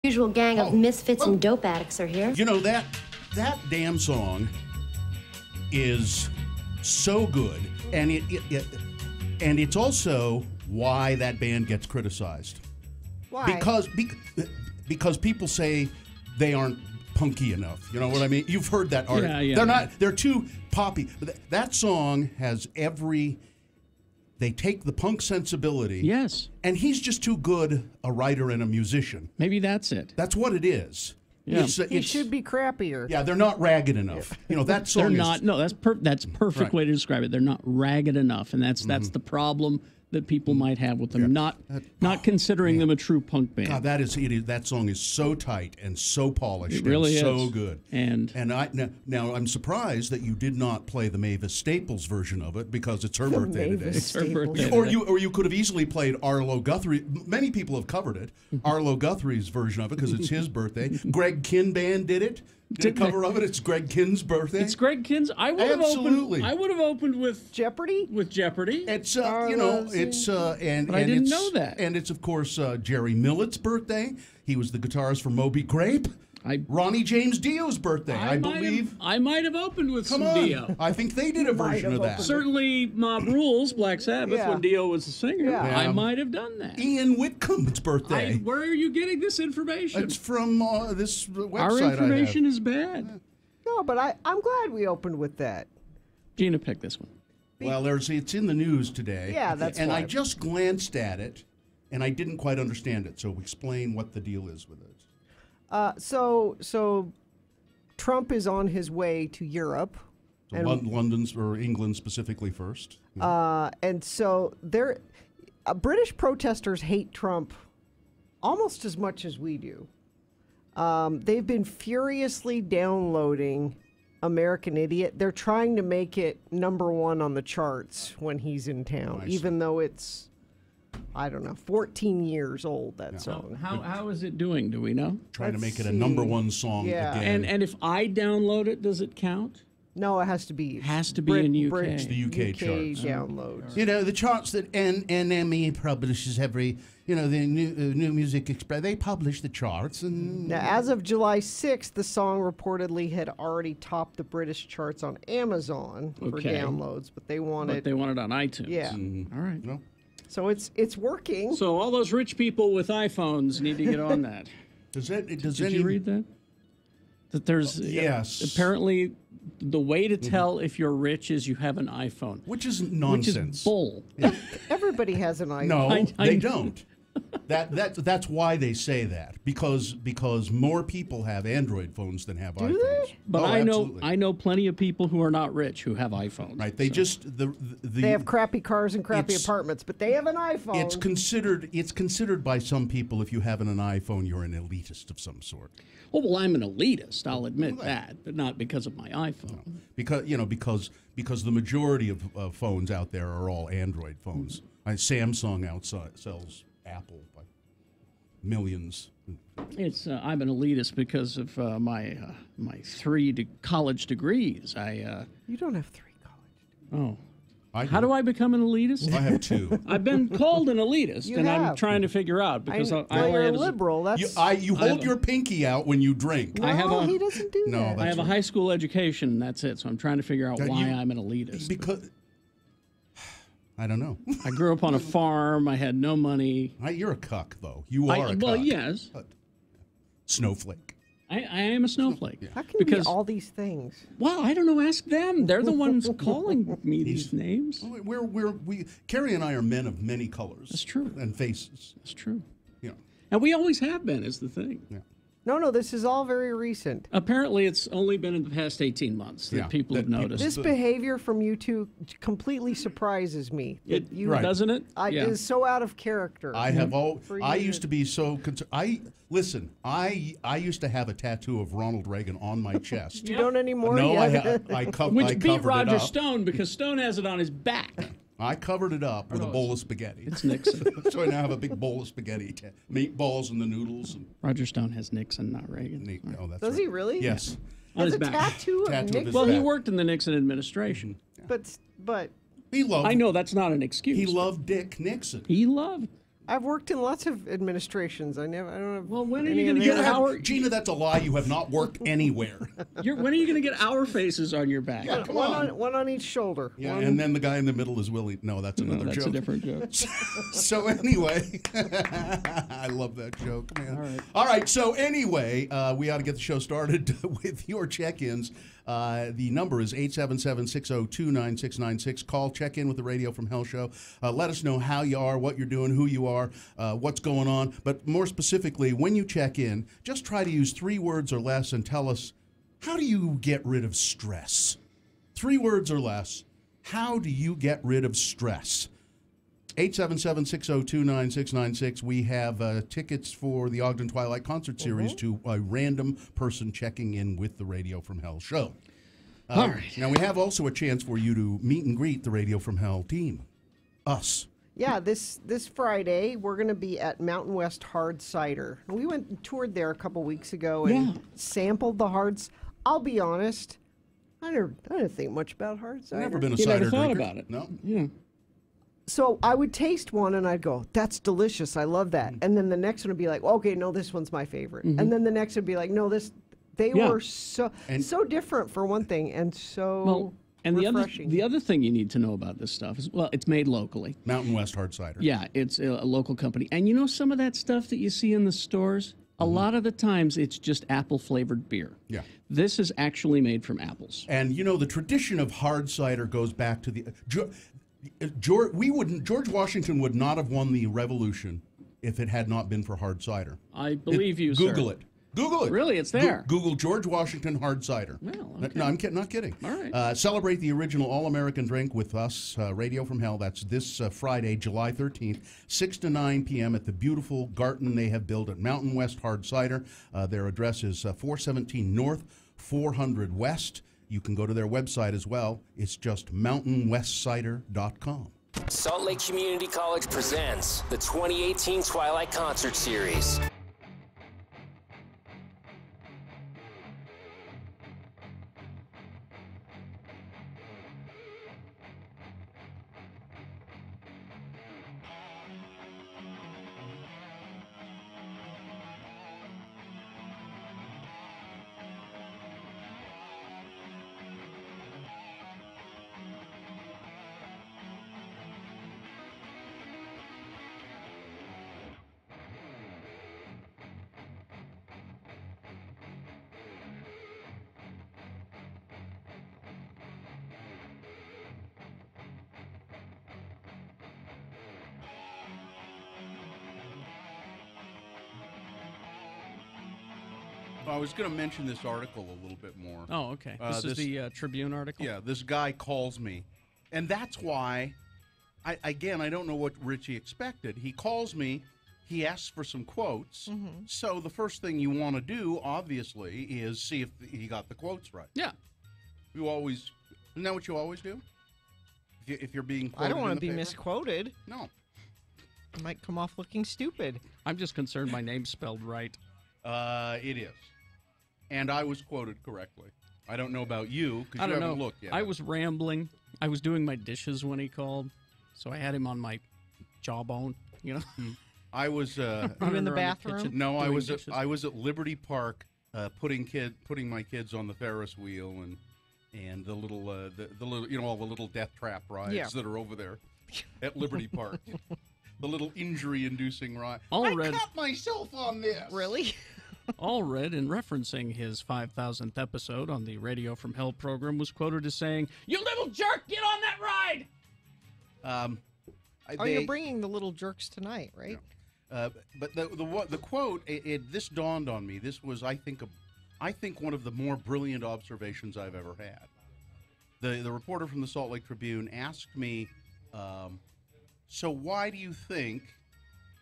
Usual gang of misfits and dope addicts are here. You know, that damn song is so good, and it's also why that band gets criticized. Why? Because people say they aren't punky enough. You know what I mean? You've heard that argument. Yeah. They're too poppy. But that song has they take the punk sensibility. Yes. And he's just too good a writer and a musician. Maybe that's it. That's what it is. Yeah. It should be crappier. Yeah, they're not ragged enough. You know, that song They're not. No, that's perfect Right. way to describe it. They're not ragged enough, and that's the problem that people might have with them. Not considering them a true punk band. God, that song is so tight and so polished. It really and so is. good. And now I'm surprised that you did not play the Mavis Staples version of it because it's her birthday today. it's her birthday. Or you could have easily played Arlo Guthrie. Many people have covered it. Arlo Guthrie's version of it because it's his birthday. Greg Kinn Band did it. Did a cover of it. It's Greg Kinn's birthday. It's Greg Kinn's. I would have opened with Jeopardy. With Jeopardy. It's and But I didn't know that. And it's of course Jerry Millett's birthday. He was the guitarist for Moby Grape. Ronnie James Dio's birthday, I believe. I might have opened with Come some on. Dio. I think they did a version of that. Certainly, Mob Rules, Black Sabbath, when Dio was the singer. Yeah. I might have done that. Ian Whitcomb's birthday. Where are you getting this information? It's from this website. Our information is bad. No, but I'm glad we opened with that. Gina picked this one. Well, it's in the news today. Yeah, that's And why. I just glanced at it, and I didn't quite understand it. So explain what the deal is with it. So Trump is on his way to Europe. So London's or England specifically first. And so British protesters hate Trump almost as much as we do. They've been furiously downloading American Idiot. They're trying to make it #1 on the charts when he's in town, even though it's, I don't know, 14 years old, that song. How is it doing? Do we know? Trying to make it a #1 song again. And if I download it, does it count? No, it has to be. In UK. It's the UK charts. Downloads. You know, the charts that NME publishes every, the New Music Express, they publish the charts. And Now, as of July 6th, the song reportedly had already topped the British charts on Amazon for downloads, but they want it on iTunes. Yeah. All right. No. So it's working. So all those rich people with iPhones need to get on that. Did you read that? That there's yes. Apparently the way to tell if you're rich is you have an iPhone. Which is nonsense. Which is bull. Everybody has an iPhone. No, they don't. That's why they say that, because more people have Android phones than have iPhones. They? But I know plenty of people who are not rich who have iPhones. Right? They they have crappy cars and crappy apartments, but they have an iPhone. It's considered by some people, if you have an iPhone, you're an elitist of some sort. Oh, well, I'm an elitist. I'll admit that, but not because of my iPhone. No. Because the majority of phones out there are all Android phones. Samsung outside sells Apple by millions. I'm an elitist because of my 3 college degrees. You don't have 3 college degrees. Oh. How do I become an elitist? I have 2. I've been called an elitist, I'm trying to figure out because you're a liberal. You hold your pinky out when you drink. No, he doesn't do that. I have a high school education. That's it. So I'm trying to figure out why I'm an elitist. Because I don't know. I grew up on a farm. I had no money. You're a cuck, though. You are a cuck. Well, yes. Snowflake. I am a snowflake. How can you be all these things? Well, I don't know. Ask them. They're the ones calling me these names. Carrie and I are men of many colors. That's true. And faces. That's true. Yeah. And we always have been, is the thing. Yeah. No, this is all very recent. Apparently, it's only been in the past 18 months that people have noticed. This behavior from you two completely surprises me. Doesn't it? It is so out of character. I used to be so concerned. I used to have a tattoo of Ronald Reagan on my chest. You don't anymore? No, I covered Which beat Roger it up. Stone because Stone has it on his back. I covered it up with a bowl of spaghetti. It's Nixon. So I now have a big bowl of spaghetti, meatballs and the noodles. Roger Stone has Nixon, not Reagan. That's Does he really? Yes. On his back. Tattoo of Nixon? Well, he worked in the Nixon administration. But he loved. I know that's not an excuse. He loved Dick Nixon. He loved. I've worked in lots of administrations. I don't have. Well, when are any you going of to the get other- our? Gina, that's a lie. You have not worked anywhere. When are you going to get our faces on your back? Yeah, come one on. one on each shoulder. Yeah, One- and then the guy in the middle is Willie. No, that's No, another that's joke. a different joke. So anyway, I love that joke, man. All right. All right. So anyway, we ought to get the show started with your check-ins. The number is 877-602-9696. Call, check in with the Radio from Hell show. Let us know how you are, what you're doing, who you are, what's going on. But more specifically, when you check in, just try to use 3 words or less and tell us, how do you get rid of stress? 3 words or less. How do you get rid of stress? 877-602-9696. We have tickets for the Ogden Twilight Concert Series to a random person checking in with the Radio from Hell show. All right. Now, we have also a chance for you to meet and greet the Radio from Hell team. Us. Yeah, this Friday we're going to be at Mountain West Hard Cider. We went and toured there a couple weeks ago and sampled the hards. I'll be honest, I didn't think much about hard cider. Never been a You cider never thought drinker. about it. No. Yeah. So I would taste one and I'd go, "That's delicious. I love that." And then the next one would be like, "Okay, no, this one's my favorite." And then the next would be like, "No, this." They Yeah. were so different for one thing, and so Well, and refreshing. the other thing you need to know about this stuff is, well, it's made locally. Mountain West Hard Cider. Yeah, it's a local company. And you know some of that stuff that you see in the stores? A lot of the times it's just apple-flavored beer. Yeah. This is actually made from apples. And you know, the tradition of hard cider goes back to the George Washington would not have won the Revolution if it had not been for hard cider. I believe you, sir. Google it. Google it. Really? It's there. Google George Washington hard cider. Well, okay. No, I'm not kidding. All right. Celebrate the original all-American drink with us, Radio from Hell. That's this Friday, July 13th, 6 to 9 p.m. at the beautiful garden they have built at Mountain West Hard Cider. Their address is 417 North, 400 West. You can go to their website as well. It's just mountainwestcider.com. Salt Lake Community College presents the 2018 Twilight Concert Series. I was going to mention this article a little bit more. Oh, okay. This is the Tribune article? Yeah, this guy calls me, and that's why, I don't know what Richie expected. He calls me, he asks for some quotes, so the first thing you want to do, obviously, is see if he got the quotes right. Yeah. Isn't that what you always do? If you're being quoted I don't want in to the be paper? misquoted. No. I might come off looking stupid. I'm just concerned my name's spelled right. It is. And I was quoted correctly. I don't know about you, because I you don't haven't know. looked yet. I was rambling. I was doing my dishes when he called, so I had him on my jawbone, you know? I was... You in the running around bathroom? kitchen No, I doing was dishes. at Liberty Park, putting my kids on the Ferris wheel and the little all the little death trap rides that are over there at Liberty Park. The little injury-inducing ride. All red. cut myself on this. Really? Allred, in referencing his 5,000th episode on the Radio from Hell program, was quoted as saying, "You little jerk, get on that ride!" You're bringing the little jerks tonight, right? But the quote, this dawned on me. This was, I think one of the more brilliant observations I've ever had. The reporter from the Salt Lake Tribune asked me, so why do you think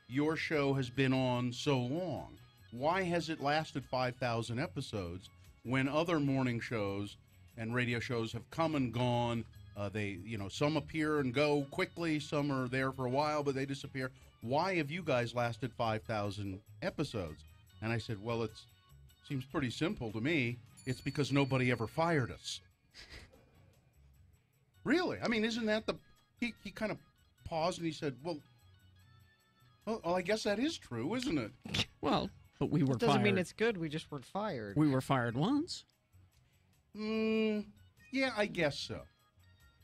your show has been on so long? Why has it lasted 5,000 episodes when other morning shows and radio shows have come and gone? Some appear and go quickly, some are there for a while, but they disappear. Why have you guys lasted 5,000 episodes? And I said, well, it seems pretty simple to me. It's because nobody ever fired us. Really? I mean, isn't that he kind of paused and he said, well, Well, I guess that is true, isn't it? Well, but we were It doesn't fired. mean it's good. We just weren't fired. We were fired once. Yeah, I guess so.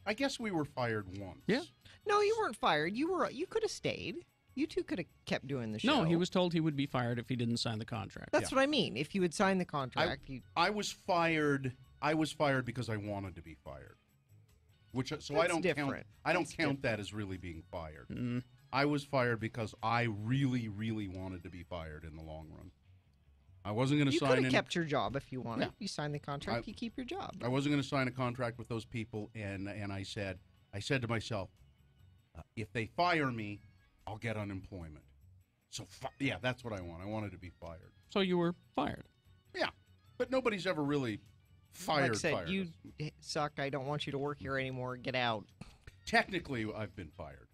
I guess we were fired once. Yeah. No, you weren't fired. You could have stayed. You two could have kept doing the show. No, he was told he would be fired if he didn't sign the contract. That's what I mean. If you had signed the contract, I was fired. I was fired because I wanted to be fired. I don't different. count that as really being fired. I was fired because I really, really wanted to be fired in the long run. I wasn't going to sign. You could have kept your job if you wanted. Yeah. You signed the contract. You keep your job. I wasn't going to sign a contract with those people, and I said to myself, if they fire me, I'll get unemployment. So yeah, that's what I want. I wanted to be fired. So you were fired. Yeah, but nobody's ever really fired. Like I said, fired you us. suck. I don't want you to work here anymore. Get out. Technically, I've been fired.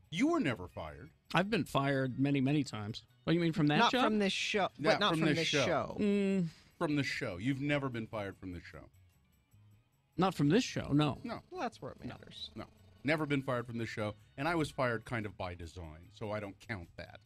You were never fired. I've been fired many, many times. Oh, you mean from that Not job? from this show. Yeah, But not from from this this show. show. From the show. You've never been fired from the show. Not from this show, no. No, Well, that's where it matters. no. Never been fired from the show. And I was fired kind of by design, so I don't count that.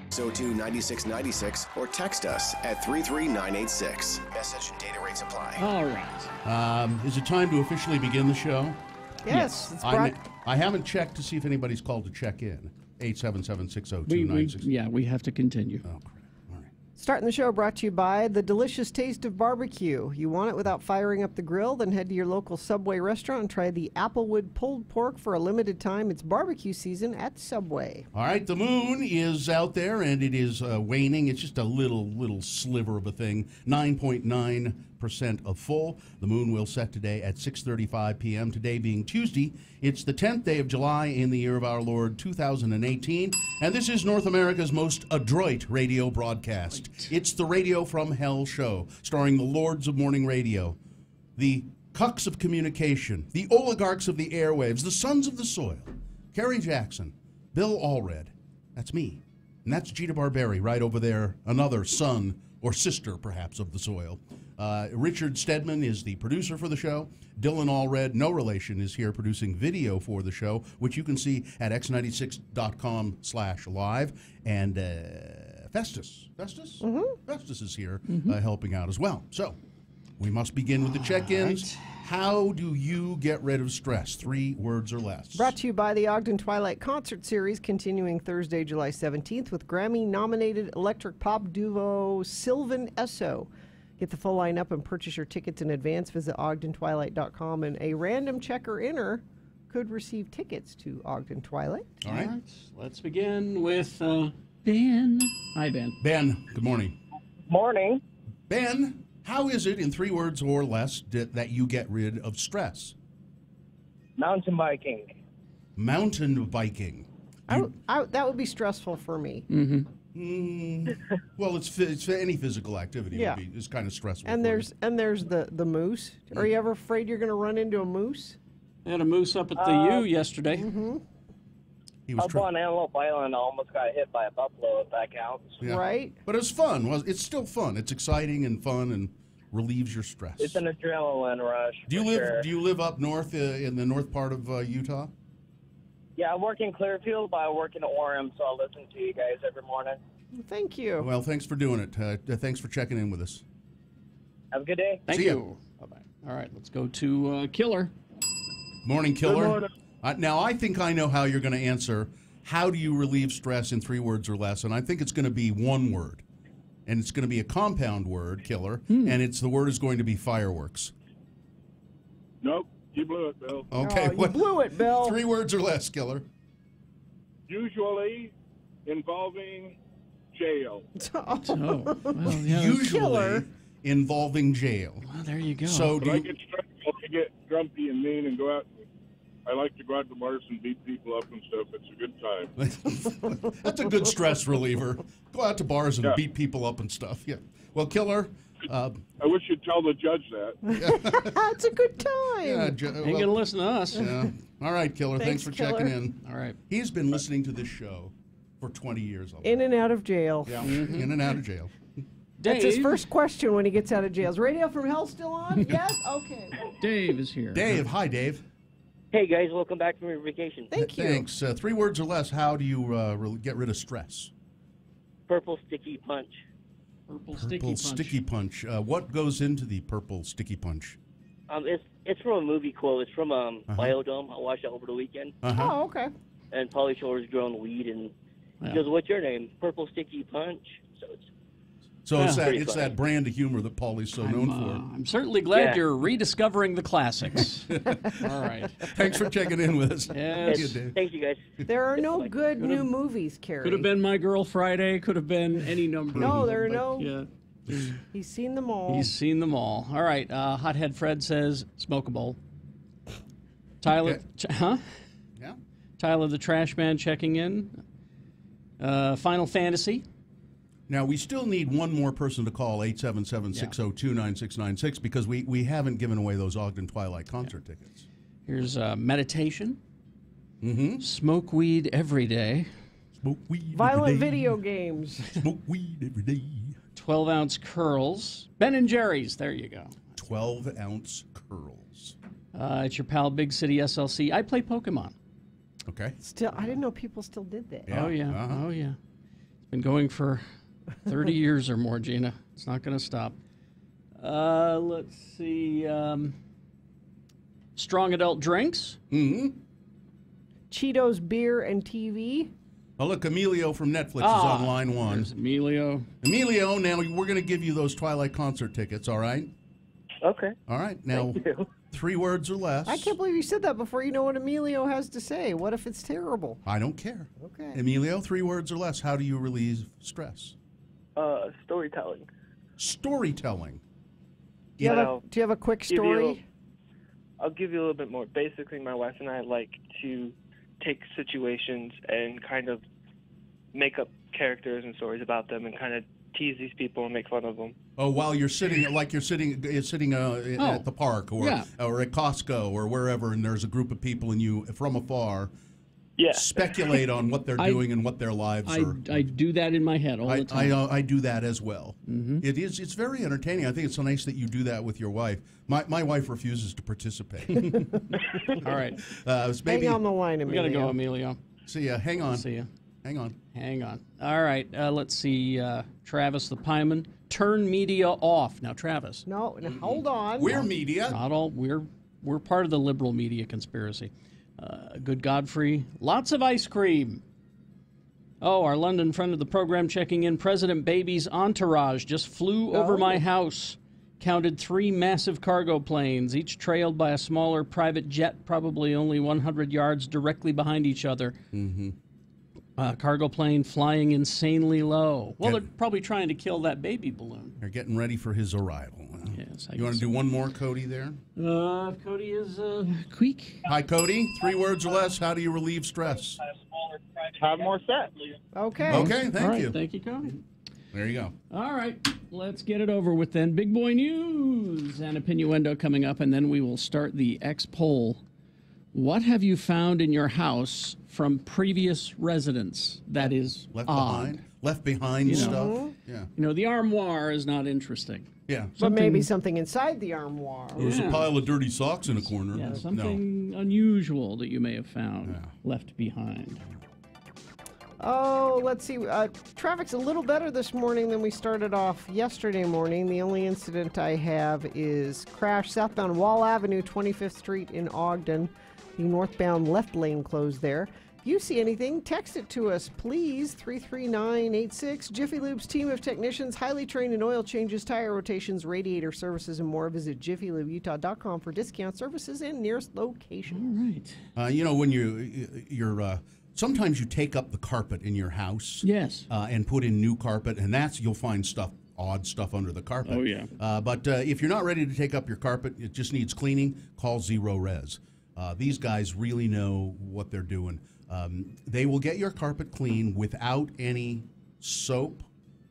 So to 9696 or text us at 33986. Message and data rates apply. All right. Is it time to officially begin the show? Yes. It's brought, I haven't checked to see if anybody's called to check in. 877-602-96. Yeah, we have to continue. Oh, crap. All right. Starting the show brought to you by the delicious taste of barbecue. You want it without firing up the grill? Then head to your local Subway restaurant and try the Applewood pulled pork for a limited time. It's barbecue season at Subway. All right, the moon is out there, and it is waning. It's just a little sliver of a thing, 9.9% of full. The moon will set today at 6:35 p.m., today being Tuesday. It's the 10th day of July in the year of our Lord, 2018, and this is North America's most adroit radio broadcast. It's the Radio from Hell show, starring the lords of morning radio, the cucks of communication, the oligarchs of the airwaves, the sons of the soil, Kerry Jackson, Bill Allred, that's me, and that's Gita Barberi right over there, another son or sister, perhaps, of the soil. Richard Stedman is the producer for the show. Dylan Allred, no relation, is here producing video for the show, which you can see at x96.com/live. And Festus is here helping out as well. So we must begin with the check-ins. Right. How do you get rid of stress? 3 words or less. Brought to you by the Ogden Twilight Concert Series, continuing Thursday, July 17th with Grammy-nominated electric pop duo Sylvan Esso. Get the full lineup and purchase your tickets in advance. Visit ogdentwilight.com, and a random checker-inner could receive tickets to Ogden Twilight. All right. Let's begin with Ben. Hi, Ben. Ben, good morning. Morning. Ben, how is it in 3 words or less that you get rid of stress? Mountain biking. Mountain biking. That would be stressful for me. Well, it's any physical activity. Yeah. It's kind of stressful. And there's the moose. Are you ever afraid you're going to run into a moose? I had a moose up at the U yesterday. He was up on Antelope Island, I almost got hit by a buffalo, if that counts. Yeah. Right? But it's fun. Well, it's still fun. It's exciting and fun and relieves your stress. It's an adrenaline rush. Do you live up north in the north part of Utah? Yeah, I work in Clearfield, but I work in Orem, so I listen to you guys every morning. Thank you. Well, thanks for doing it. Thanks for checking in with us. Have a good day. Thank you. Bye-bye. All right, let's go to Killer. Morning, Killer. Good morning. Now, I think I know how you're going to answer. How do you relieve stress in 3 words or less? And I think it's going to be 1 word. And it's going to be a compound word, Killer. And the word is going to be fireworks. Nope. You blew it, Bill. Okay. You blew it, Bill. 3 words or less, Killer. Usually involving jail. Well, yeah, Usually involving jail. Well, there you go. So When I get stressful, I get grumpy and mean and go out. I like to go out to bars and beat people up and stuff. It's a good time. That's a good stress reliever. Go out to bars and Yeah. beat people up and stuff. Yeah. Well, Killer. I wish you'd tell the judge that. It's a good time. Yeah, Ain't going to listen to us. yeah. All right, Killer. Thanks for Killer. checking in. All right. He's been listening to this show for 20 years. In and out of jail. Yeah. In and out of jail. That's his Dave. first question when he gets out of jail. Is Radio from Hell still on? Yes? Okay. Dave is here. Dave. Hi, Dave. Hey, guys, welcome back from your vacation. Thank you. Thanks. 3 words or less. How do you get rid of stress? Purple sticky punch. Purple Sticky punch. What goes into the purple sticky punch? It's from a movie quote. It's from Biodome. I watched it over the weekend. Oh, okay. And Pauly Shore's growing weed, and Yeah. he goes, "What's your name?" Purple sticky punch. So it's So Yeah. it's Pretty that funny. brand of humor that Paulie's so known I'm certainly glad Yeah. you're rediscovering the classics. All right. for. Thanks for checking in with us. Yes. See you, Dave. thank you, guys. There are no good new movies, Carrie. Could have been My Girl Friday. Could have been any number. No, there are But, no. Yeah. He's seen them all. He's seen them all. All right. Hothead Fred says, smoke a bowl. Tyler, Okay. Yeah. Tyler the Trash Man checking in. Final Fantasy. Now, we still need one more person to call, 877-602-9696, because we haven't given away those Ogden Twilight concert tickets. Here's meditation. Smoke weed every day. Smoke weed Violent every day. video games. Smoke weed every day. 12-ounce curls. Ben and Jerry's. There you go. 12-ounce curls. It's your pal Big City SLC. I play Pokemon. Okay. Still, I didn't know people still did that. Yeah. Oh, yeah. Uh-huh. Oh, yeah. It's been going for 30 years or more, Gina. It's not going to stop. Let's see. Strong adult drinks. Mm-hmm. Cheetos, beer, and TV. Oh, look, Emilio from Netflix is on line one. There's Emilio. Emilio, now we're going to give you those Twilight concert tickets, all right? Okay. All right. Now, Thank you. 3 words or less. I can't believe you said that before you know what Emilio has to say. What if it's terrible? I don't care. Okay. Emilio, 3 words or less. How do you relieve stress? Storytelling. Storytelling. Do you have a quick story? I'll give you a little bit more. Basically, my wife and I like to take situations and kind of make up characters and stories about them and kind of tease these people and make fun of them. Oh, while you're sitting, like you're sitting at the park or at Costco or wherever, and there's a group of people and you, from afar, speculate on what they're doing and what their lives are. I do that in my head all the time. I do that as well. Mm-hmm. It's very entertaining. I think it's so nice that you do that with your wife. My wife refuses to participate. All right. Hang on the line, Emilio. We got to go, Emilio. See ya. Hang on. See ya. Hang on. Hang on. All right. Let's see. Travis the Pieman. Turn media off. Now, Travis. No, hold on. We're media. Not all. We're part of the liberal media conspiracy. Good Godfrey. Lots of ice cream. Oh, our London friend of the program checking in. President Baby's entourage just flew over my house. Counted 3 massive cargo planes, each trailed by a smaller private jet, probably only 100 yards directly behind each other. Mm-hmm. Cargo plane flying insanely low. Well, they're probably trying to kill that baby balloon. They're getting ready for his arrival. Yes. You want to do one more, Cody, there? Cody is quick. Hi, Cody. 3 words or less. How do you relieve stress? Have more sex. Okay. Okay, thank you. Thank you, Cody. There you go. All right, let's get it over with then. Big boy news and Opinioendo coming up, and then we will start the X poll. What have you found in your house from previous residents that is odd? Left behind stuff. Yeah. You know, the armoire is not interesting. Yeah. But maybe something inside the armoire. There's a pile of dirty socks in a corner. Yeah, something unusual that you may have found left behind. Oh, let's see. Traffic's a little better this morning than we started off yesterday morning. The only incident I have is crash southbound Wall Avenue, 25th Street in Ogden. The northbound left lane closed there. If you see anything, text it to us, please. 33986. Jiffy Lube's team of technicians, highly trained in oil changes, tire rotations, radiator services, and more. Visit jiffylubeutah.com for discount services and nearest location. All right. You know, when you're sometimes you take up the carpet in your house. Yes. And put in new carpet, and you'll find odd stuff under the carpet. Oh, yeah. But if you're not ready to take up your carpet, it just needs cleaning, call Zero Res. These guys really know what they're doing. They will get your carpet clean without any soap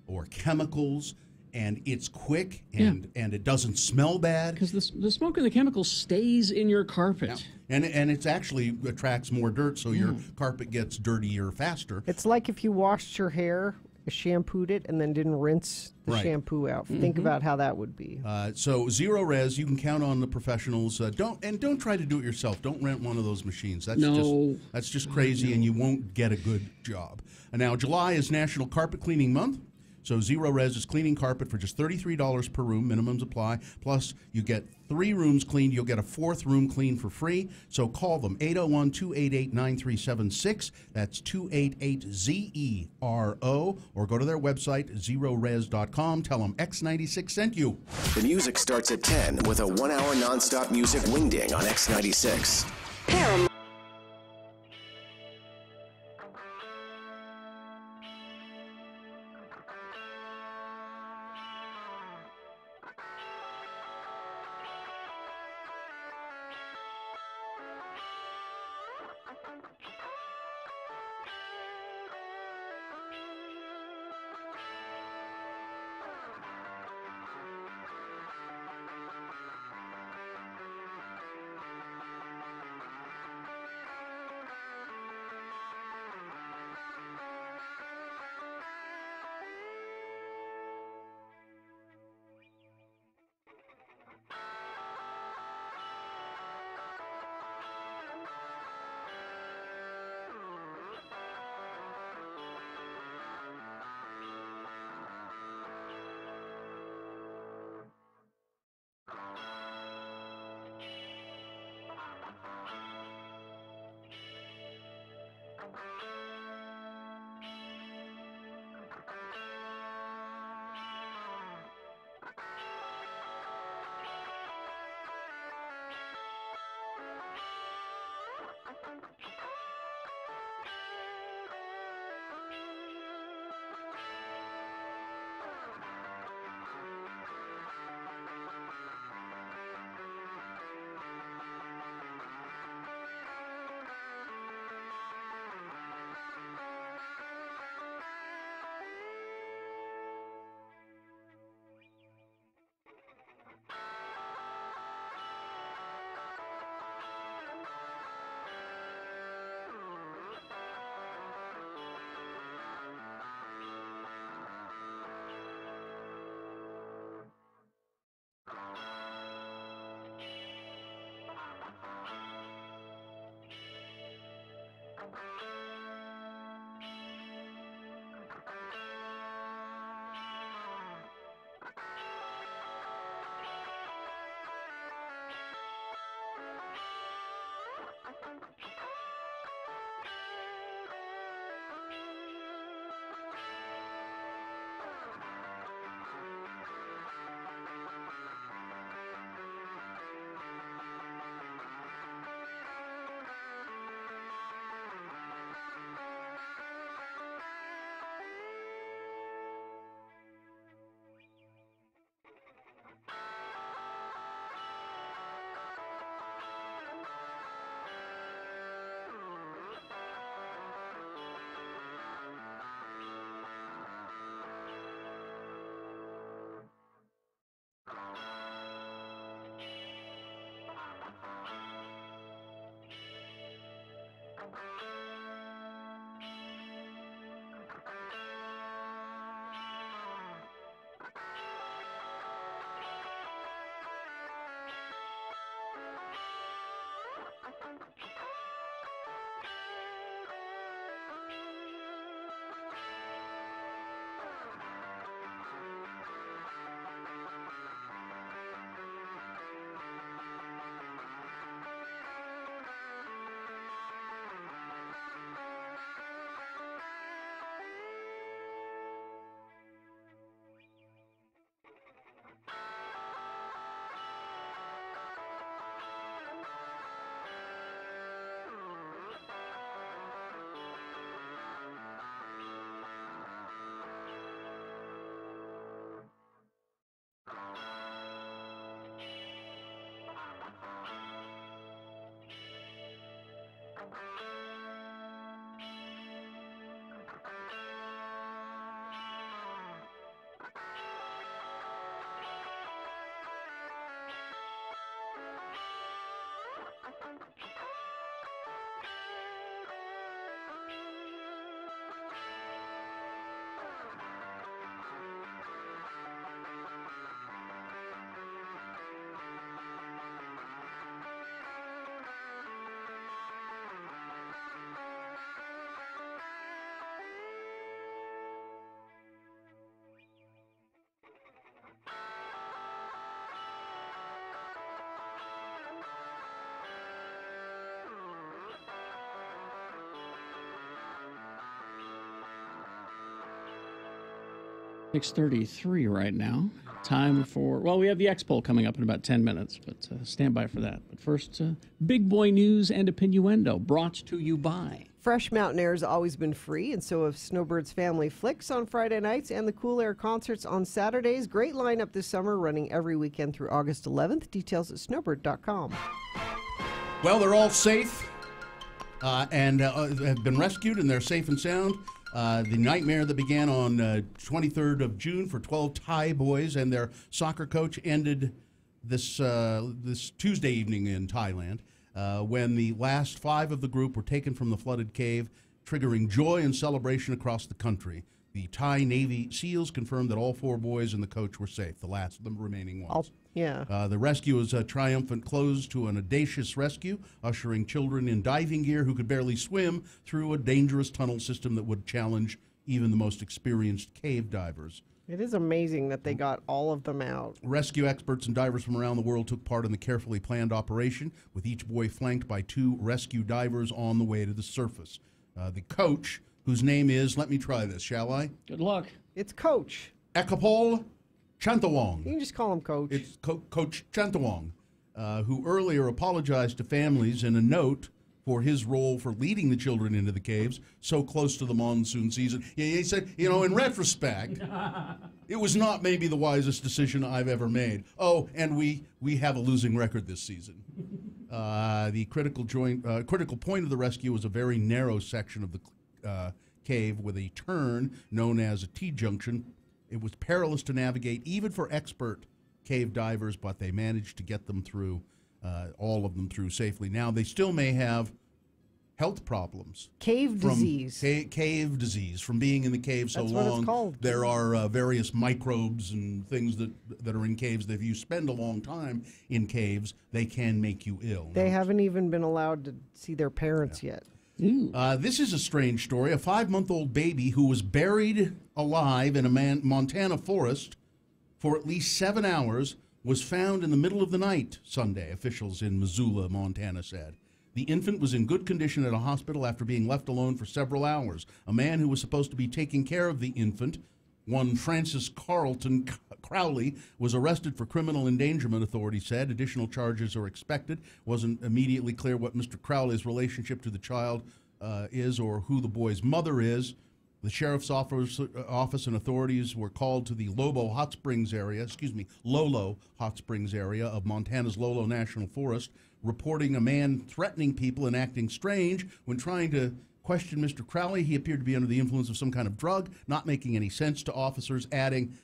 or chemicals, and it's quick and it doesn't smell bad. Because the smoke and the chemicals stays in your carpet. Yeah. And it actually attracts more dirt, so your carpet gets dirtier faster. It's like if you washed your hair, shampooed it, and then didn't rinse the shampoo out. Think about how that would be. So Zero Res, you can count on the professionals. Don't try to do it yourself. Don't rent one of those machines. That's just crazy, and you won't get a good job. And now July is National Carpet Cleaning Month. So Zero Res is cleaning carpet for just $33 per room. Minimums apply. Plus, you get 3 rooms cleaned. You'll get a 4th room cleaned for free. So call them, 801-288-9376. That's 288-ZERO. Or go to their website, zerores.com. Tell them X96 sent you. The music starts at 10 with a 1-hour nonstop music wingding on X96. 6:33 right now. Time for, well, we have the Expo coming up in about 10 minutes, but stand by for that. But first, big boy news and opinioendo brought to you by Fresh Mountain Air has always been free, and so have Snowbird's Family Flicks on Friday nights and the Cool Air concerts on Saturdays. Great lineup this summer, running every weekend through August 11th. Details at snowbird.com. Well, they're all safe and have been rescued, and they're safe and sound. The nightmare that began on 23rd of June for 12 Thai boys and their soccer coach ended this Tuesday evening in Thailand when the last 5 of the group were taken from the flooded cave, triggering joy and celebration across the country. The Thai Navy SEALs confirmed that all 4 boys and the coach were safe, the last of the remaining ones. The rescue was a triumphant close to an audacious rescue, ushering children in diving gear who could barely swim through a dangerous tunnel system that would challenge even the most experienced cave divers. It is amazing that they got all of them out. Rescue experts and divers from around the world took part in the carefully planned operation, with each boy flanked by 2 rescue divers on the way to the surface. The coach, whose name is, let me try this, shall I? Good luck. It's Coach. Ekapol Chantawong. You can just call him Coach. It's Coach Chantawong, who earlier apologized to families in a note for his role for leading the children into the caves so close to the monsoon season. He said, in retrospect, it was not maybe the wisest decision I've ever made. Oh, and we have a losing record this season. The critical point of the rescue was a very narrow section of the cave with a turn known as a T-junction. It was perilous to navigate even for expert cave divers, but they managed to get them through, all of them through safely. Now, they still may have health problems. Cave disease. Cave disease from being in the cave so That's long. what it's called. There are various microbes and things that are in caves that if you spend a long time in caves, they can make you ill. They haven't even been allowed to see their parents yet. This is a strange story. A 5-month-old baby who was buried alive in a Montana forest for at least 7 hours was found in the middle of the night Sunday, officials in Missoula, Montana said. The infant was in good condition at a hospital after being left alone for several hours. A man who was supposed to be taking care of the infant, one Francis Carlton Crowley, was arrested for criminal endangerment, authorities said. Additional charges are expected. Wasn't immediately clear what Mr. Crowley's relationship to the child is or who the boy's mother is. The sheriff's office and authorities were called to the Lolo Hot Springs area of Montana's Lolo National Forest, reporting a man threatening people and acting strange. When trying to question Mr. Crowley, he appeared to be under the influence of some kind of drug, not making any sense to officers, adding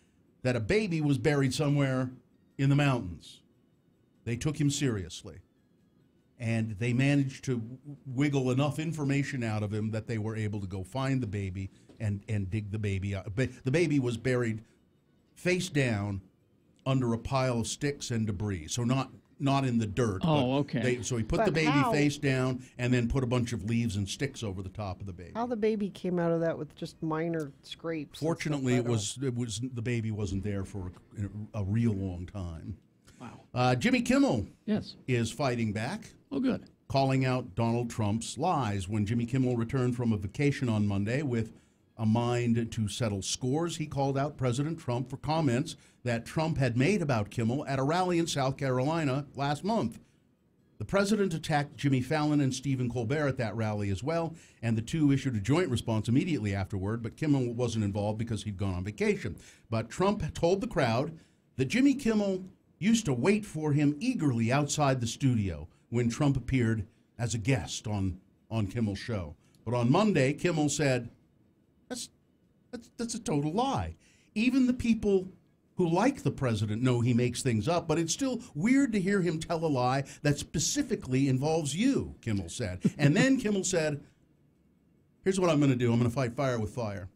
that a baby was buried somewhere in the mountains. They took him seriously, and they managed to wiggle enough information out of him that they were able to go find the baby and dig the baby out. The baby was buried face down under a pile of sticks and debris, so not in the dirt. Oh, okay. So he put the baby face down and then put a bunch of leaves and sticks over the top of the baby. How the baby came out of that with just minor scrapes? Fortunately, it was the baby wasn't there for a real long time. Wow. Jimmy Kimmel is fighting back. Oh, good. Calling out Donald Trump's lies. When Jimmy Kimmel returned from a vacation on Monday with a mind to settle scores, he called out President Trump for comments that Trump had made about Kimmel at a rally in South Carolina last month. The president attacked Jimmy Fallon and Stephen Colbert at that rally as well, and the two issued a joint response immediately afterward, but Kimmel wasn't involved because he'd gone on vacation. But Trump told the crowd that Jimmy Kimmel used to wait for him eagerly outside the studio when Trump appeared as a guest on Kimmel's show. But on Monday, Kimmel said, that's a total lie. Even the people who like the president know he makes things up, but it's still weird to hear him tell a lie that specifically involves you, Kimmel said. And then Kimmel said, here's what I'm going to do. I'm going to fight fire with fire.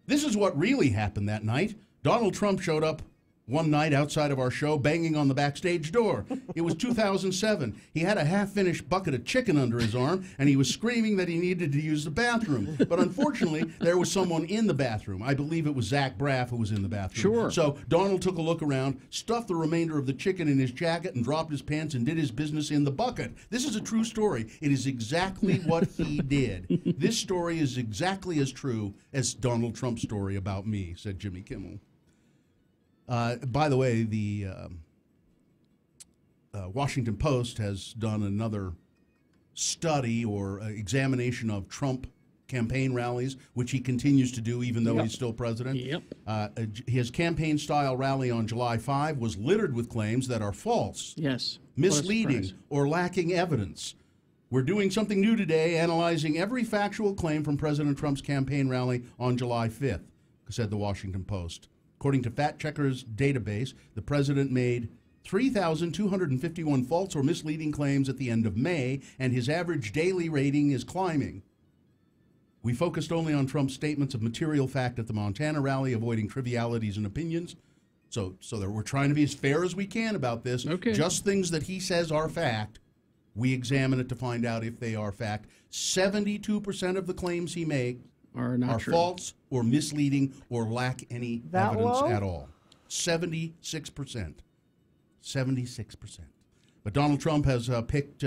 This is what really happened that night. Donald Trump showed up one night outside of our show, banging on the backstage door. It was 2007. He had a half-finished bucket of chicken under his arm, and he was screaming that he needed to use the bathroom. But unfortunately, there was someone in the bathroom. I believe it was Zach Braff who was in the bathroom. Sure. So Donald took a look around, stuffed the remainder of the chicken in his jacket, and dropped his pants and did his business in the bucket. This is a true story. It is exactly what he did. This story is exactly as true as Donald Trump's story about me, said Jimmy Kimmel. By the way, the Washington Post has done another study or examination of Trump campaign rallies, which he continues to do even though he's still president. His campaign-style rally on July 5 was littered with claims that are false, misleading, or lacking evidence. We're doing something new today, analyzing every factual claim from President Trump's campaign rally on July 5th, said the Washington Post. According to Fact Checker's database, the president made 3,251 false or misleading claims at the end of May, and his average daily rating is climbing. We focused only on Trump's statements of material fact at the Montana rally, avoiding trivialities and opinions. So that we're trying to be as fair as we can about this. Okay. Just things that he says are fact. We examine it to find out if they are fact. 72% of the claims he makes are false or misleading or lack any evidence at all. 76%. 76%. But Donald Trump has picked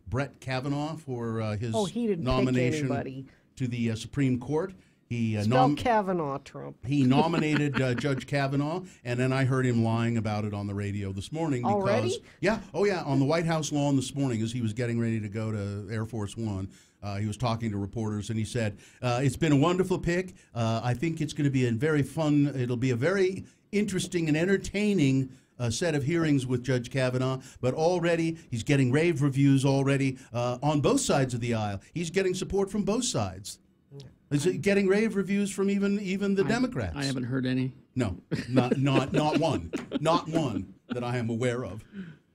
Brett Kavanaugh for his nomination to the Supreme Court. He Spell Kavanaugh, Trump. He nominated Judge Kavanaugh, and then I heard him lying about it on the radio this morning. Because, already? Yeah, on the White House lawn this morning as he was getting ready to go to Air Force One. He was talking to reporters, and he said, it's been a wonderful pick. I think it's going to be it'll be a very interesting and entertaining set of hearings with Judge Kavanaugh, but already he's getting rave reviews already on both sides of the aisle. He's getting support from both sides. Is it getting rave reviews from even the Democrats? I haven't heard any. No, not one, not one that I am aware of.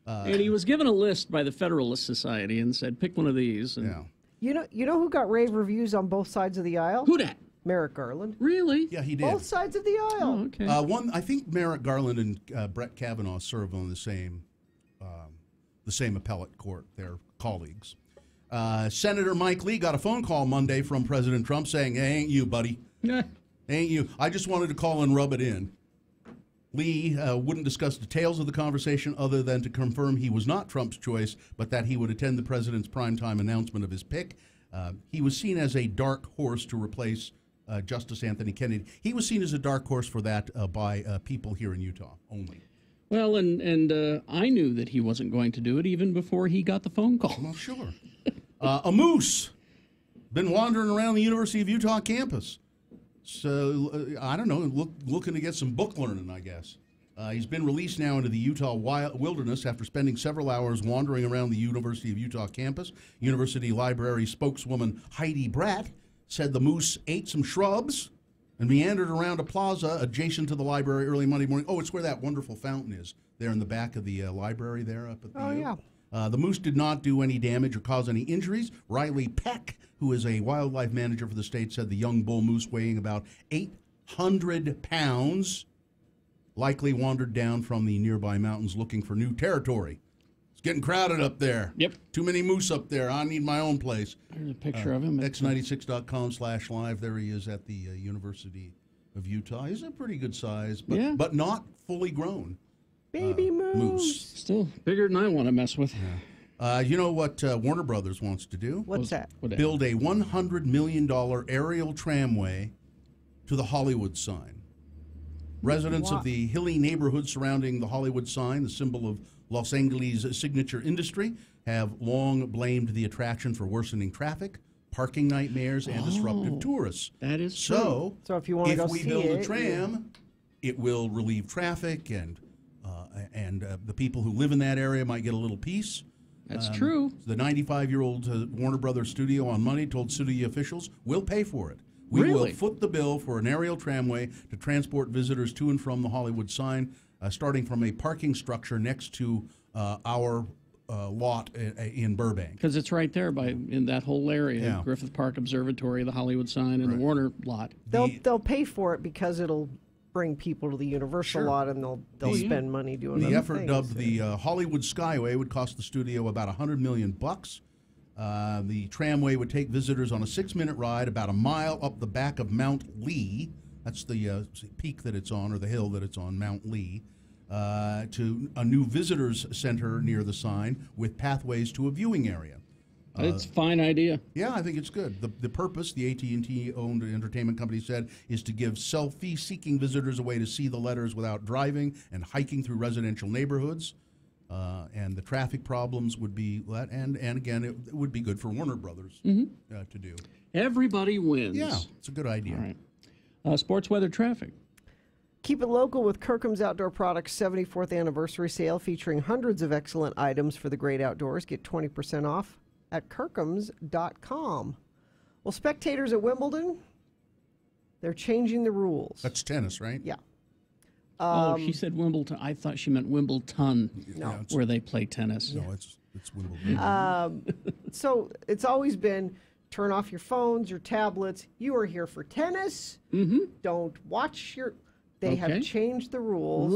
And he was given a list by the Federalist Society and said, pick one of these. And yeah. You know who got rave reviews on both sides of the aisle? Who dat? Merrick Garland. Really? Yeah, he did. Both sides of the aisle. Oh, okay. I think Merrick Garland and Brett Kavanaugh serve on the same appellate court. They're colleagues. Senator Mike Lee got a phone call Monday from President Trump saying, hey, ain't you, buddy. Ain't you. I just wanted to call and rub it in. Lee wouldn't discuss details of the conversation other than to confirm he was not Trump's choice, but that he would attend the president's primetime announcement of his pick. He was seen as a dark horse to replace Justice Anthony Kennedy. He was seen as a dark horse for that by people here in Utah only. Well, and I knew that he wasn't going to do it even before he got the phone call. Well, sure. A moose been wandering around the University of Utah campus. So, I don't know, looking to get some book learning, I guess. He's been released now into the Utah wilderness after spending several hours wandering around the University of Utah campus. University Library spokeswoman Heidi Bratt said the moose ate some shrubs and meandered around a plaza adjacent to the library early Monday morning. Oh, it's where that wonderful fountain is, there in the back of the library there up at the U. Yeah. The moose did not do any damage or cause any injuries. Riley Peck, who is a wildlife manager for the state, said the young bull moose weighing about 800 pounds likely wandered down from the nearby mountains looking for new territory. It's getting crowded up there. Yep. Too many moose up there. I need my own place. There's a picture of him. X96.com/live. There he is at the University of Utah. He's a pretty good size, but, Yeah. but not fully grown. Baby moose. Still bigger than I want to mess with. You know what Warner Brothers wants to do? What's that? Build a $100 million aerial tramway to the Hollywood sign. Residents of the hilly neighborhood surrounding the Hollywood sign, the symbol of Los Angeles' signature industry, have long blamed the attraction for worsening traffic, parking nightmares, and disruptive tourists. That is so. So if you want to go we see build it, a tram, it will relieve traffic, and the people who live in that area might get a little peace. That's true. The 95-year-old Warner Brothers studio on Monday told city officials, we'll pay for it. We will Really? foot the bill for an aerial tramway to transport visitors to and from the Hollywood sign, starting from a parking structure next to our lot in Burbank. Because it's right there in that whole area. Yeah. Griffith Park Observatory, the Hollywood sign, and the Warner lot. they'll pay for it because it'll bring people to the Universal lot, and they'll spend money doing The other effort, things. dubbed the Hollywood Skyway, would cost the studio about $100 million. The tramway would take visitors on a 6-minute ride about a mile up the back of Mount Lee. That's the peak that it's on, or the hill that it's on, Mount Lee, to a new visitors center near the sign with pathways to a viewing area. It's a fine idea. Yeah, I think it's good. The purpose, the AT&T-owned entertainment company said, is to give selfie-seeking visitors a way to see the letters without driving and hiking through residential neighborhoods. And the traffic problems would be, and again, it would be good for Warner Brothers to do. Everybody wins. Yeah, it's a good idea. All right. Sports weather traffic. Keep it local with Kirkham's Outdoor Products 74th anniversary sale featuring hundreds of excellent items for the great outdoors. Get 20% off at kirkhams.com. Well, spectators at Wimbledon, they're changing the rules. That's tennis, right? Yeah. She said Wimbledon. I thought she meant Wimbledon, where they play tennis. No, it's Wimbledon. So it's always been turn off your phones, your tablets. You are here for tennis. Mm-hmm. Don't watch your... They have changed the rules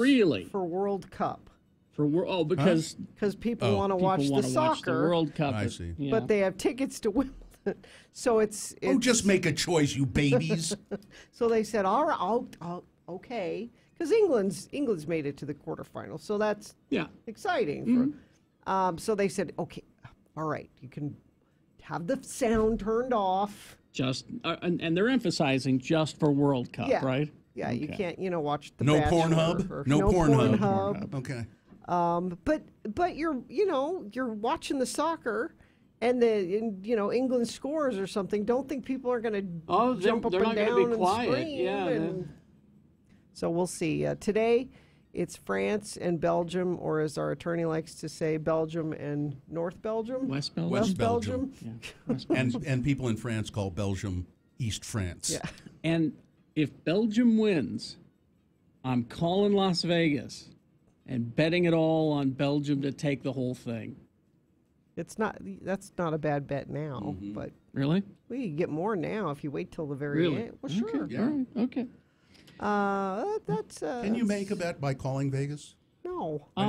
for World Cup. Because people want to watch the soccer. Watch the World Cup. I see. Yeah. But they have tickets to Wimbledon. So it's just make a choice, you babies. So they said, all right, okay. Because England's made it to the quarterfinals. So that's exciting. Mm-hmm. So they said, okay, all right, you can have the sound turned off. Just and they're emphasizing just for World Cup, Yeah. right? Yeah, you can't, watch the No Bachelor Pornhub? or No Pornhub. Pornhub. Okay. But you're watching the soccer, and England scores or something. Don't think people are going to jump up they're and not gonna down be and quiet. scream. Yeah, So we'll see. Today, it's France and Belgium, or as our attorney likes to say, Belgium and North Belgium. West Belgium. West Belgium. Yeah, West Belgium. And people in France call Belgium East France. Yeah. And if Belgium wins, I'm calling Las Vegas and betting it all on Belgium to take the whole thing. That's not a bad bet now, but Really? we can get more now if you wait till the very end. Well, sure. Okay. All right. Okay. That's. Can you make a bet by calling Vegas? No. I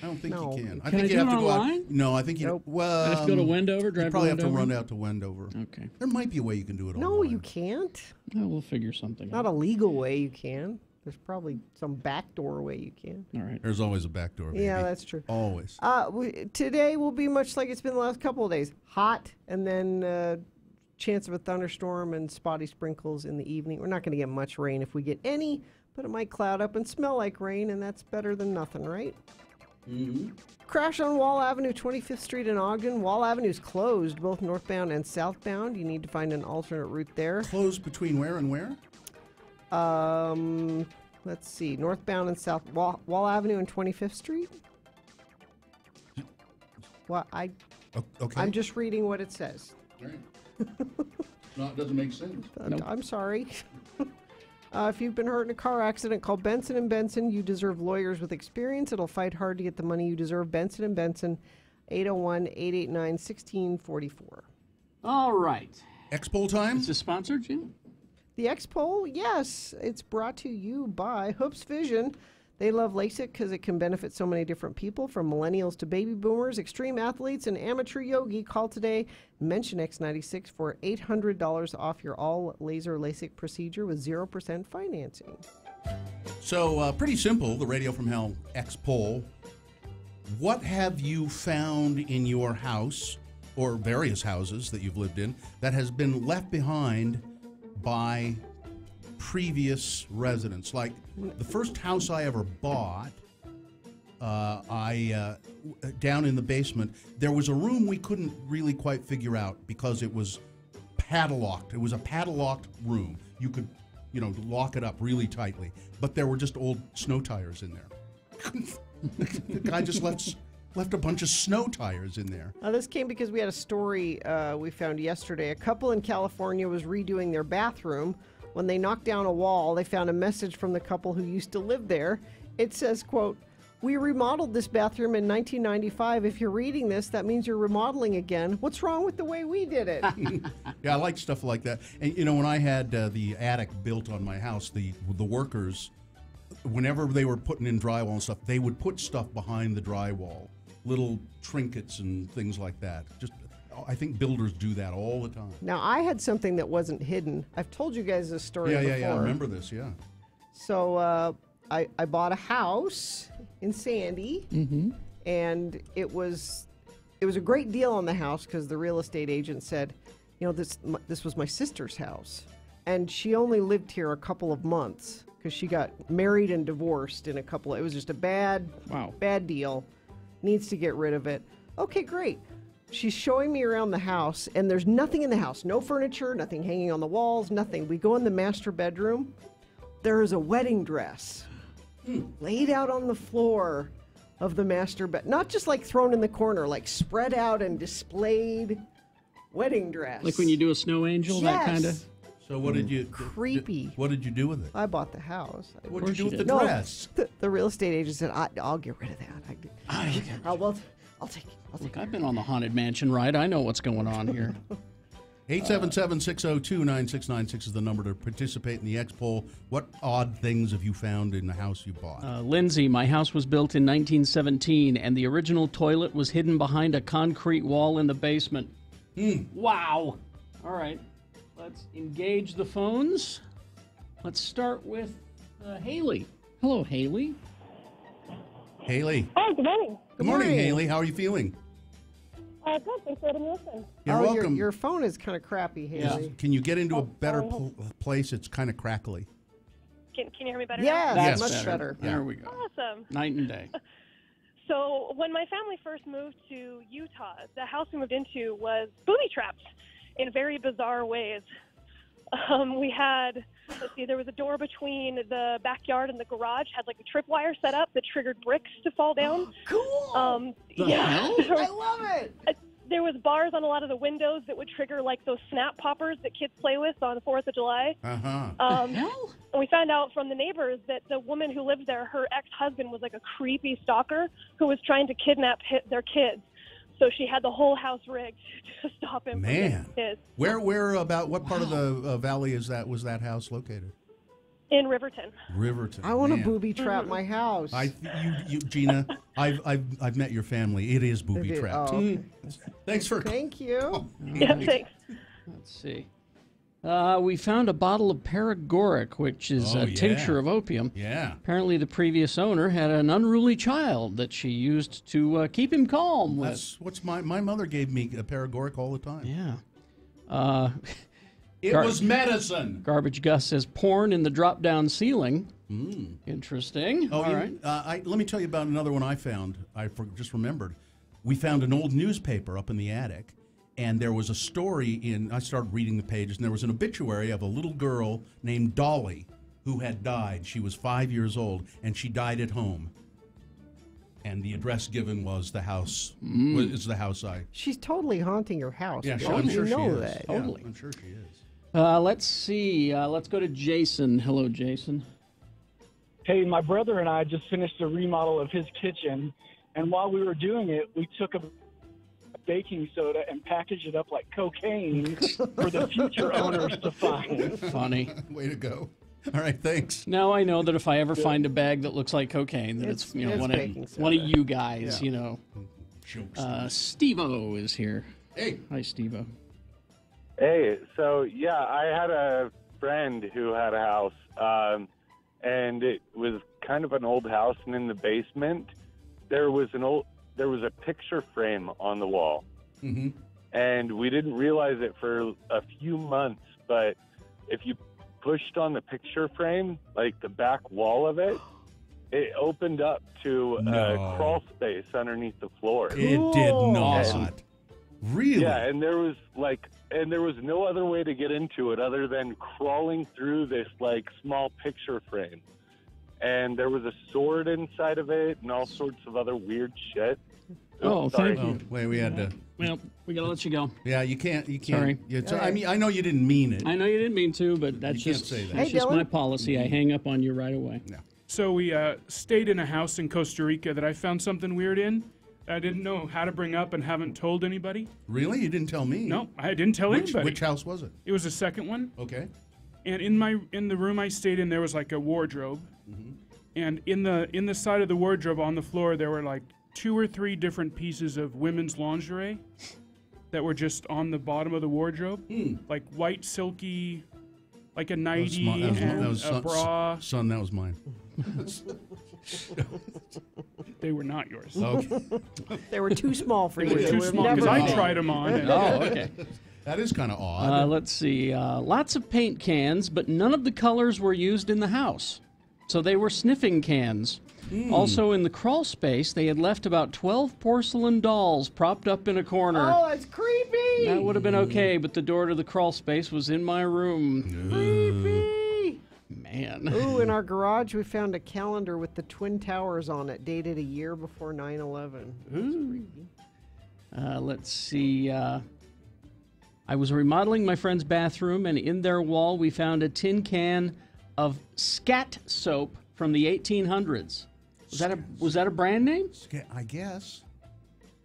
don't think No. you can. I Can think I you do have it to go out. online? No, I think you. Nope. Well, I have to go to Wendover, drive You probably to have to Wendover? run out to Wendover. Okay. There might be a way you can do it. No, online. you can't. Well, we'll figure something Not out. a legal way you can. There's probably some backdoor way you can. All right. There's always a back door. Baby. Yeah, that's true. Always. Today will be much like it's been the last couple of days. Hot, and then chance of a thunderstorm and spotty sprinkles in the evening. We're not going to get much rain if we get any, but it might cloud up and smell like rain, and that's better than nothing, right? Mm-hmm. Crash on Wall Avenue, 25th Street in Ogden. Wall Avenue is closed, both northbound and southbound. You need to find an alternate route there. Closed between where and where? Let's see, northbound and south Wall Avenue and 25th Street. Well, Okay. I'm just reading what it says. Right. No, it doesn't make sense. I'm sorry. If you've been hurt in a car accident, call Benson & Benson. You deserve lawyers with experience. It'll fight hard to get the money you deserve. Benson & Benson, 801-889-1644. All right. Expo time? Is this sponsored, Jim? The Expo, yes. It's brought to you by Hoops Vision. They love LASIK because it can benefit so many different people, from millennials to baby boomers, extreme athletes, and amateur yogi. Call today, mention X96 for $800 off your all-laser LASIK procedure with 0% financing. So, pretty simple, the Radio from Hell X poll. What have you found in your house, or various houses that you've lived in, that has been left behind by previous residents? Like the first house I ever bought, down in the basement, there was a room we couldn't really quite figure out because it was padlocked. It was a padlocked room. You could, lock it up really tightly, but there were just old snow tires in there. The guy just left a bunch of snow tires in there. Now, this came because we had a story we found yesterday. A couple in California was redoing their bathroom. When they knocked down a wall, they found a message from the couple who used to live there. It says, quote, "We remodeled this bathroom in 1995. If you're reading this, that means you're remodeling again. What's wrong with the way we did it?" Yeah, I like stuff like that. And, when I had the attic built on my house, the workers, whenever they were putting in drywall and stuff, they would put stuff behind the drywall, little trinkets and things like that. I think builders do that all the time. Now, I had something that wasn't hidden. I've told you guys this story before. Yeah, I remember this, yeah. So I bought a house in Sandy, and it was a great deal on the house because the real estate agent said, this was my sister's house, and she only lived here a couple of months because she got married and divorced in it was just a bad deal. Needs to get rid of it. Okay, great. She's showing me around the house, and there's nothing in the house. No furniture, nothing hanging on the walls, nothing. We go in the master bedroom. There is a wedding dress laid out on the floor of the master bed. Not just like thrown in the corner, like spread out and displayed wedding dress. Like when you do a snow angel, that kind of? So what did you... Creepy. What did you do with it? I bought the house. What did you do with the dress? The real estate agent said, I'll get rid of that. I'll take it. Look, I've been on the Haunted Mansion ride. I know what's going on here. 877-602-9696 is the number to participate in the X poll. What odd things have you found in the house you bought? Lindsay, my house was built in 1917, and the original toilet was hidden behind a concrete wall in the basement. Wow. All right. Let's engage the phones. Let's start with Haley. Hello, Haley. Haley. Hi, good morning. Good morning, Haley. How are you feeling? Good. Thanks for letting me listen. You're welcome. Your phone is kind of crappy, Haley. Can you get into a better place? It's kind of crackly. Can you hear me better Yes, now? that's much better. There we go. Awesome. Night and day. So when my family first moved to Utah, the house we moved into was booby trapped in very bizarre ways. We had, there was a door between the backyard and the garage, had like a tripwire set up that triggered bricks to fall down. Cool! Hell? I love it! There was bars on a lot of the windows that would trigger like those snap poppers that kids play with on the 4th of July. And we found out from the neighbors that the woman who lived there, her ex-husband was like a creepy stalker who was trying to kidnap their kids. So she had the whole house rigged to stop him from getting kids. Where about what part of the valley was that house located? In Riverton. Riverton. I want to booby trap my house. Gina, I've met your family. It is booby trapped. Oh, okay. Thanks for. Thank you. Yeah, thanks. Let's see. We found a bottle of paregoric, which is a tincture of opium. Yeah. Apparently, the previous owner had an unruly child that she used to keep him calm with. That's what's my mother gave me a paregoric all the time. Yeah. It was medicine. Garbage Gus says porn in the drop-down ceiling. Interesting. Oh, all right. Let me tell you about another one I found. Just remembered. We found an old newspaper up in the attic, and there was a story I started reading the pages, and there was an obituary of a little girl named Dolly who had died. She was 5 years old, and she died at home. And the address given was the house. Is the house She's totally haunting your house. Yeah, I'm sure she is. that. Totally. Yeah, I'm sure she is. Let's see. Let's go to Jason. Hello, Jason. Hey, my brother and I just finished a remodel of his kitchen, and while we were doing it, we took a baking soda and packaged it up like cocaine for the future owners to find. Funny. Way to go. All right, thanks. Now I know that if I ever find a bag that looks like cocaine, that it's one of you guys, Steve-O is here. Hey. Hi, Steve-O. Hey, so I had a friend who had a house, and it was kind of an old house, and in the basement there was a picture frame on the wall, and we didn't realize it for a few months, but if you pushed on the picture frame, like the back wall of it, it opened up to a crawl space underneath the floor. It did not. Really? Yeah, and there was no other way to get into it other than crawling through this small picture frame. And there was a sword inside of it and all sorts of other weird shit. Oh, thank you. Wait, we had to. Well, we gotta let you go. Yeah, you can't. Sorry. I mean, I know you didn't mean it. I know you didn't mean to, but that's You can't say that. that's Hey, just Dylan. my policy. I hang up on you right away. No. So we stayed in a house in Costa Rica that I found something weird in. I didn't know how to bring up and haven't told anybody. Really? You didn't tell me? No, I didn't tell anybody. Which house was it? It was the second one. Okay. And in the room I stayed in, there was like a wardrobe. And in the side of the wardrobe on the floor, there were like 2 or 3 different pieces of women's lingerie that were just on the bottom of the wardrobe, like white silky, like a nightie and a bra. Son, that was mine. They were not yours. Okay. They were too small for They you. were too small because I tried them on. Oh, okay. That is kind of odd. Let's see. Lots of paint cans, but none of the colors were used in the house. So they were sniffing cans. Also, in the crawl space, they had left about 12 porcelain dolls propped up in a corner. Oh, that's creepy! That would have been okay, but the door to the crawl space was in my room. Creepy! Man. Ooh, in our garage, we found a calendar with the Twin Towers on it, dated a year before 9/11. Let's see. I was remodeling my friend's bathroom, and in their wall, we found a tin can of scat soap from the 1800s. Was that a brand name? I guess.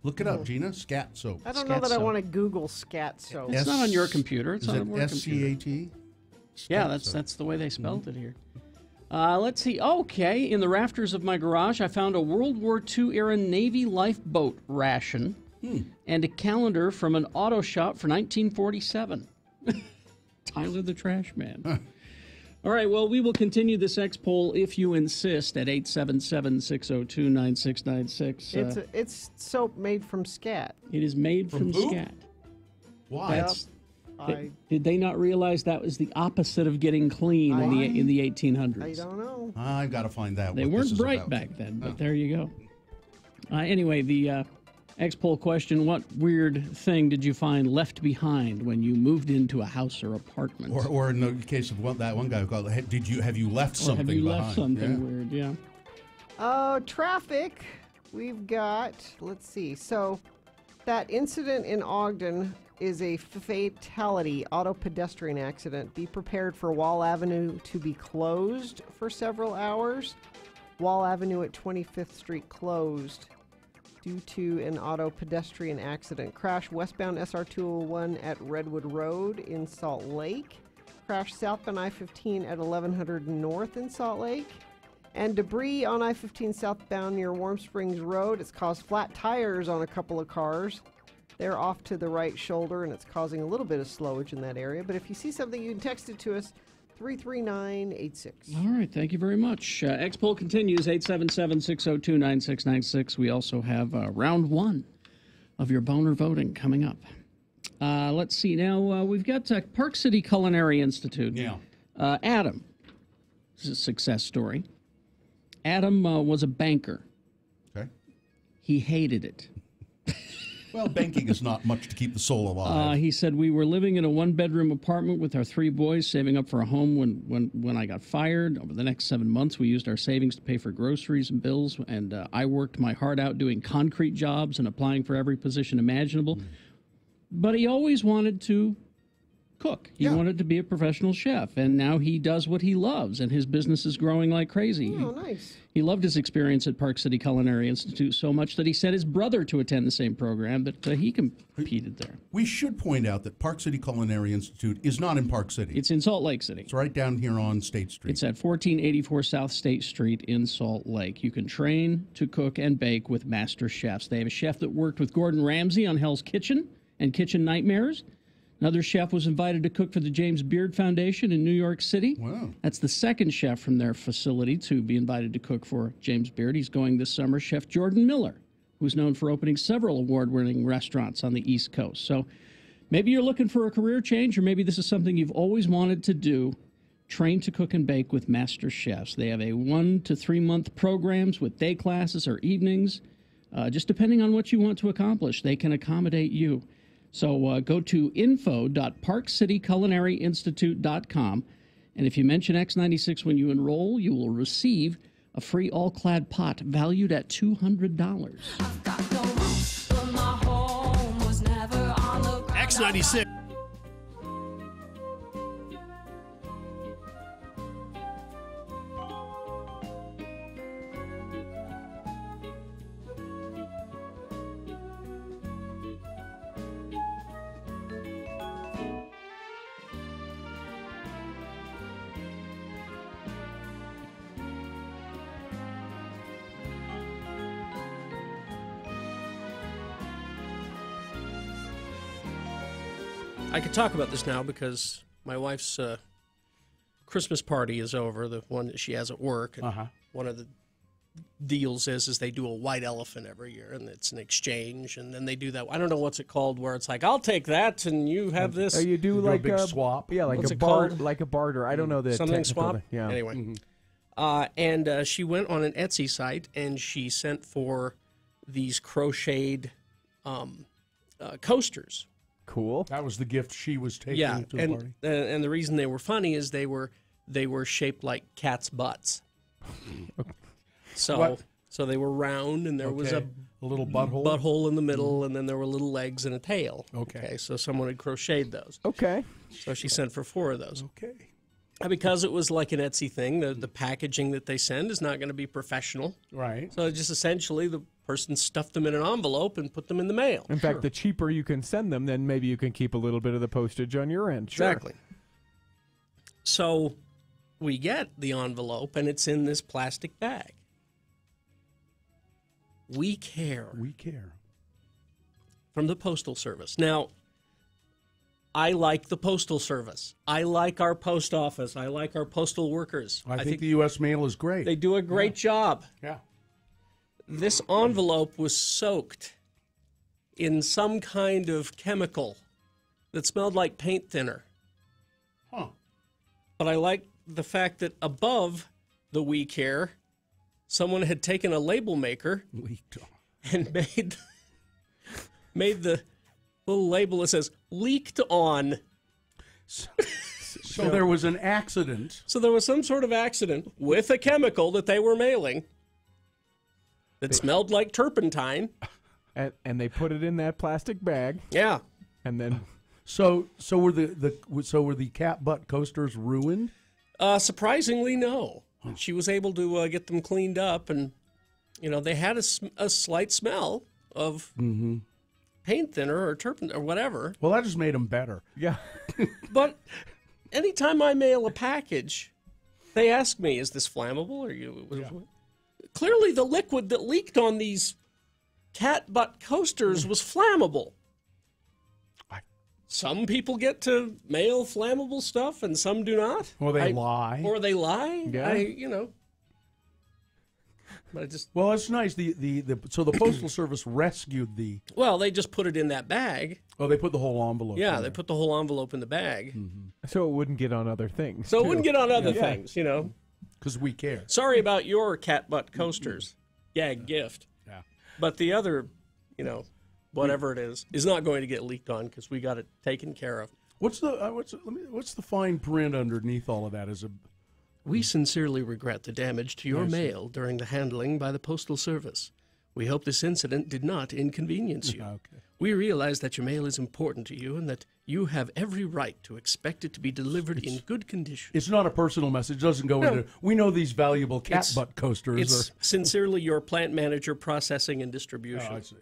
Look it up, Gina. Scat soap. I don't know that I want to Google scat soap. It's not on your computer. It's is on it a work computer. SCAT? Yeah, that's the way they spelled it here. Let's see. Okay, in the rafters of my garage, I found a World War II era Navy lifeboat ration and a calendar from an auto shop for 1947. Tyler the Trash Man. All right, well, we will continue this X poll if you insist at 877-602-9696. It's soap made from scat. It is made from scat. Why? Did they not realize that was the opposite of getting clean in the 1800s? I don't know. I've got to find out. They weren't bright back then, but there you go. Anyway, the X poll question: what weird thing did you find left behind when you moved into a house or apartment? Or in the case of that one guy who called, have you left something behind? Have you left something weird? Yeah. Traffic. We've got. Let's see. So, that incident in Ogden is a fatality, auto pedestrian accident. Be prepared for Wall Avenue to be closed for several hours. Wall Avenue at 25th Street closed due to an auto pedestrian accident. Crash westbound SR 201 at Redwood Road in Salt Lake. Crash southbound I-15 at 1100 North in Salt Lake. And debris on I-15 southbound near Warm Springs Road. It's caused flat tires on a couple of cars. They're off to the right shoulder, and it's causing a little bit of slowage in that area. But if you see something, you can text it to us, 33986. All right, thank you very much. X poll continues, 877-602-9696. We also have round one of your Boehner voting coming up. Let's see, now we've got Park City Culinary Institute. Yeah. Adam, this is a success story. Adam was a banker. Okay. He hated it. Well, banking is not much to keep the soul alive. He said, we were living in a one-bedroom apartment with our three boys, saving up for a home when I got fired. Over the next 7 months, we used our savings to pay for groceries and bills, and I worked my heart out doing concrete jobs and applying for every position imaginable. But he always wanted to cook. He wanted to be a professional chef, and now he does what he loves, and his business is growing like crazy. Oh, nice. He loved his experience at Park City Culinary Institute so much that he sent his brother to attend the same program, that he competed there. We should point out that Park City Culinary Institute is not in Park City. It's in Salt Lake City. It's right down here on State Street. It's at 1484 South State Street in Salt Lake. You can train to cook and bake with master chefs. They have a chef that worked with Gordon Ramsay on Hell's Kitchen and Kitchen Nightmares. Another chef was invited to cook for the James Beard Foundation in New York City. Wow. That's the second chef from their facility to be invited to cook for James Beard. He's going this summer. Chef Jordan Miller, who's known for opening several award-winning restaurants on the East Coast. So maybe you're looking for a career change, or maybe this is something you've always wanted to do. Train to cook and bake with master chefs. They have a 1 to 3 month programs with day classes or evenings. Just depending on what you want to accomplish, they can accommodate you. So go to info.parkcityculinaryinstitute.com, and if you mention X96 when you enroll, you will receive a free all-clad pot valued at $200. X96. I could talk about this now because my wife's Christmas party is over, the one that she has at work. And one of the deals is they do a white elephant every year, and it's an exchange, and then they do that. I don't know what's it called, where it's like, I'll take that, and you have this. You do like a big swap. Yeah, like What's a it called? like a barter. I don't know the something technical swap. Yeah. Anyway, and she went on an Etsy site, and she sent for these crocheted coasters. Cool. That was the gift she was taking to the party. And the reason they were funny is they were shaped like cats' butts. So they were round, and there was a little butthole in the middle, and then there were little legs and a tail. Okay. So someone had crocheted those. Okay. So she sent for 4 of those. Okay. Because it was like an Etsy thing, the packaging that they send is not going to be professional. Right. So just essentially the person stuffed them in an envelope and put them in the mail. In fact, the cheaper you can send them, then maybe you can keep a little bit of the postage on your end. Sure. Exactly. So we get the envelope, and it's in this plastic bag. We care. We care. From the Postal Service. Now, I like the Postal Service. I like our post office. I like our postal workers. I think the U.S. mail is great. They do a great job. Yeah. This envelope was soaked in some kind of chemical that smelled like paint thinner. Huh. But I like the fact that above the "We Care," someone had taken a label maker and made the little label that says "leaked on." So there was an accident. So there was some sort of accident with a chemical that they were mailing that smelled like turpentine. And they put it in that plastic bag. Yeah. And then So were the cat butt coasters ruined? Surprisingly, no. She was able to get them cleaned up, and they had a slight smell of paint thinner or turpentine or whatever. Well, that just made them better. Yeah. But anytime I mail a package, they ask me, "Is this flammable?" Clearly, the liquid that leaked on these cat butt coasters was flammable. Some people get to mail flammable stuff, and some do not. Or they lie. Yeah. But Well, it's nice. So the Postal Service rescued the. Well, they just put it in that bag. Oh, they put the whole envelope. Yeah, they put the whole envelope in the bag. So it wouldn't get on other things. So it wouldn't get on other things, Because we care. Sorry about your cat butt coasters. Gag gift. Yeah. But the other, whatever it is not going to get leaked on because we got it taken care of. What's the fine print underneath all of that? We sincerely regret the damage to your mail during the handling by the Postal Service. We hope this incident did not inconvenience you. Okay. We realize that your mail is important to you and that you have every right to expect it to be delivered in good condition. It's not a personal message. It doesn't go into. We know these valuable cat butt coasters. It's sincerely your plant manager, processing and distribution. Oh, I see.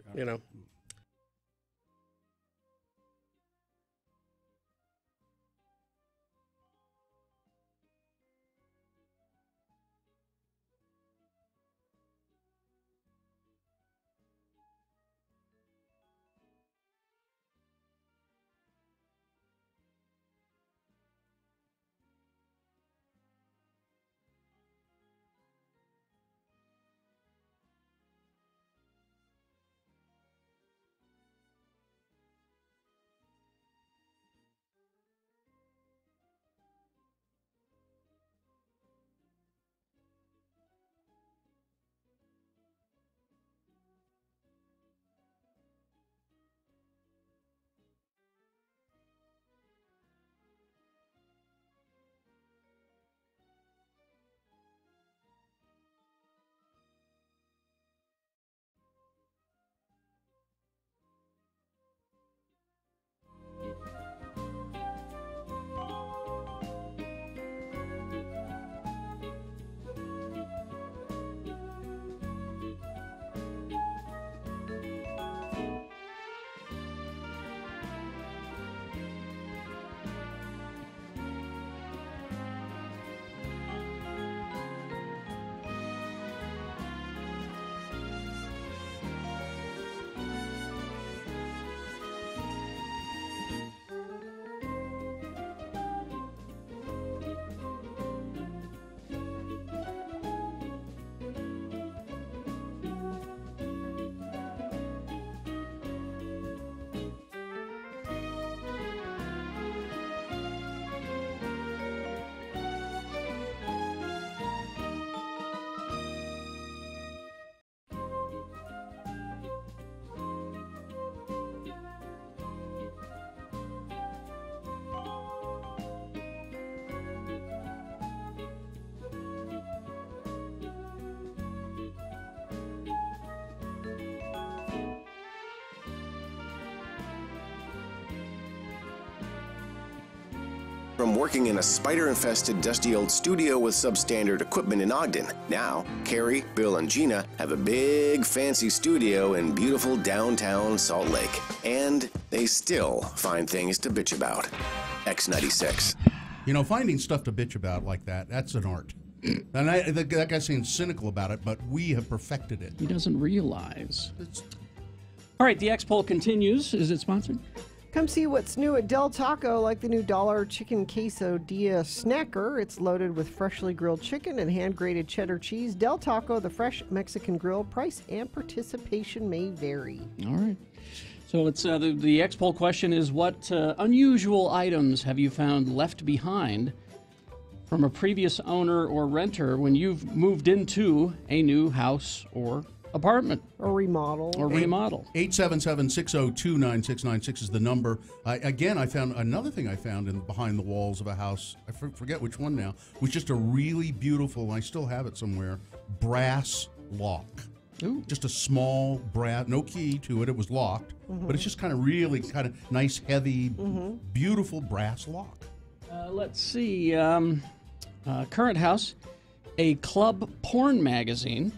From working in a spider-infested, dusty old studio with substandard equipment in Ogden, now Carrie, Bill, and Gina have a big, fancy studio in beautiful downtown Salt Lake. And they still find things to bitch about. X96. Finding stuff to bitch about like that's an art. And that guy's saying cynical about it, but we have perfected it. He doesn't realize. All right, the X poll continues. Is it sponsored? Come see what's new at Del Taco, like the new $1 chicken quesadilla snacker. It's loaded with freshly grilled chicken and hand-grated cheddar cheese. Del Taco, the fresh Mexican grill. Price and participation may vary. All right. So it's the X poll question is, what unusual items have you found left behind from a previous owner or renter when you've moved into a new house or apartment? Or remodel. 877-602-9696 is the number. I found another thing I found behind the walls of a house. I forget which one now. It was just a really beautiful, I still have it somewhere, brass lock. Ooh. Just a small brass, no key to it. It was locked, but it's just kind of really kind of nice, heavy, beautiful brass lock. Let's see. Current house, a club porn magazine.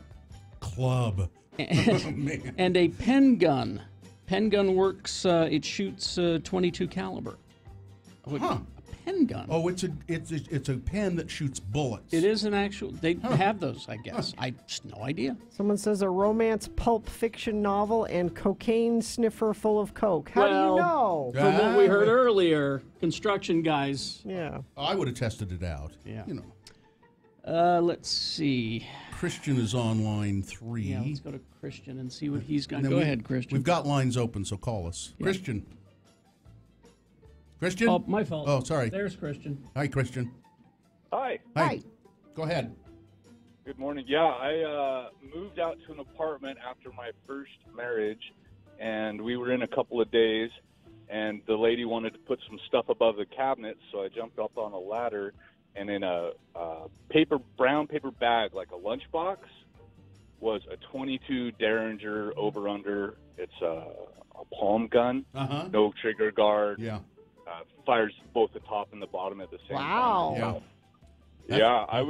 Club. And a pen gun. Pen gun works, it shoots 22 caliber. Huh. A pen gun. Oh, it's a pen that shoots bullets. It is an actual, they have those, I guess. I just no idea. Someone says a romance pulp fiction novel and cocaine sniffer full of coke. How do you know? From what we heard earlier, construction guys. Yeah. I would have tested it out. Yeah. You know. Let's see. Christian is on line 3. Yeah, let's go to Christian and see what he's got. And then Go ahead, Christian. We've got lines open, so call us. Yeah. Christian. Christian? Oh, my fault. Oh, sorry. There's Christian. Hi, Christian. Hi. Hi. Go ahead. Good morning. Yeah, I moved out to an apartment after my first marriage, and we were in a couple of days, and the lady wanted to put some stuff above the cabinets, so I jumped up on a ladder, and in a brown paper bag, like a lunchbox, was a 22 Derringer over-under. It's a palm gun, no trigger guard. Yeah. Fires both the top and the bottom at the same time. Wow. Yeah, it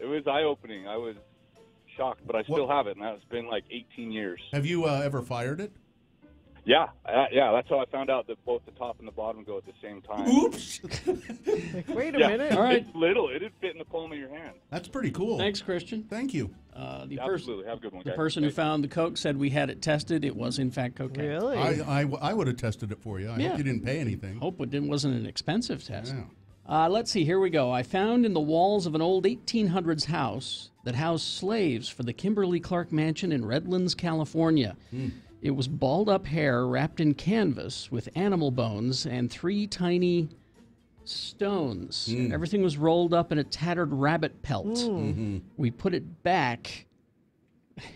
was eye-opening. I was shocked, but I still have it, and that's been like 18 years. Have you ever fired it? Yeah, that's how I found out that both the top and the bottom go at the same time. Oops! Wait a minute. All right. It's little. It'd fit in the palm of your hand. That's pretty cool. Thanks, Christian. Thank you. Absolutely. Have a good one, The guys. person who found the coke said we had it tested. It was, in fact, cocaine. Really? I would have tested it for you. I hope you didn't pay anything. Hope it wasn't an expensive test. Yeah. Let's see. Here we go. I found in the walls of an old 1800s house that housed slaves for the Kimberly Clark Mansion in Redlands, California. It was balled-up hair wrapped in canvas with animal bones and 3 tiny stones. Everything was rolled up in a tattered rabbit pelt. We put it back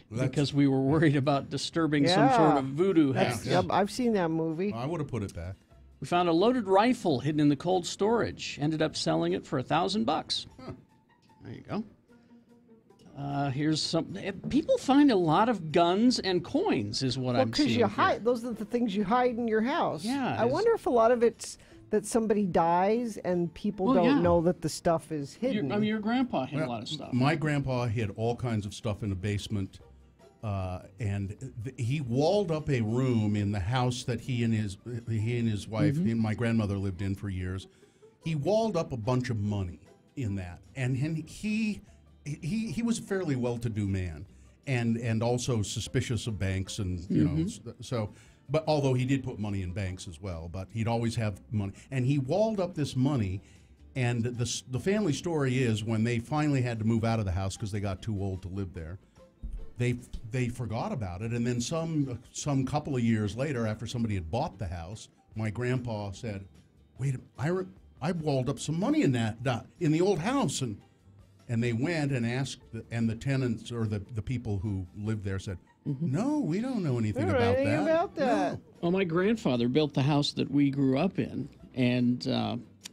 because we were worried about disturbing some sort of voodoo house. Yep, I've seen that movie. I would have put it back. We found a loaded rifle hidden in the cold storage. Ended up selling it for $1,000. There you go. Here's some. People find a lot of guns and coins, is what I'm seeing. Because you hide. Those are the things you hide in your house. Yeah. I wonder if a lot of it's that somebody dies and people don't know that the stuff is hidden. Your grandpa hid a lot of stuff. My grandpa hid all kinds of stuff in the basement, and he walled up a room in the house that he and his wife and my grandmother lived in for years. He walled up a bunch of money in that, and he was a fairly well-to-do man, and also suspicious of banks, and you know, so. But although he did put money in banks as well, but he'd always have money, and he walled up this money. And the family story is when they finally had to move out of the house because they got too old to live there, they forgot about it, and then some couple of years later, after somebody had bought the house, my grandpa said, "Wait, I walled up some money in in the old house," and they went and asked, and the tenants or the people who lived there said, "No, we don't know anything about that." No. Well, my grandfather built the house that we grew up in, and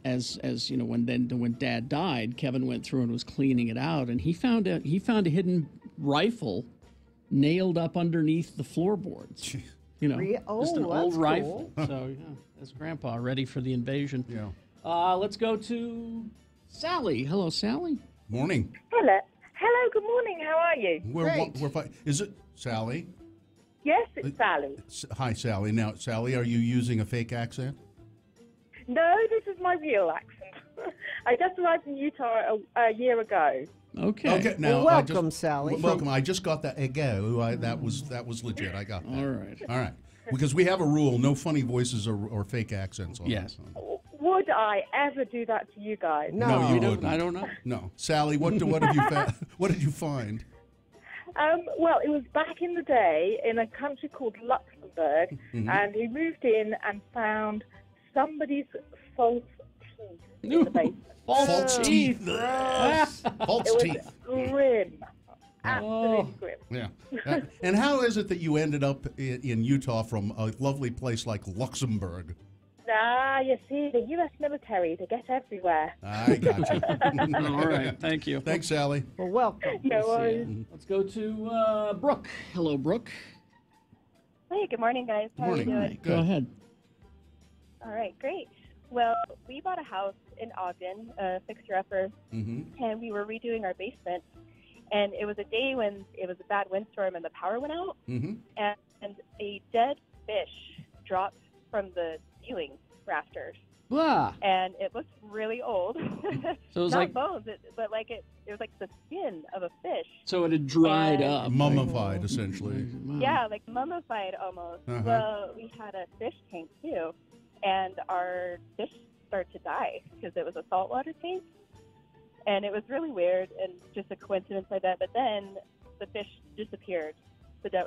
as you know, when Dad died, Kevin went through and was cleaning it out, and he found a hidden rifle nailed up underneath the floorboards. You know, just an old rifle. So yeah, that's Grandpa ready for the invasion. Yeah. Let's go to Sally. Hello, Sally. Morning. Hello. Hello, good morning. How are you? We're fine. Is it Sally? Yes, it's Sally. Hi, Sally. Now, Sally, are you using a fake accent? No, this is my real accent. I just arrived in Utah a year ago. Okay. Now, welcome, Sally. Welcome. I just got that ago. That was legit. I got that. All right. All right. Because we have a rule: no funny voices or fake accents on. Yes. Would I ever do that to you guys? No, you wouldn't. I don't know. No, Sally. What have you what did you find? Well, it was back in the day in a country called Luxembourg, and we moved in and found somebody's false teeth in the basement. False teeth. False teeth. It was grim. Absolutely grim. Yeah. And how is it that you ended up in Utah from a lovely place like Luxembourg? You see, the U.S. military, they get everywhere. I got you. All right, thank you. Thanks, Sally. Well, welcome. No worries. Let's go to Brooke. Hello, Brooke. Hey, good morning, guys. How are you doing? Go ahead. All right, great. Well, we bought a house in Ogden, a fixer-upper, and we were redoing our basement. And it was a day when it was a bad windstorm and the power went out, and a dead fish dropped from the ceiling rafters. Wow. And it looked really old. So it was not like bones, but like it was like the skin of a fish. So it had dried up. Mummified, essentially. Yeah, like mummified almost. Well, we had a fish tank too, and our fish started to die because it was a saltwater tank. And it was really weird and just a coincidence like that. But then the fish disappeared.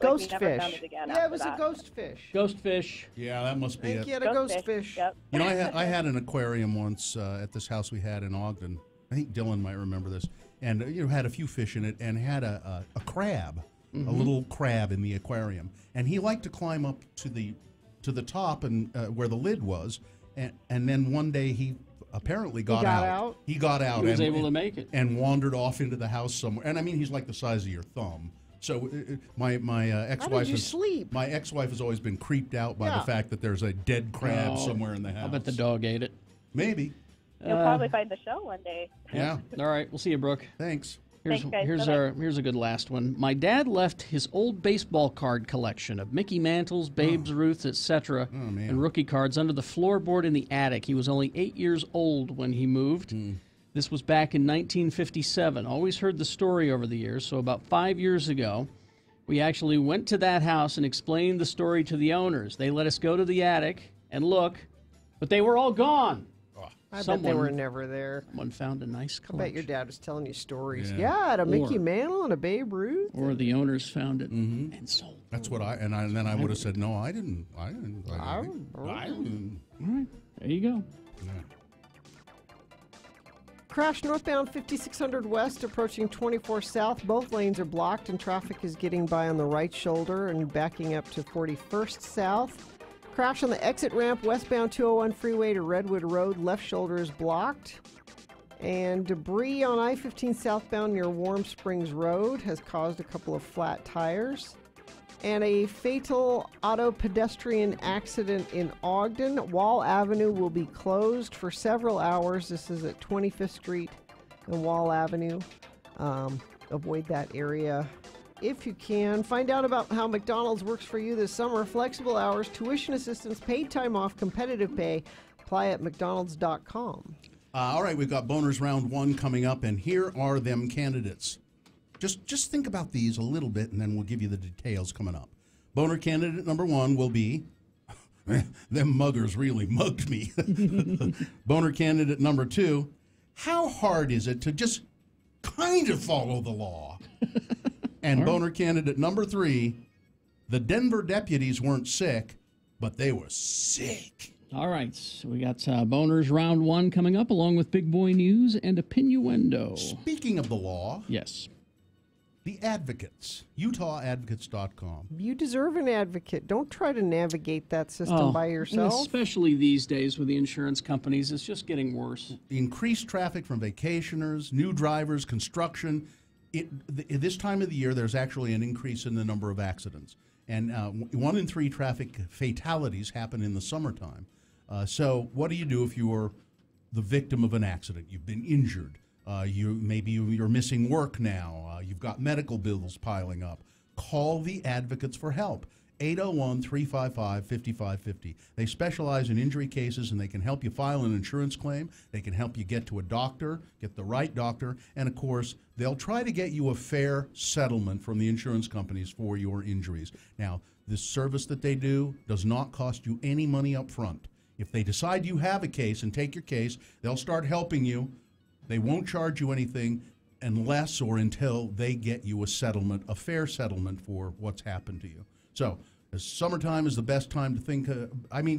Ghost we never fish. found it again. Yeah, after it was that. a ghost fish. Ghost fish. Yeah, that must be it. You had a ghost fish. Yep. You know, I had an aquarium once at this house we had in Ogden. I think Dylan might remember this. And had a few fish in it and had a crab, a little crab in the aquarium. And he liked to climb up to the top and where the lid was. And then one day he apparently got out. He got out. He was able to make it. And wandered off into the house somewhere. And I mean, he's like the size of your thumb. So my ex-wife How did you sleep? My ex-wife has always been creeped out by the fact that there's a dead crab somewhere in the house. I bet the dog ate it. Maybe. You'll probably find the show one day. Yeah. All right, we'll see you, Brooke. Thanks. Thanks, guys. Here's a good last one. My dad left his old baseball card collection of Mickey Mantles, Babes Ruths, etc., and rookie cards under the floorboard in the attic. He was only 8 years old when he moved. This was back in 1957. Always heard the story over the years, so about 5 years ago, we actually went to that house and explained the story to the owners. They let us go to the attic and look, but they were all gone. I bet they were never there. Someone found a nice I collection. bet your dad was telling you stories. Yeah, a Mickey Mantle and a Babe Ruth. Or the owners found it and sold. That's what I then I would have said, no, I didn't. I didn't. All right, there you go. Yeah. Crash northbound 5600 west approaching 24 south. Both lanes are blocked and traffic is getting by on the right shoulder and backing up to 41st south. Crash on the exit ramp westbound 201 freeway to Redwood Road. Left shoulder is blocked. And debris on I-15 southbound near Warm Springs Road has caused a couple of flat tires. And a fatal auto pedestrian accident in Ogden. Wall Avenue will be closed for several hours. This is at 25th Street and Wall Avenue. Avoid that area if you can. Find out about how McDonald's works for you this summer. Flexible hours, tuition assistance, paid time off, competitive pay. Apply at mcdonalds.com. All right, we've got Boehner's Round 1 coming up, and here are them candidates. Just think about these a little bit, and then we'll give you the details coming up. Boehner candidate number 1 will be, them muggers really mugged me. Boehner candidate number 2, how hard is it to just kind of follow the law? And Boehner candidate number 3, the Denver deputies weren't sick, but they were sick. All right, so we got Boehner's Round 1 coming up, along with Big Boy News and Opinioendo. Speaking of the law. Yes. The advocates, UtahAdvocates.com. You deserve an advocate. Don't try to navigate that system by yourself. Especially these days with the insurance companies, it's just getting worse. Increased traffic from vacationers, new drivers, construction. This time of the year, there's actually an increase in the number of accidents. And 1 in 3 traffic fatalities happen in the summertime. So what do you do if you're the victim of an accident? You've been injured. Maybe you're missing work now. You've got medical bills piling up. Call the advocates for help. 801-355-5550. They specialize in injury cases, and they can help you file an insurance claim. They can help you get to a doctor, get the right doctor, and, of course, they'll try to get you a fair settlement from the insurance companies for your injuries. Now, This service that they do does not cost you any money up front. If they decide you have a case and take your case, they'll start helping you. They won't charge you anything unless or until they get you a settlement, a fair settlement for what's happened to you. So, summertime is the best time to think.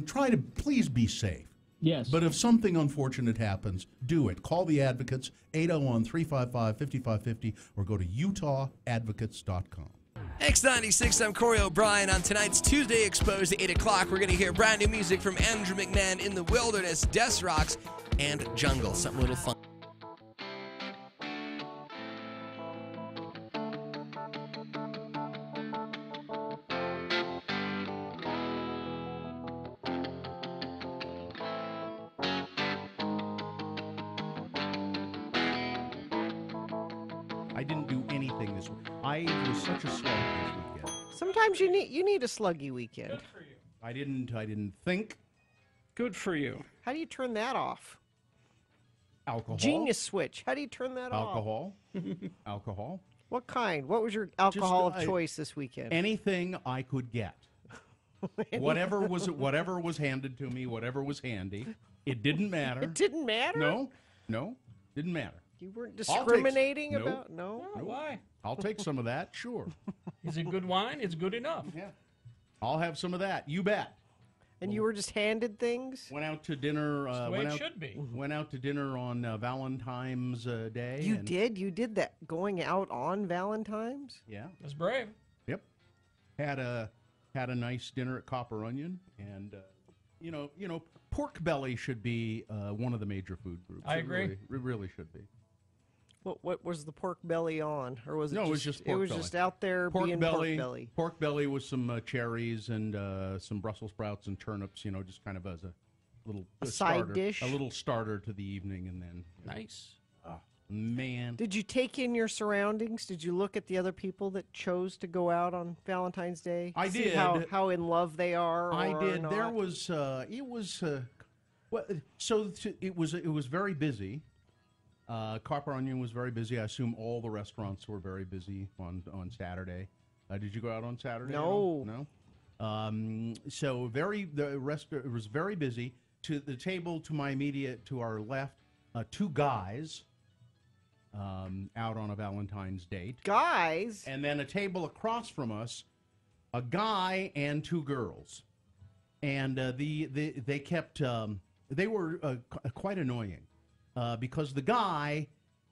Try to please be safe. Yes. But if something unfortunate happens, do it. Call the advocates, 801-355-5550, or go to utawadvocates.com. X96, I'm Corey O'Brien. On tonight's Tuesday Exposed at 8 o'clock, we're going to hear brand new music from Andrew McMahon, In the Wilderness, Death Rocks, and Jungle. Something a little fun. I didn't do anything this week. I was such a slug this weekend. Sometimes you need a sluggy weekend. Good for you. I didn't think. Good for you. How do you turn that off? Alcohol. Genius switch. How do you turn that off? Alcohol. Alcohol. What kind? What was your alcohol of choice this weekend? Anything I could get. Whatever was handed to me, whatever was handy. It didn't matter. It didn't matter? No, didn't matter. You weren't discriminating Nope. about? No? Why? I'll take some of that, sure. Is it good wine? It's good enough. Yeah. I'll have some of that. You bet. And you were just handed things? Went out to dinner. That's the way it should be. Went out to dinner on Valentine's Day. You did? You did that going out on Valentine's? Yeah. That's brave. Yep. Had a nice dinner at Copper Onion, and pork belly should be one of the major food groups. I agree. It really should be. What was the pork belly on, or was it? No, just, it was just pork belly. It was just out there being pork belly. Pork belly with some cherries and some Brussels sprouts and turnips. Just kind of as a little side starter, dish, a little starter to the evening, and then nice. Oh man! Did you take in your surroundings? Did you look at the other people that chose to go out on Valentine's Day? I See did. How in love they are. I did. Not? There was. It was. It was very busy. Copper Onion was very busy. I assume all the restaurants were very busy on Saturday. Did you go out on Saturday? No. No. The restaurant was very busy. To the table to our left, two guys out on a Valentine's date. Guys? And then a table across from us, a guy and two girls. And they kept, they were quite annoying. Because the guy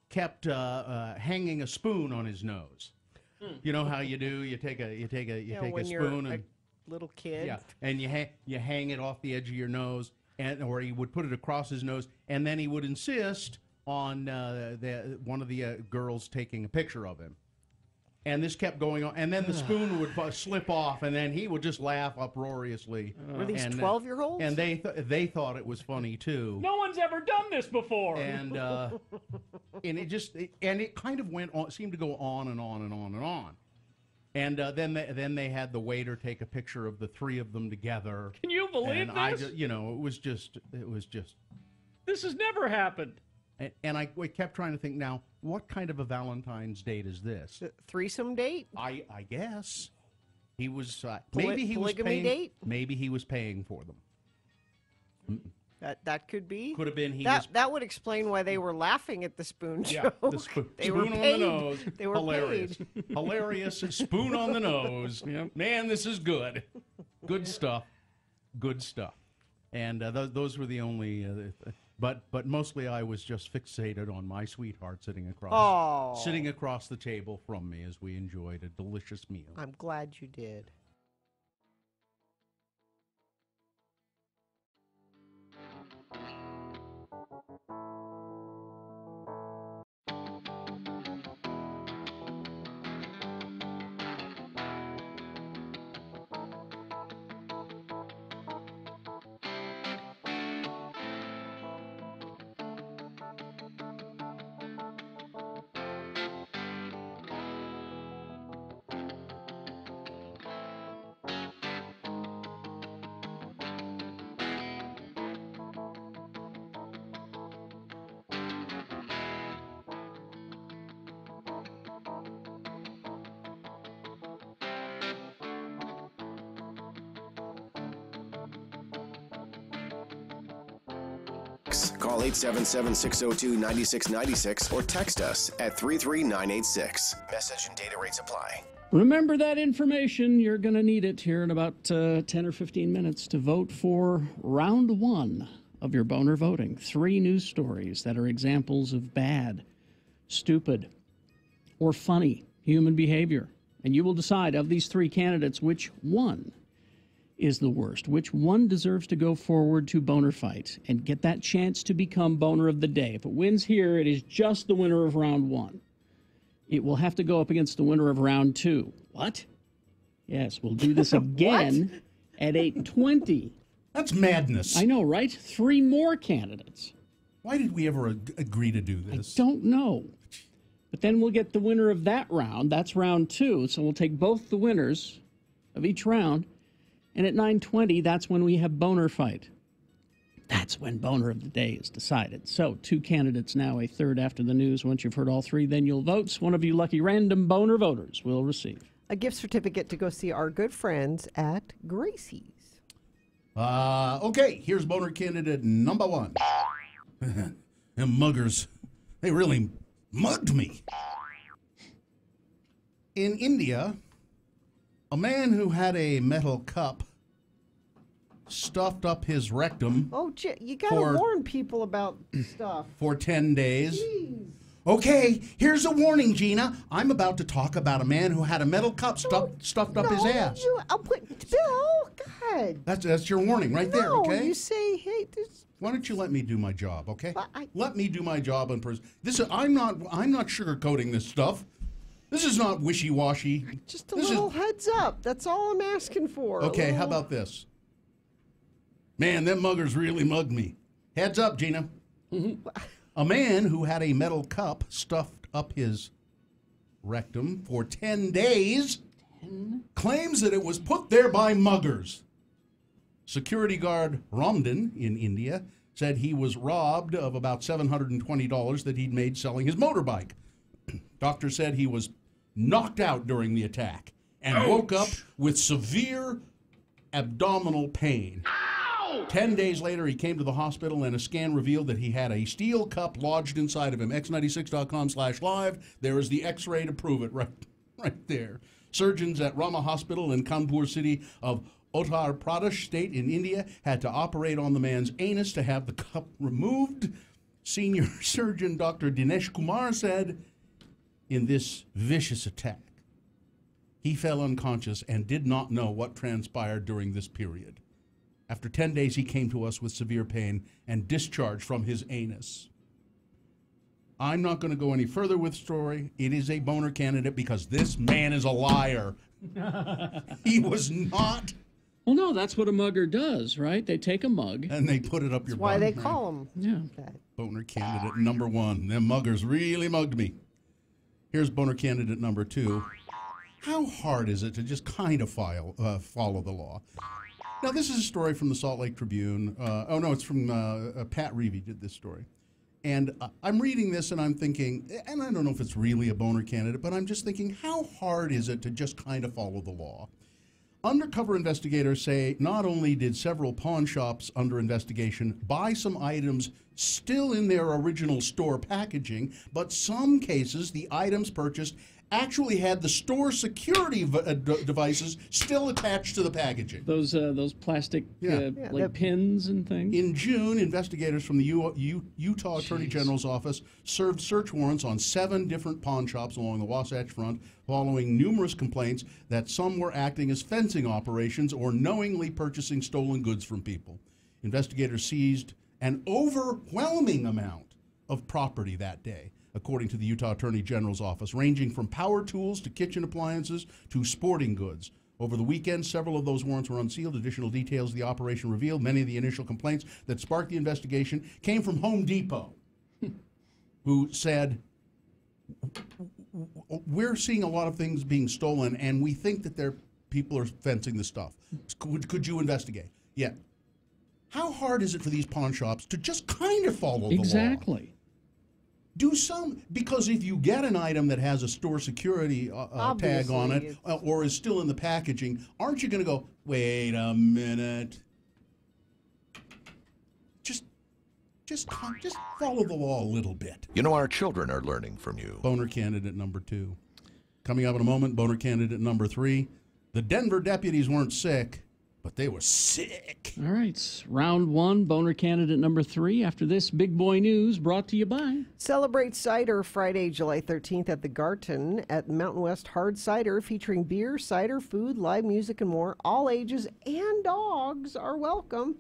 kept hanging a spoon on his nose. You know how you do? You take a spoon and little kid. Yeah, and you hang it off the edge of your nose, or he would put it across his nose, and then he would insist on one of the girls taking a picture of him. And this kept going on, and then the spoon would slip off, and then he would just laugh uproariously. Were these 12-year-olds? And they thought it was funny too. No one's ever done this before. And it kind of went on, seemed to go on and on and on and on. And then they had the waiter take a picture of the three of them together. Can you believe this? It was just. This has never happened. And I kept trying to think, now, what kind of a Valentine's date is this? Threesome date? I guess. He was, polygamy date? Maybe he was paying for them. That could be. Could have been that would explain why they were laughing at the spoon joke. The spoon were on paid. the nose. They were hilarious. paid. Hilarious. Spoon on the nose. Yep. Man, this is good. Good stuff. Good stuff. And those were the only... But mostly I was just fixated on my sweetheart sitting across the table from me as we enjoyed a delicious meal. I'm glad you did. 96. Call 877-602-9696 or text us at 33986. Message and data rates apply. Remember that information. You're going to need it here in about 10 or 15 minutes to vote for round one of your Boehner voting. 3 news stories that are examples of bad, stupid, or funny human behavior. And you will decide of these 3 candidates which one is the worst, which one deserves to go forward to Boehner fight and get that chance to become Boehner of the day. If it wins here, it is just the winner of round 1. It will have to go up against the winner of round 2. What? Yes, we'll do this again at 8:20. That's madness. I know, right? 3 more candidates. Why did we ever agree to do this? I don't know. But then we'll get the winner of that round. That's round 2. So we'll take both the winners of each round. And at 9:20, that's when we have Boehner fight. That's when Boehner of the day is decided. So 2 candidates now, a third after the news. Once you've heard all 3, then you'll vote. One of you lucky random Boehner voters will receive a gift certificate to go see our good friends at Gracie's. Okay, here's Boehner candidate number 1. Them muggers, they really mugged me. In India, a man who had a metal cup stuffed up his rectum. Oh, you got to warn people about stuff. For 10 days. Jeez. Okay, here's a warning, Gina. I'm about to talk about a man who had a metal cup stuffed up his ass. Bill, God. That's your warning right there, okay? No, you say, hey, this. Why don't you let me do my job, okay? Let me do my job in person. I'm not sugarcoating this stuff. This is not wishy-washy. Just a little heads up. That's all I'm asking for. Okay, how about this? Man, them muggers really mugged me. Heads up, Gina. A man who had a metal cup stuffed up his rectum for 10 days claims that it was put there by muggers. Security guard Ramdan in India said he was robbed of about $720 that he'd made selling his motorbike. Doctor said he was knocked out during the attack and woke up with severe abdominal pain. 10 days later, he came to the hospital and a scan revealed that he had a steel cup lodged inside of him. X96.com/live. There is the x-ray to prove it right there. Surgeons at Rama Hospital in Kanpur city of Uttar Pradesh state in India had to operate on the man's anus to have the cup removed. Senior surgeon Dr. Dinesh Kumar said, in this vicious attack, he fell unconscious and did not know what transpired during this period. After 10 days, he came to us with severe pain and discharge from his anus. I'm not going to go any further with the story. It is a Boehner candidate because this man is a liar. He was not. Well, no, that's what a mugger does, right? They take a mug. And they put it up your butt. That's why they call him. Yeah. Boehner candidate number 1. Them muggers really mugged me. Here's Boehner candidate number 2. How hard is it to just kind of follow the law? Now, this is a story from the Salt Lake Tribune. It's from Pat Reevey did this story. And I'm reading this and I'm thinking, and I don't know if it's really a Boehner candidate, but I'm just thinking, how hard is it to just kind of follow the law? Undercover investigators say not only did several pawn shops under investigation buy some items still in their original store packaging, but some cases the items purchased actually had the store security devices still attached to the packaging. Those plastic pins and things. In June, investigators from the Utah Attorney General's office served search warrants on 7 different pawn shops along the Wasatch Front, following numerous complaints that some were acting as fencing operations or knowingly purchasing stolen goods from people. Investigators seized an overwhelming amount of property that day, according to the Utah Attorney General's office, ranging from power tools to kitchen appliances to sporting goods. Over the weekend, several of those warrants were unsealed. Additional details of the operation revealed many of the initial complaints that sparked the investigation came from Home Depot, who said, we're seeing a lot of things being stolen, and we think that people are fencing the stuff. Could you investigate? Yeah. How hard is it for these pawn shops to just kind of follow the law? Exactly. Do some, because if you get an item that has a store security tag on it or is still in the packaging, aren't you going to go, wait a minute? Just follow the law a little bit. You know, our children are learning from you. Boehner candidate number 2. Coming up in a moment, Boehner candidate number 3. The Denver deputies weren't sick, but they were sick. All right, round 1, Boehner candidate number 3. After this, Big Boy News brought to you by... Celebrate Cider Friday, July 13th at the Garten at Mountain West Hard Cider, featuring beer, cider, food, live music, and more. All ages and dogs are welcome.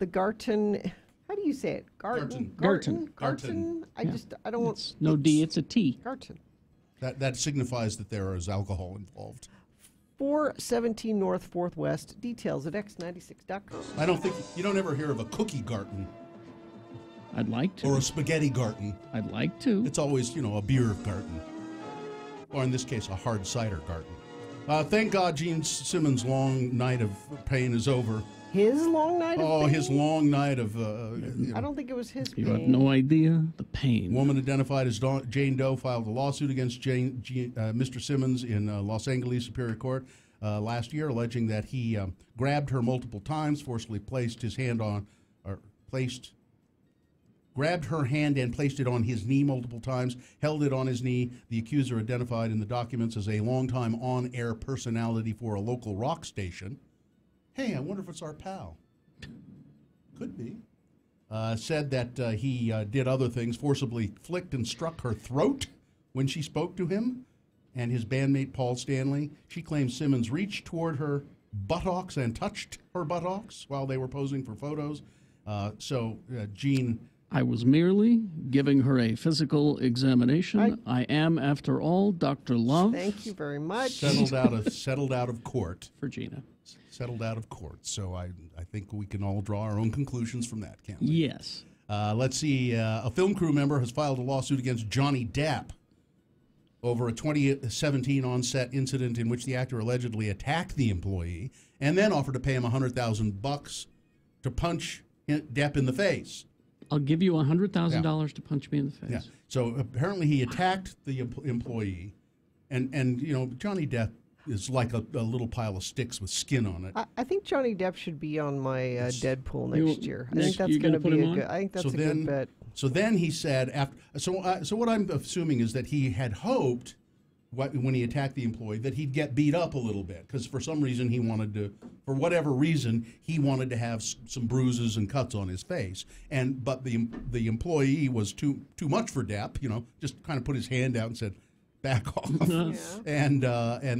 The Garten... How do you say it? Garten. I don't want... It's no D, it's a T. Garten. That signifies that there is alcohol involved. 417 North 4th West. Details at x96.com. I don't think... You don't ever hear of a cookie garden. I'd like to. Or a spaghetti garden. I'd like to. It's always, a beer garden. Or in this case, a hard cider garden. Thank God Gene Simmons' long night of pain is over. His long night of pain? His long night of... I don't think it was his pain. You have no idea the pain. Woman identified as Jane Doe filed a lawsuit against Mr. Simmons in Los Angeles Superior Court last year, alleging that he grabbed her multiple times, forcefully grabbed her hand and placed it on his knee multiple times, held it on his knee. The accuser, identified in the documents as a longtime on-air personality for a local rock station. Hey, I wonder if it's our pal. Could be. Said that he did other things, forcibly flicked and struck her throat when she spoke to him and his bandmate Paul Stanley. She claims Simmons reached toward her buttocks and touched her buttocks while they were posing for photos. Gene... I was merely giving her a physical examination. I am, after all, Dr. Love. Thank you very much. Settled out of court. For Gina. Settled out of court. So I think we can all draw our own conclusions from that, can't we? Yes. Let's see. A film crew member has filed a lawsuit against Johnny Depp over a 2017 on-set incident in which the actor allegedly attacked the employee and then offered to pay him $100,000 to punch Depp in the face. I'll give you $100,000 to punch me in the face. Yeah. So apparently he attacked the employee, and Johnny Depp is like a little pile of sticks with skin on it. I think Johnny Depp should be on my Deadpool next year. I think that's going to be a good. I think that's a good bet. So then he said So what I'm assuming is that he had hoped, when he attacked the employee, that he'd get beat up a little bit, because for some reason he wanted to have some bruises and cuts on his face, but the employee was too much for Depp, just kind of put his hand out and said, back off. Yeah. And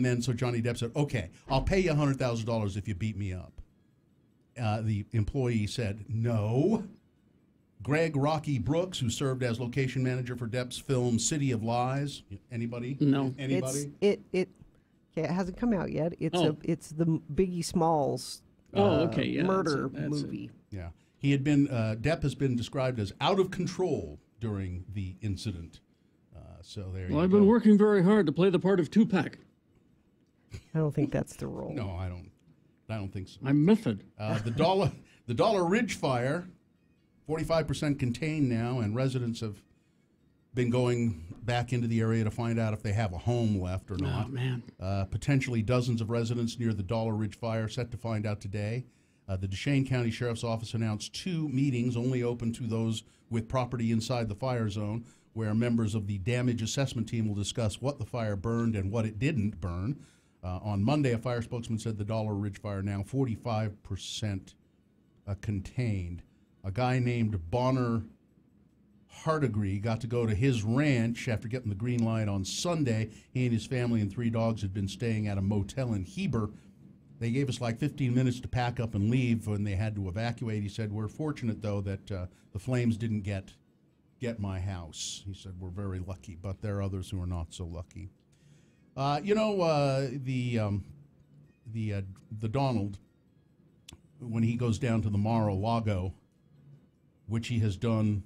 then so Johnny Depp said, okay, I'll pay you $100,000 if you beat me up. The employee said no. Greg Rocky Brooks, who served as location manager for Depp's film City of Lies. Anybody? No. Anybody? It hasn't come out yet. It's the Biggie Smalls murder movie. Yeah. He had been Depp has been described as out of control during the incident. So there you go. I've been working very hard to play the part of Tupac. I don't think that's the role. No, I don't think so. I'm method. The Dollar Ridge fire, 45% contained now, and residents have been going back into the area to find out if they have a home left or not. Oh, man. Potentially dozens of residents near the Dollar Ridge fire set to find out today. The Duchesne County Sheriff's Office announced 2 meetings only open to those with property inside the fire zone, where members of the damage assessment team will discuss what the fire burned and what it didn't burn. On Monday, a fire spokesman said the Dollar Ridge fire now 45% contained. A guy named Boehner Hardigree got to go to his ranch after getting the green light on Sunday. He and his family and 3 dogs had been staying at a motel in Heber. They gave us like 15 minutes to pack up and leave when they had to evacuate. He said, we're fortunate, though, that the flames didn't get my house. He said, we're very lucky, but there are others who are not so lucky. The Donald, when he goes down to the Mar-a-Lago, which he has done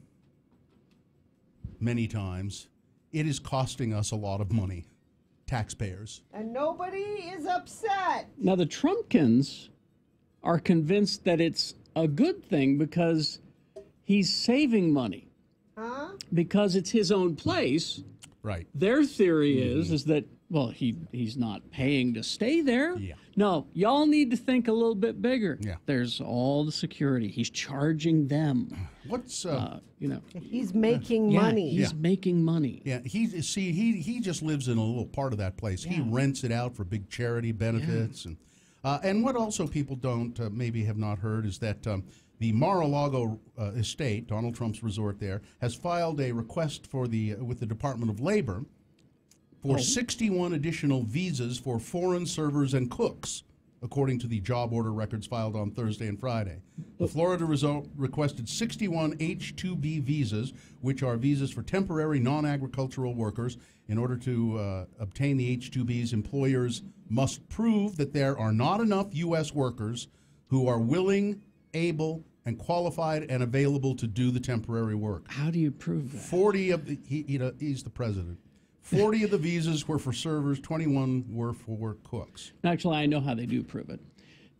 many times, it is costing us a lot of money, taxpayers. And nobody is upset. Now, the Trumpkins are convinced that it's a good thing because he's saving money. Huh? Because it's his own place. Right. Their theory is that, well, he's not paying to stay there. Yeah. No, y'all need to think a little bit bigger. Yeah. There's all the security. He's charging them. What's He's making Yeah, money. he's making money. Yeah, he just lives in a little part of that place. He rents it out for big charity benefits, and what also people don't maybe have not heard is that the Mar-a-Lago estate, Donald Trump's resort there, has filed a request with the Department of Labor for 61 additional visas for foreign servers and cooks, according to the job order records filed on Thursday and Friday. The Florida resort requested 61 H-2B visas, which are visas for temporary non-agricultural workers. In order to obtain the H-2Bs, employers must prove that there are not enough U.S. workers who are willing, able, and qualified and available to do the temporary work. How do you prove that? 40 of the, he's the president. 40 of the visas were for servers, 21 were for cooks. Actually, I know how they do prove it.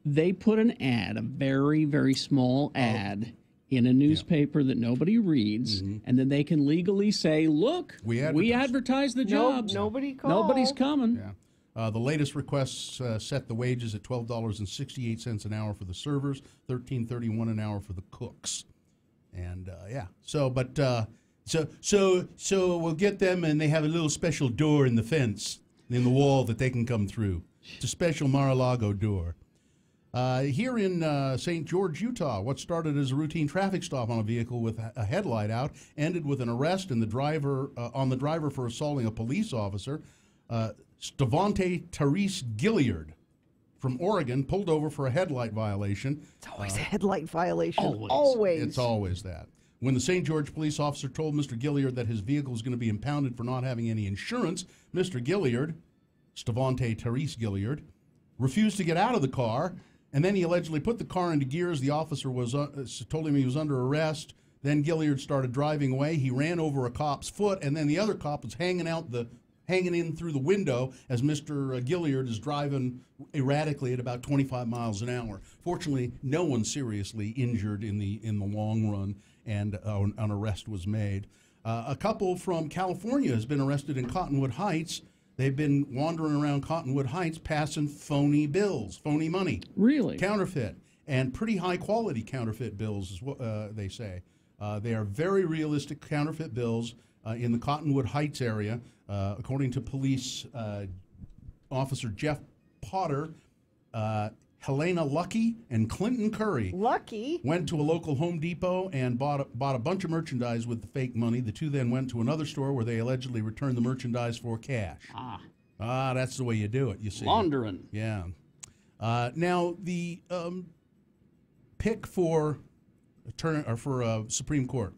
They put an ad, a very, very small ad, in a newspaper that nobody reads, and then they can legally say, look, we advertise the jobs. Nobody called. Nobody's coming. Yeah. The latest requests set the wages at $12.68 an hour for the servers, $13.31 an hour for the cooks. And, So we'll get them, and they have a little special door in the fence, in the wall that they can come through. It's a special Mar-a-Lago door. Here in St. George, Utah, what started as a routine traffic stop on a vehicle with a headlight out ended with an arrest and the driver for assaulting a police officer. Stavante Therese Gilliard from Oregon pulled over for a headlight violation. It's always a headlight violation. Always. It's always that. When the St. George police officer told Mr. Gilliard that his vehicle was going to be impounded for not having any insurance, Mr. Gilliard, Stavante Therese Gilliard, refused to get out of the car, and then he allegedly put the car into gears. The officer told him he was under arrest. Then Gilliard started driving away. He ran over a cop's foot, and then the other cop was hanging in through the window as Mr. Gilliard is driving erratically at about 25 miles an hour. Fortunately, no one seriously injured in the long run, and an arrest was made. A couple from California has been arrested in Cottonwood Heights. They've been wandering around Cottonwood Heights passing phony bills, phony money. Really? Counterfeit, and pretty high-quality counterfeit bills is what they say. They are very realistic counterfeit bills in the Cottonwood Heights area. According to police officer Jeff Potter, Helena Lucky and Clinton Curry went to a local Home Depot and bought a bunch of merchandise with the fake money. The two then went to another store where they allegedly returned the merchandise for cash. That's the way you do it, you see. Laundering. Yeah. Now, the pick for Supreme Court,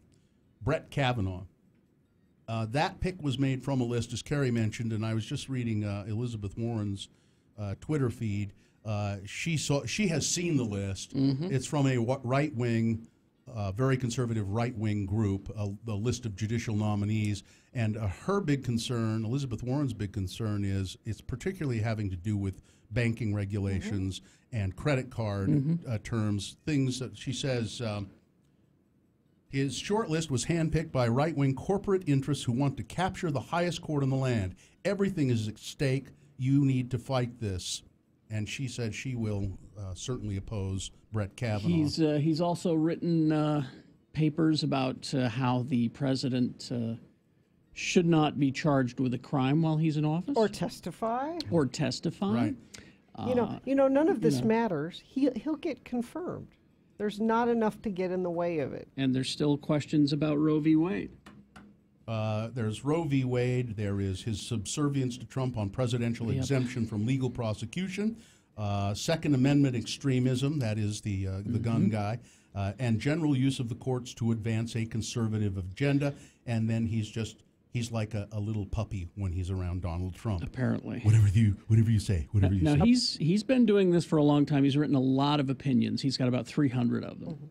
Brett Kavanaugh. That pick was made from a list, as Carrie mentioned, and I was just reading Elizabeth Warren's Twitter feed. She has seen the list. It's from a right-wing, very conservative right-wing group, the list of judicial nominees. And her big concern, Elizabeth Warren's big concern, is it's particularly having to do with banking regulations and credit card terms, things that she says. His short list was handpicked by right-wing corporate interests who want to capture the highest court in the land. Everything is at stake. You need to fight this. And she said she will certainly oppose Brett Kavanaugh. He's also written papers about how the president should not be charged with a crime while he's in office, or testify. Right. None of this matters. He'll get confirmed. There's not enough to get in the way of it. And there's still questions about Roe v. Wade. There's Roe v. Wade. There is his subservience to Trump on presidential exemption from legal prosecution. Second Amendment extremism, that is the gun guy, and general use of the courts to advance a conservative agenda. And then he's like a little puppy when he's around Donald Trump. Apparently. Whatever you say. Now he's been doing this for a long time. He's written a lot of opinions. He's got about 300 of them.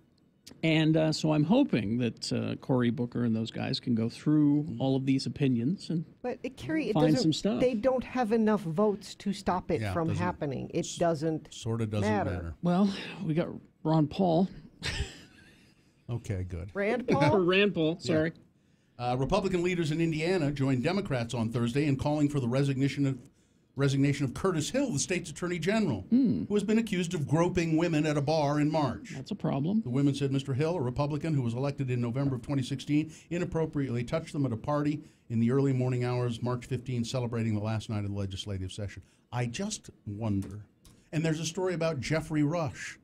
And so I'm hoping that Cory Booker and those guys can go through all of these opinions and find some stuff. They don't have enough votes to stop it from happening. It doesn't matter. Well, we got Ron Paul. Okay, good. Rand Paul? Rand Paul, sorry. Republican leaders in Indiana joined Democrats on Thursday in calling for the resignation of Curtis Hill, the state's attorney general, who has been accused of groping women at a bar in March. That's a problem. The women said Mr. Hill, a Republican who was elected in November of 2016, inappropriately touched them at a party in the early morning hours, March 15, celebrating the last night of the legislative session. I just wonder. And there's a story about Jeffrey Rush,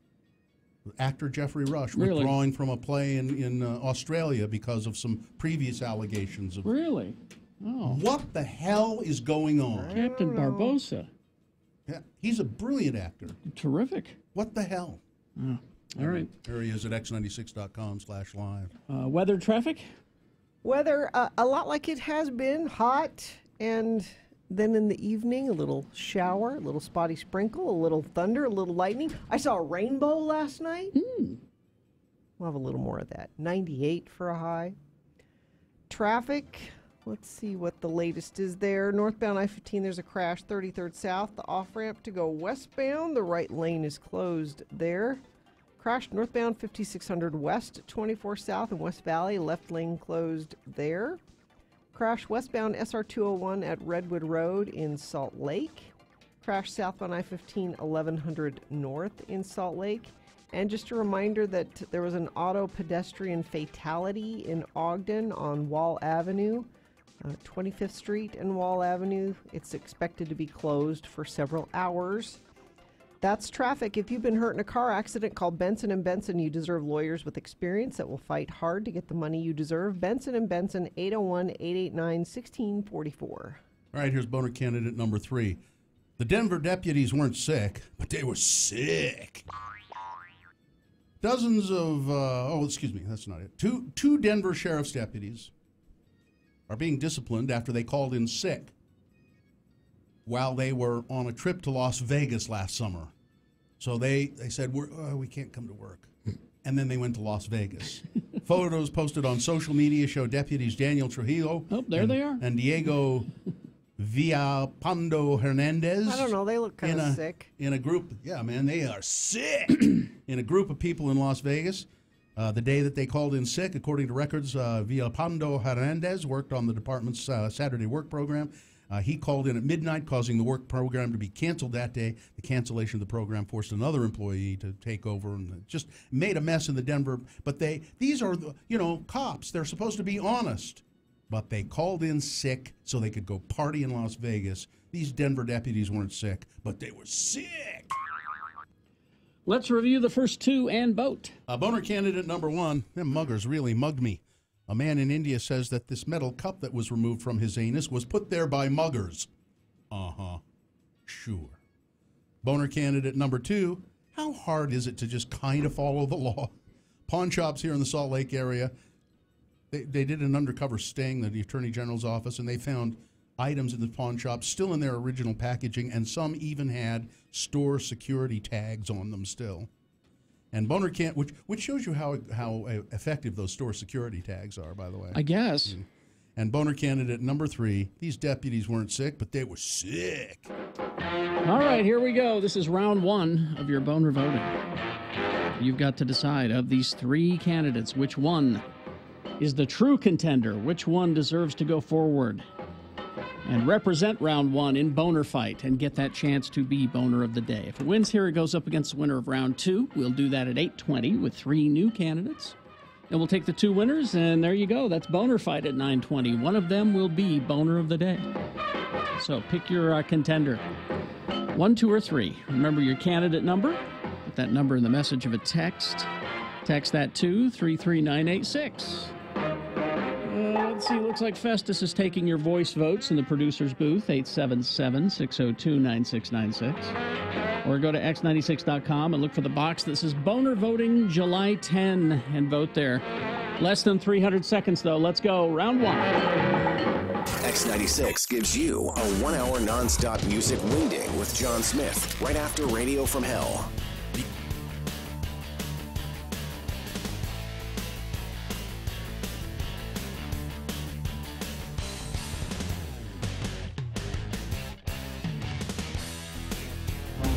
actor Jeffrey Rush, withdrawing from a play in Australia because of some previous allegations of. Really? Oh. What the hell is going on? Captain Barbosa. Yeah, he's a brilliant actor. Terrific. What the hell? Oh. All right. There he is at x96.com/live. Weather, traffic? Weather, a lot like it has been, hot, and then in the evening, a little shower, a little spotty sprinkle, a little thunder, a little lightning. I saw a rainbow last night. We'll have a little more of that. 98 for a high. Traffic, let's see what the latest is there. Northbound I-15, there's a crash, 33rd South. The off-ramp to go westbound, the right lane is closed there. Crash northbound 5600 West, 24 South and West Valley, left lane closed there. Crash westbound SR 201 at Redwood Road in Salt Lake. Crash southbound I-15 1100 North in Salt Lake. And just a reminder that there was an auto pedestrian fatality in Ogden on Wall Avenue, 25th Street and Wall Avenue. It's expected to be closed for several hours. That's traffic. If you've been hurt in a car accident, call Benson & Benson. You deserve lawyers with experience that will fight hard to get the money you deserve. Benson & Benson, 801-889-1644. All right, here's Boehner candidate number 3. The Denver deputies weren't sick, but they were sick. Dozens of, that's not it. Two Denver sheriff's deputies are being disciplined after they called in sick while they were on a trip to Las Vegas last summer. So they said, we can't come to work. And then they went to Las Vegas. Photos posted on social media show deputies Daniel Trujillo they are. And Diego Villapando Hernandez. I don't know, they look kind of sick. In a group, yeah, man, they are sick. In a group of people in Las Vegas. The day that they called in sick, according to records, Villapando Hernandez worked on the department's Saturday work program. He called in at midnight, causing the work program to be canceled that day. The cancellation of the program forced another employee to take over and just made a mess in the Denver. But these are, cops. They're supposed to be honest. But they called in sick so they could go party in Las Vegas. These Denver deputies weren't sick, but they were sick. Let's review the first two and vote. Boehner candidate number 1. Them muggers really mugged me. A man in India says that this metal cup that was removed from his anus was put there by muggers. Sure. Boehner candidate number 2. How hard is it to just kind of follow the law? Pawn shops here in the Salt Lake area, they did an undercover sting at the Attorney General's office, and they found items in the pawn shop still in their original packaging, and some even had store security tags on them still. And Boehner can't, which shows you how effective those store security tags are, by the way. I guess. And Boehner candidate number 3, these deputies weren't sick, but they were sick. All right, here we go. This is round 1 of your Boehner voting. You've got to decide, of these 3 candidates, which one is the true contender? Which one deserves to go forward and represent round 1 in Boehner fight and get that chance to be Boehner of the day? If it wins here, it goes up against the winner of round 2. We'll do that at 8:20 with 3 new candidates. And we'll take the 2 winners, and there you go. That's Boehner fight at 9:20. One of them will be Boehner of the day. So pick your contender. 1, 2, or 3. Remember your candidate number. Put that number in the message of a text. Text that to 33986. Let's see, looks like Festus is taking your voice votes in the producer's booth, 877-602-9696. Or go to x96.com and look for the box that says Boehner Voting July 10 and vote there. Less than 300 seconds, though. Let's go. Round 1. X96 gives you a 1-hour nonstop music wingding with John Smith right after Radio from Hell.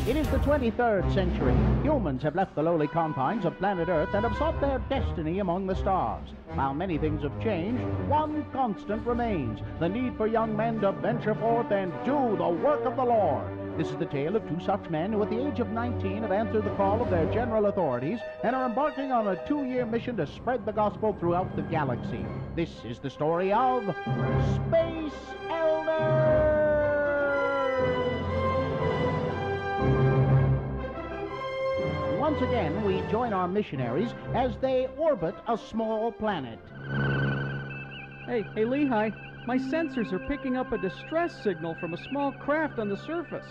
It is the 23rd century. Humans have left the lowly confines of planet Earth and have sought their destiny among the stars. While many things have changed, one constant remains: the need for young men to venture forth and do the work of the Lord. This is the tale of two such men who at the age of 19 have answered the call of their general authorities and are embarking on a 2-year mission to spread the gospel throughout the galaxy. This is the story of Space Elders! Once again, we join our missionaries as they orbit a small planet. Hey, Lehigh, my sensors are picking up a distress signal from a small craft on the surface.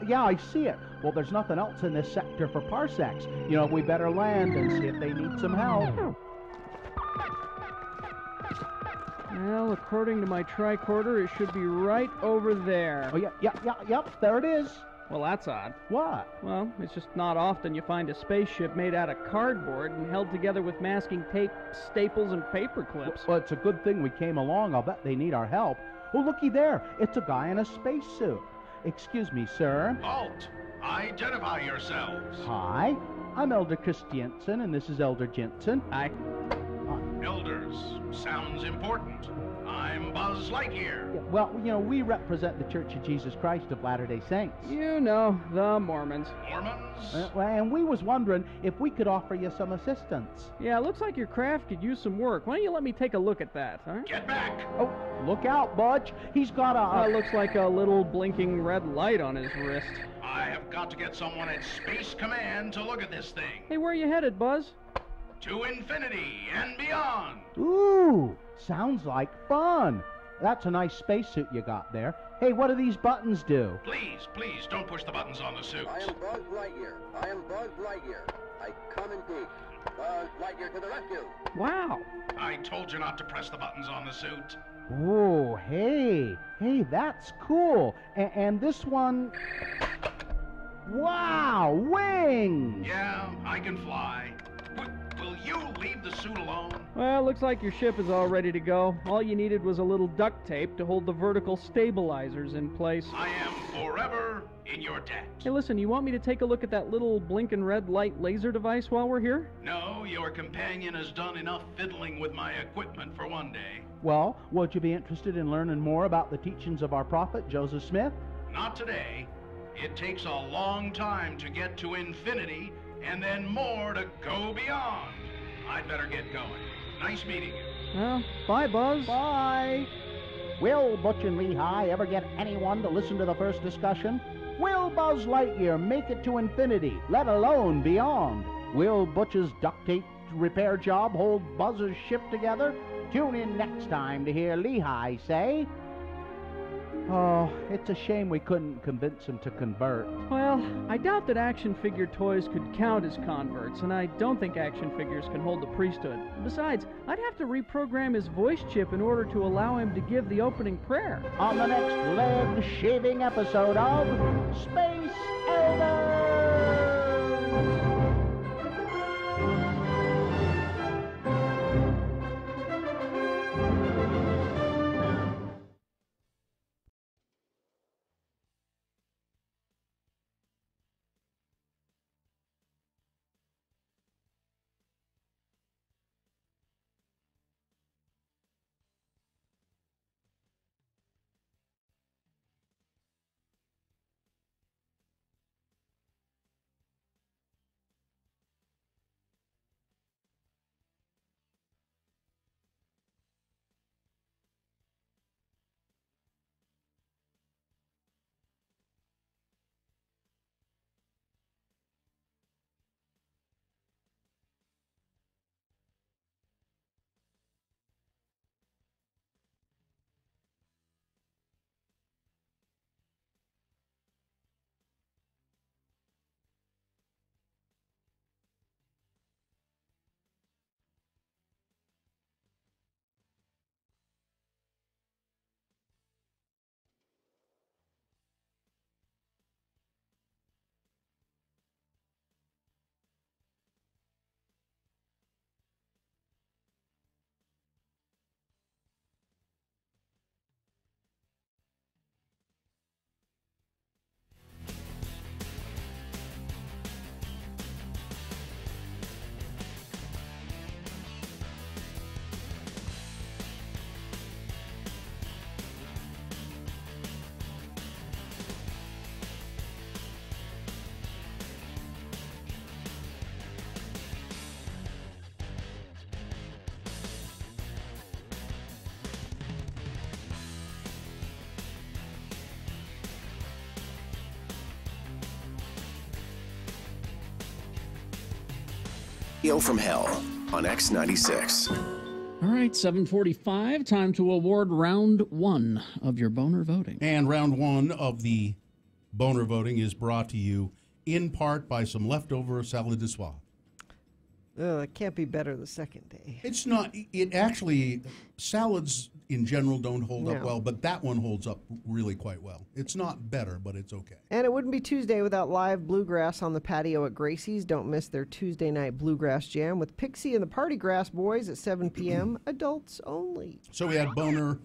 Yeah, I see it. Well, there's nothing else in this sector for parsecs. You know, we better land and see if they need some help. Well, according to my tricorder, it should be right over there. Oh, yep, there it is. Well, that's odd. What? Well, it's just not often you find a spaceship made out of cardboard and held together with masking tape, staples, and paper clips. Well, it's a good thing we came along. I'll bet they need our help. Oh, looky there. It's a guy in a spacesuit. Excuse me, sir. Halt! Identify yourselves. Hi, I'm Elder Christiansen, and this is Elder Jensen. Hi. Elders, sounds important. I'm Buzz Lightyear. Yeah, well, you know, we represent the Church of Jesus Christ of Latter-day Saints. You know, the Mormons. Mormons? And we was wondering if we could offer you some assistance. Yeah, looks like your craft could use some work. Why don't you let me take a look at that, huh? Get back! Oh, look out, Budge. He's got a... looks like a little blinking red light on his wrist. I have got to get someone at Space Command to look at this thing. Hey, where are you headed, Buzz? To infinity and beyond. Ooh, sounds like fun. That's a nice spacesuit you got there. Hey, what do these buttons do? Please, don't push the buttons on the suit. I am Buzz Lightyear. I come in peace. Buzz Lightyear to the rescue. Wow. I told you not to press the buttons on the suit. Oh, hey, that's cool. And this one... Wow, wings! Yeah, I can fly. Will you leave the suit alone? Well, looks like your ship is all ready to go. All you needed was a little duct tape to hold the vertical stabilizers in place. I am forever in your debt. Hey, listen, you want me to take a look at that little blinking red light laser device while we're here? No, your companion has done enough fiddling with my equipment for one day. Well, would you be interested in learning more about the teachings of our prophet, Joseph Smith? Not today. It takes a long time to get to infinity, and then more to go beyond. I'd better get going. Nice meeting you. Well, bye, Buzz. Bye. Will Butch and Lehigh ever get anyone to listen to the first discussion? Will Buzz Lightyear make it to infinity, let alone beyond? Will Butch's duct tape repair job hold Buzz's ship together? Tune in next time to hear Lehigh say... Oh, it's a shame we couldn't convince him to convert. Well, I doubt that action figure toys could count as converts, and I don't think action figures can hold the priesthood. Besides, I'd have to reprogram his voice chip in order to allow him to give the opening prayer. On the next leg-shaving episode of Space Elders! Yo from Hell on X96. All right, 7:45. Time to award round one of your boner voting. And round one of the boner voting is brought to you in part by some leftover salad de soie. It can't be better the second day. It's not. It actually, salads in general don't hold up No. well, but that one holds up really quite well. It's not better, but it's okay. And it wouldn't be Tuesday without live bluegrass on the patio at Gracie's. Don't miss their Tuesday night bluegrass jam with Pixie and the Party Grass Boys at 7 p.m. Adults only. So we had boner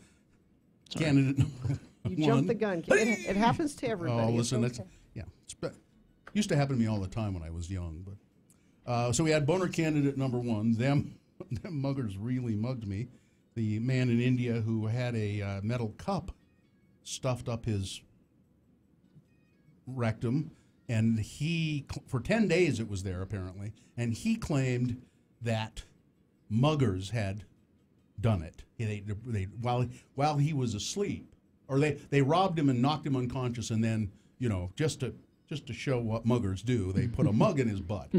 candidate number You one. jumped the gun. It happens to everybody. Oh, It's listen, okay. used to happen to me all the time when I was young. But so we had boner candidate number one. Them muggers really mugged me. The man in India who had a metal cup stuffed up his rectum, and for 10 days it was there apparently, and he claimed that muggers had done it. While he was asleep, or they robbed him and knocked him unconscious, and then just to show what muggers do, they put a mug in his butt.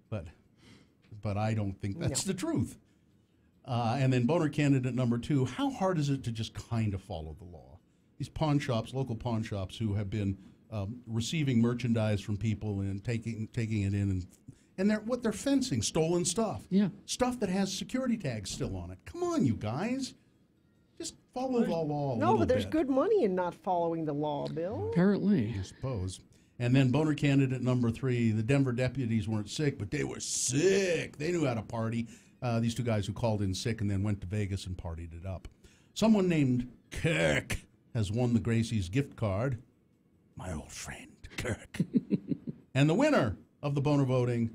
But I don't think that's the truth. And then boner candidate number two, how hard is it to just kind of follow the law? These pawn shops, local pawn shops, who have been receiving merchandise from people and taking it in, and they're fencing stolen stuff. Yeah. Stuff that has security tags still on it. Come on, you guys. Just follow the law a No, little but there's bit. good money in not following the law, Bill. Apparently. I suppose. And then boner candidate number three, the Denver deputies weren't sick, but they were sick. They knew how to party. These two guys who called in sick and then went to Vegas and partied it up. Someone named Kirk has won the Gracie's gift card. My old friend, Kirk. And the winner of the boner voting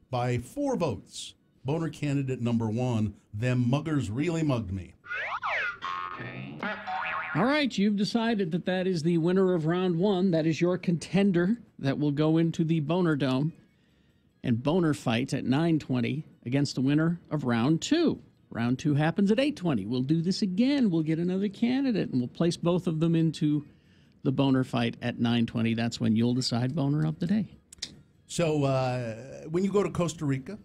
by 4 votes, boner candidate number one, them muggers really mugged me. All right, you've decided that is the winner of round one. That is your contender that will go into the Boner Dome and Boner fight at 9:20 against the winner of round two. Round two happens at 8:20. We'll do this again. We'll get another candidate, and we'll place both of them into the Boner fight at 9:20. That's when you'll decide Boner of the day. So when you go to Costa Rica,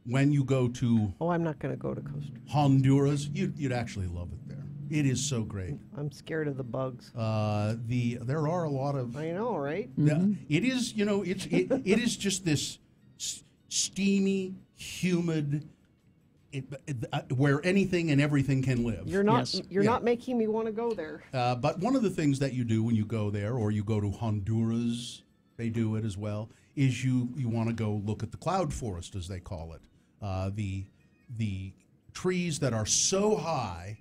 when you go to... Oh, I'm not going to go to Costa Rica. Honduras, you'd actually love it there. It is so great. I'm scared of the bugs. There are a lot of... I know, right? It is, it is just this steamy, humid, where anything and everything can live. You're not making me want to go there. But one of the things that you do when you go there, or you go to Honduras, they do it as well, is you want to go look at the cloud forest, as they call it. The trees that are so high,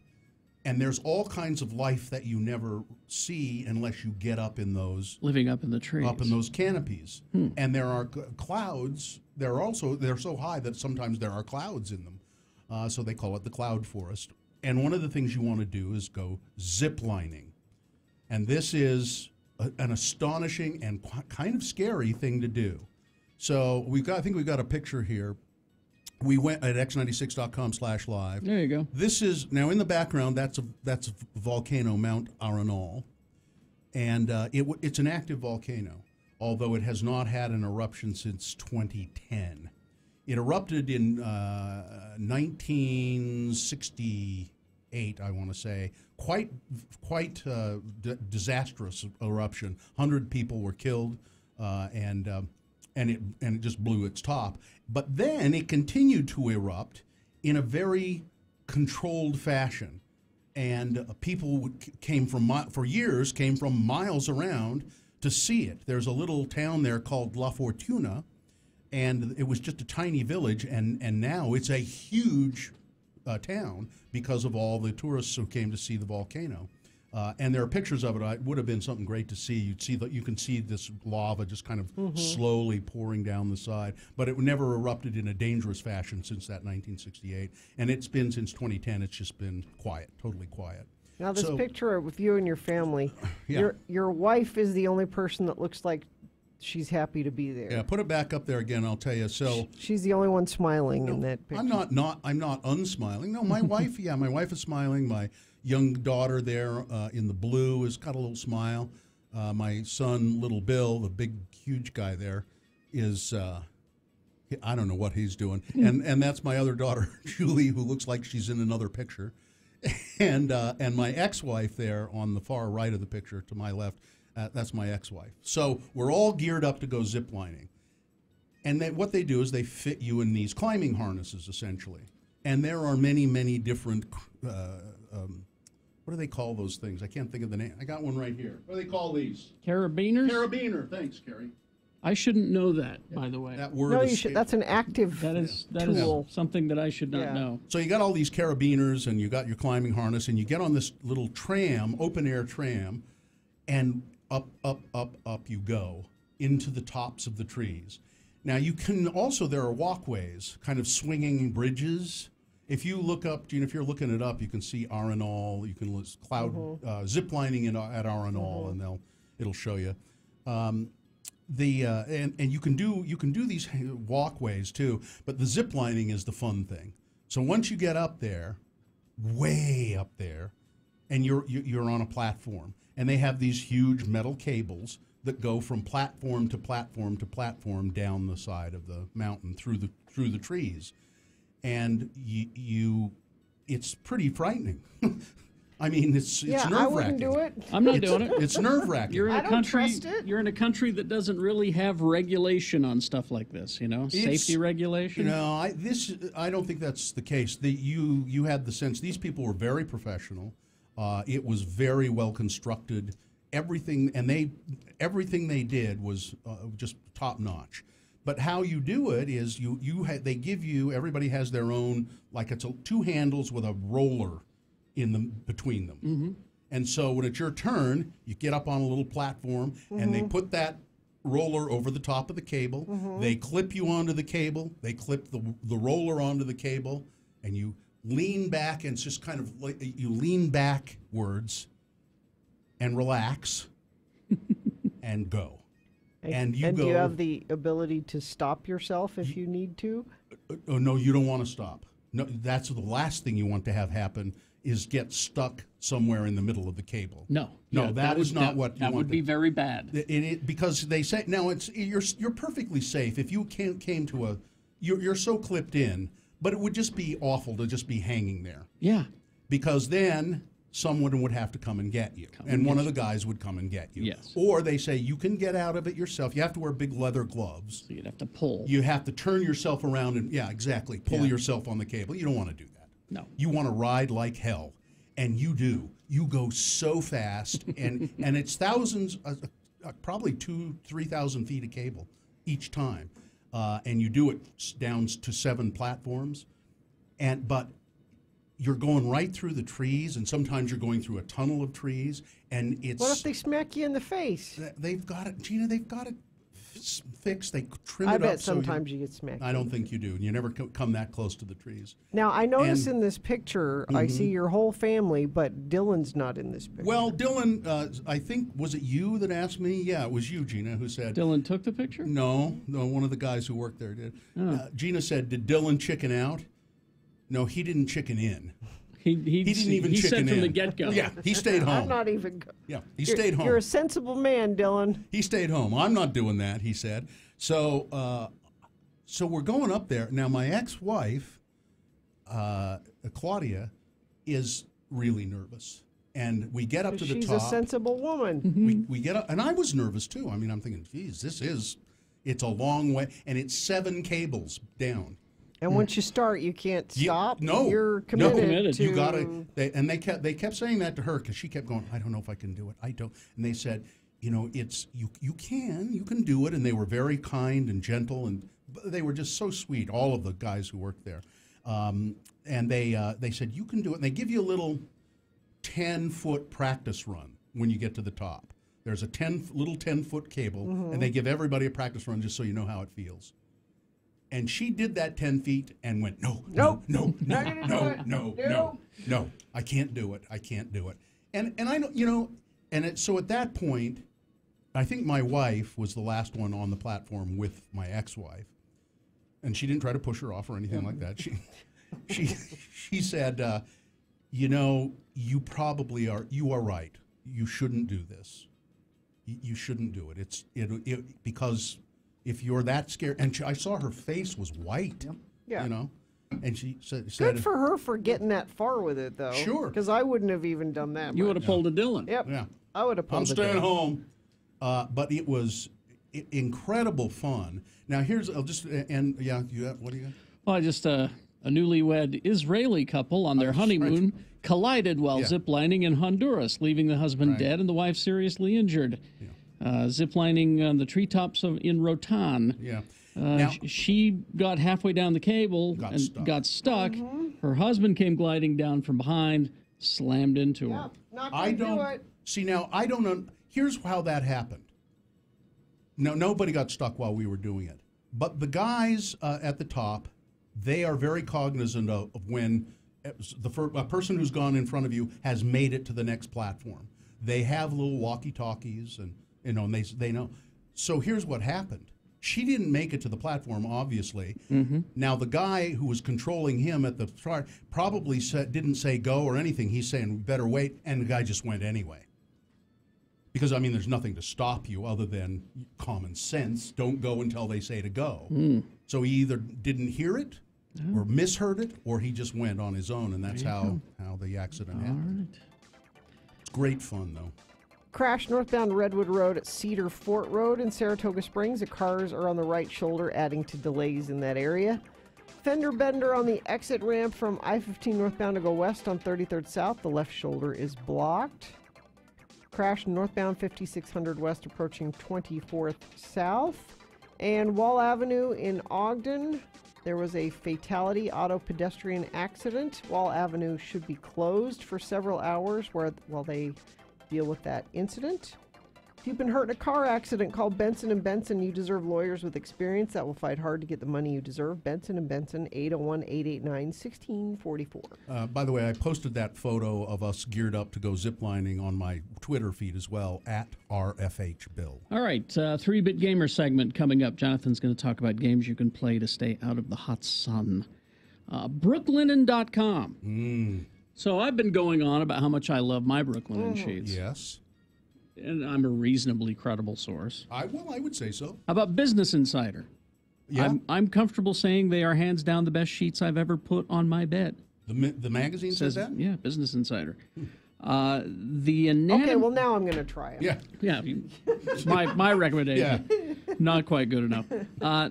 and there's all kinds of life that you never see unless you get up in those... Living up in the trees. Up in those canopies. And there are clouds. They're so high that sometimes there are clouds in them. So they call it the cloud forest. And one of the things you want to do is go ziplining. And this is an astonishing and kind of scary thing to do. So I think we've got a picture here. We went at x96.com/live. There you go. This is now in the background. That's a volcano, Mount Arenal, and it's an active volcano, although it has not had an eruption since 2010. It erupted in 1968, I want to say. Quite disastrous eruption. 100 people were killed, and it just blew its top. But then it continued to erupt in a very controlled fashion, and people came from miles around to see it. There's a little town there called La Fortuna, and it was just a tiny village, and now it's a huge town because of all the tourists who came to see the volcano. And there are pictures of it. It would have been something great to see. You can see this lava just kind of slowly pouring down the side. But it never erupted in a dangerous fashion since that 1968. And it's been since 2010. It's just been quiet, totally quiet. Now this picture with you and your family, Yeah. your wife is the only person that looks like she's happy to be there. Yeah, put it back up there again. I'll tell you. So she's the only one smiling in that picture. I'm not unsmiling. No, my wife. Yeah, my wife is smiling. My young daughter there in the blue has got a little smile. My son, little Bill, the big, huge guy there, is I don't know what he's doing. And that's my other daughter, Julie, who looks like she's in another picture. And my ex-wife there on the far right of the picture to my left, that's my ex-wife. So we're all geared up to go zip lining. And what they do is they fit you in these climbing harnesses, essentially. And there are many, many different, what do they call those things? I can't think of the name. I got one right here. What do they call these? Carabiners? Carabiner. Thanks, Carrie. I shouldn't know that, by the way. That word No, is you should. That's an active That is tool. something that I should not know. So you got all these carabiners, and you got your climbing harness, and you get on this little tram, open-air tram, and up you go into the tops of the trees. Now, you can also, there are walkways, kind of swinging bridges. If you look up, Gina, if you're looking it up, you can see Arenal. You can list zip lining at Arenal, and it'll show you. And you can do these walkways too, but the zip lining is the fun thing. So once you get up there, way up there, and you're on a platform, and they have these huge metal cables that go from platform to platform to platform down the side of the mountain through the trees, and it's pretty frightening. I mean, it's nerve-wracking. I wouldn't do it. I'm not doing it. It's nerve-wracking. You're in I a don't country. trust it. You're in a country that doesn't really have regulation on stuff like this. Safety regulation. No, I don't think that's the case. You had the sense these people were very professional. It was very well constructed. Everything they did was just top notch. But how you do it is they give you, everybody has their own, like it's two handles with a roller between them. Mm-hmm. And so when it's your turn, you get up on a little platform, and they put that roller over the top of the cable. They clip you onto the cable. They clip the roller onto the cable, and you lean back, and it's just kind of like you lean backwards and relax and go. And do you have the ability to stop yourself if you need to? Oh, no, you don't want to stop. No, that's the last thing you want to have happen is get stuck somewhere in the middle of the cable. No, that is not what you want. That would be very bad. Because they say now you're perfectly safe if you came to you're so clipped in, but it would just be awful to just be hanging there. Yeah. Because then someone would have to come and get you, and one of the guys would come and get you. Yes. Or they say you can get out of it yourself. You have to wear big leather gloves. So you'd have to pull. You have to turn yourself around and pull yourself on the cable. You don't want to do that. No. You want to ride like hell, and you do. You go so fast, and it's thousands, probably 2,000-3,000 feet of cable each time, and you do it down to 7 platforms, but you're going right through the trees, and sometimes you're going through a tunnel of trees, and it's. What if they smack you in the face? They've got it, Gina. They've got it fixed. They trim it up. I bet sometimes you get smacked. I don't think you do. You never come that close to the trees. Now, I notice in this picture, I see your whole family, but Dylan's not in this picture. Well, Dylan, I think, was it you that asked me? Yeah, it was you, Gina, who said. Dylan took the picture? No, one of the guys who worked there did. Oh. Gina said, did Dylan chicken out? No, he didn't chicken in. He didn't even he chicken said from in. the get-go. Yeah, he stayed home. I'm not even. Yeah, he stayed home. You're a sensible man, Dylan. He stayed home. I'm not doing that, he said. So we're going up there. Now, my ex-wife, Claudia, is really nervous. And we get up to the top. She's a sensible woman. We get up, and I was nervous too. I mean, I'm thinking, geez, it's a long way, and it's 7 cables down. And once you start, you can't stop. No, you're committed. To... You gotta. They kept saying that to her because she kept going. I don't know if I can do it. I don't. And they said, it's you can do it. And they were very kind and gentle, and they were just so sweet. All of the guys who worked there, and they said you can do it. And they give you a little 10-foot practice run when you get to the top. There's a 10-foot cable, and they give everybody a practice run just so you know how it feels. And she did that 10 feet and went, no, I can't do it. I can't do it. And I know, so at that point, I think my wife was the last one on the platform with my ex-wife, and she didn't try to push her off or anything like that. She said, you probably are. You are right. You shouldn't do this. You shouldn't do it. Because if you're that scared, and I saw her face was white. Yeah. You know, and she said, Good for her for getting that far with it, though. Sure. Because I wouldn't have even done that. You would have pulled a Dylan. Yep. Yeah. I would have pulled I'm a staying Dylan. home. But it was incredible fun. Now here's I'll just and yeah, what do you got? Well, just a newlywed Israeli couple on their honeymoon collided while ziplining in Honduras, leaving the husband dead and the wife seriously injured. Ziplining on the treetops in Rotan. Yeah. She got halfway down the cable got stuck. Her husband came gliding down from behind, slammed into her. I don't see now. I don't know. Here's how that happened. No, nobody got stuck while we were doing it, but the guys at the top, they are very cognizant of when a person who's gone in front of you has made it to the next platform. They have little walkie-talkies, and and they know. So here's what happened. She didn't make it to the platform, obviously. Now, the guy who was controlling him at the start probably didn't say go or anything. He's saying, we better wait, and the guy just went anyway. Because, I mean, there's nothing to stop you other than common sense. Don't go until they say to go. So he either didn't hear it or misheard it, or he just went on his own, and that's how the accident happened. It's great fun, though. Crash northbound Redwood Road at Cedar Fort Road in Saratoga Springs. The cars are on the right shoulder, adding to delays in that area. Fender bender on the exit ramp from I-15 northbound to go west on 33rd South. The left shoulder is blocked. Crash northbound 5600 west approaching 24th South. And Wall Avenue in Ogden. There was a fatality, auto pedestrian accident. Wall Avenue should be closed for several hours while they deal with that incident. If you've been hurt in a car accident, call Benson & Benson. You deserve lawyers with experience that will fight hard to get the money you deserve. Benson & Benson, 801-889-1644. By the way, I posted that photo of us geared up to go ziplining on my Twitter feed as well, at RFHBill. All right, 3-Bit Gamer segment coming up. Jonathan's going to talk about games you can play to stay out of the hot sun. Brooklinen.com. So I've been going on about how much I love my Brooklinen sheets. Yes. And I'm a reasonably credible source. I would say so. How about Business Insider? Yeah. I'm comfortable saying they are hands down the best sheets I've ever put on my bed. The magazine says that? Yeah, Business Insider. The anatomy. Okay, well now I'm going to try it. Yeah. It's my recommendation. Not quite good enough.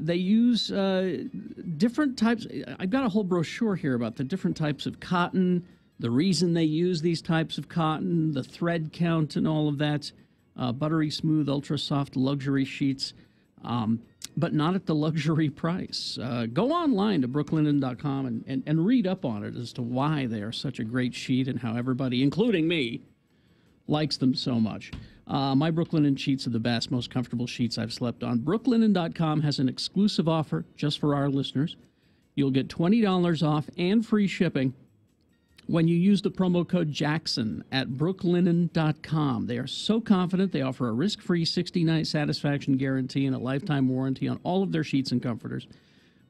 They use different types. I've got a whole brochure here about the different types of cotton, the reason they use these types of cotton, the thread count and all of that. Buttery smooth, ultra soft luxury sheets, but not at the luxury price. Go online to brooklinen.com and read up on it as to why they are such a great sheet and how everybody, including me, likes them so much. My Brooklinen sheets are the best, most comfortable sheets I've slept on. Brooklinen.com has an exclusive offer just for our listeners. You'll get $20 off and free shipping when you use the promo code Jackson at brooklinen.com. They are so confident they offer a risk-free 60-night satisfaction guarantee and a lifetime warranty on all of their sheets and comforters.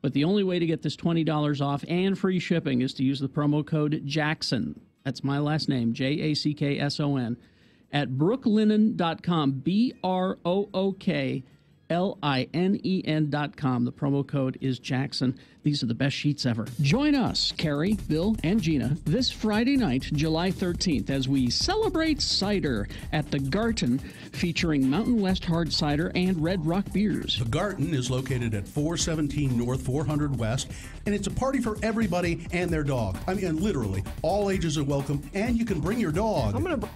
But the only way to get this $20 off and free shipping is to use the promo code Jackson. That's my last name, Jackson, at brooklinen.com, BROOKLINEN.com. The promo code is Jackson. These are the best sheets ever. Join us, Carrie, Bill, and Gina, this Friday night, July 13th, as we celebrate cider at the Garten, featuring Mountain West Hard Cider and Red Rock Beers. The Garten is located at 417 North, 400 West, and it's a party for everybody and their dog. I mean, literally, all ages are welcome, and you can bring your dog. I'm going to...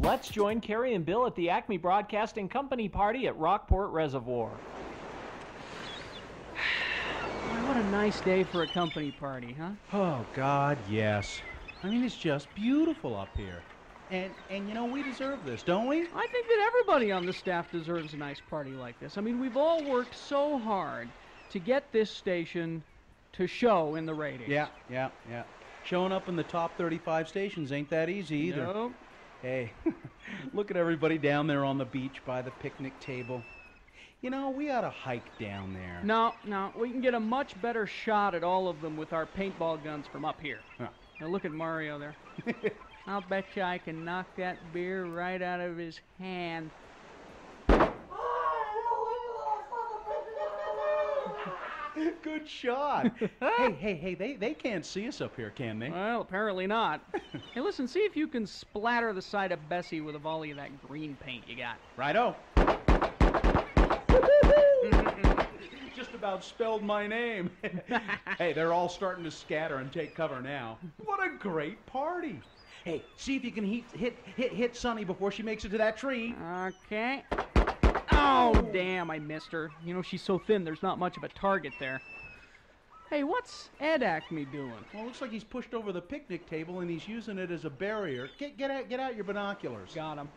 Let's join Carrie and Bill at the Acme Broadcasting Company party at Rockport Reservoir. Boy, what a nice day for a company party, huh? Oh, God, yes. I mean, it's just beautiful up here. And you know, we deserve this, don't we? I think that everybody on the staff deserves a nice party like this. I mean, we've all worked so hard to get this station to show in the ratings. Yeah. Showing up in the top 35 stations ain't that easy either. Nope. Hey, look at everybody down there on the beach by the picnic table. You know, we ought to hike down there. No, we can get a much better shot at all of them with our paintball guns from up here. Huh. Now look at Mario there. I'll bet you I can knock that beer right out of his hand. Good shot. hey, they can't see us up here, can they? Well, apparently not. Hey, listen, see if you can splatter the side of Bessie with a volley of that green paint you got. Righto. Just about spelled my name. Hey, they're all starting to scatter and take cover now. What a great party. Hey, see if you can hit Sunny before she makes it to that tree. Okay. Oh, damn, I missed her. You know, she's so thin, there's not much of a target there. Hey, what's Ed Acme doing? Well, it looks like he's pushed over the picnic table and he's using it as a barrier. Get out your binoculars. Got him.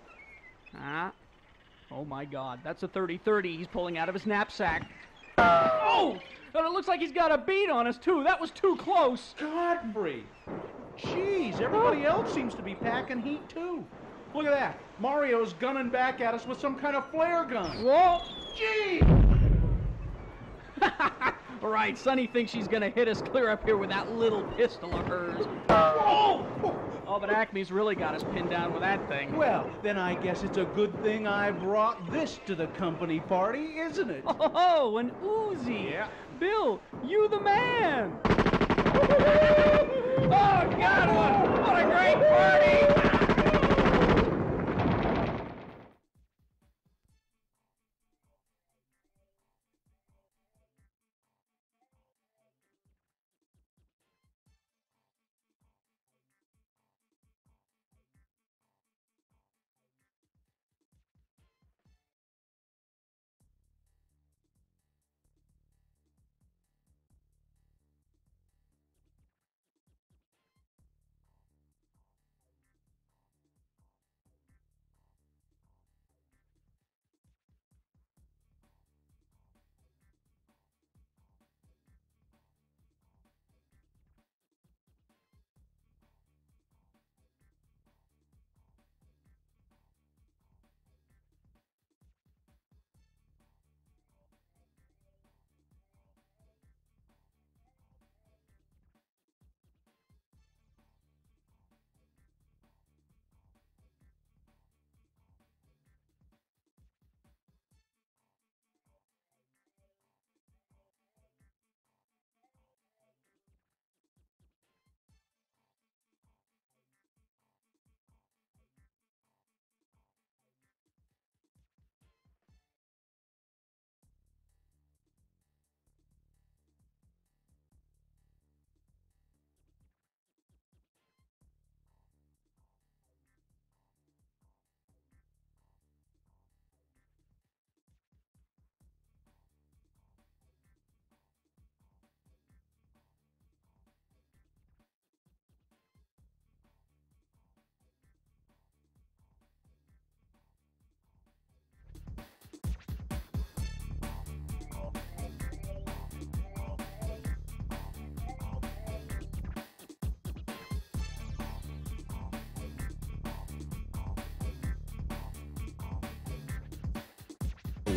Oh, my God. That's a 30-30 he's pulling out of his knapsack. Oh! And it looks like he's got a bead on us, too. That was too close. Godfrey! Jeez, everybody else seems to be packing heat, too. Look at that. Mario's gunning back at us with some kind of flare gun. Whoa! Gee! All right, Sonny thinks she's going to hit us clear up here with that little pistol of hers. Oh! Oh, but Acme's really got us pinned down with that thing. Well, then I guess it's a good thing I brought this to the company party, isn't it? Oh, an Uzi. Yeah. Bill, you the man. Oh, God, what a great party.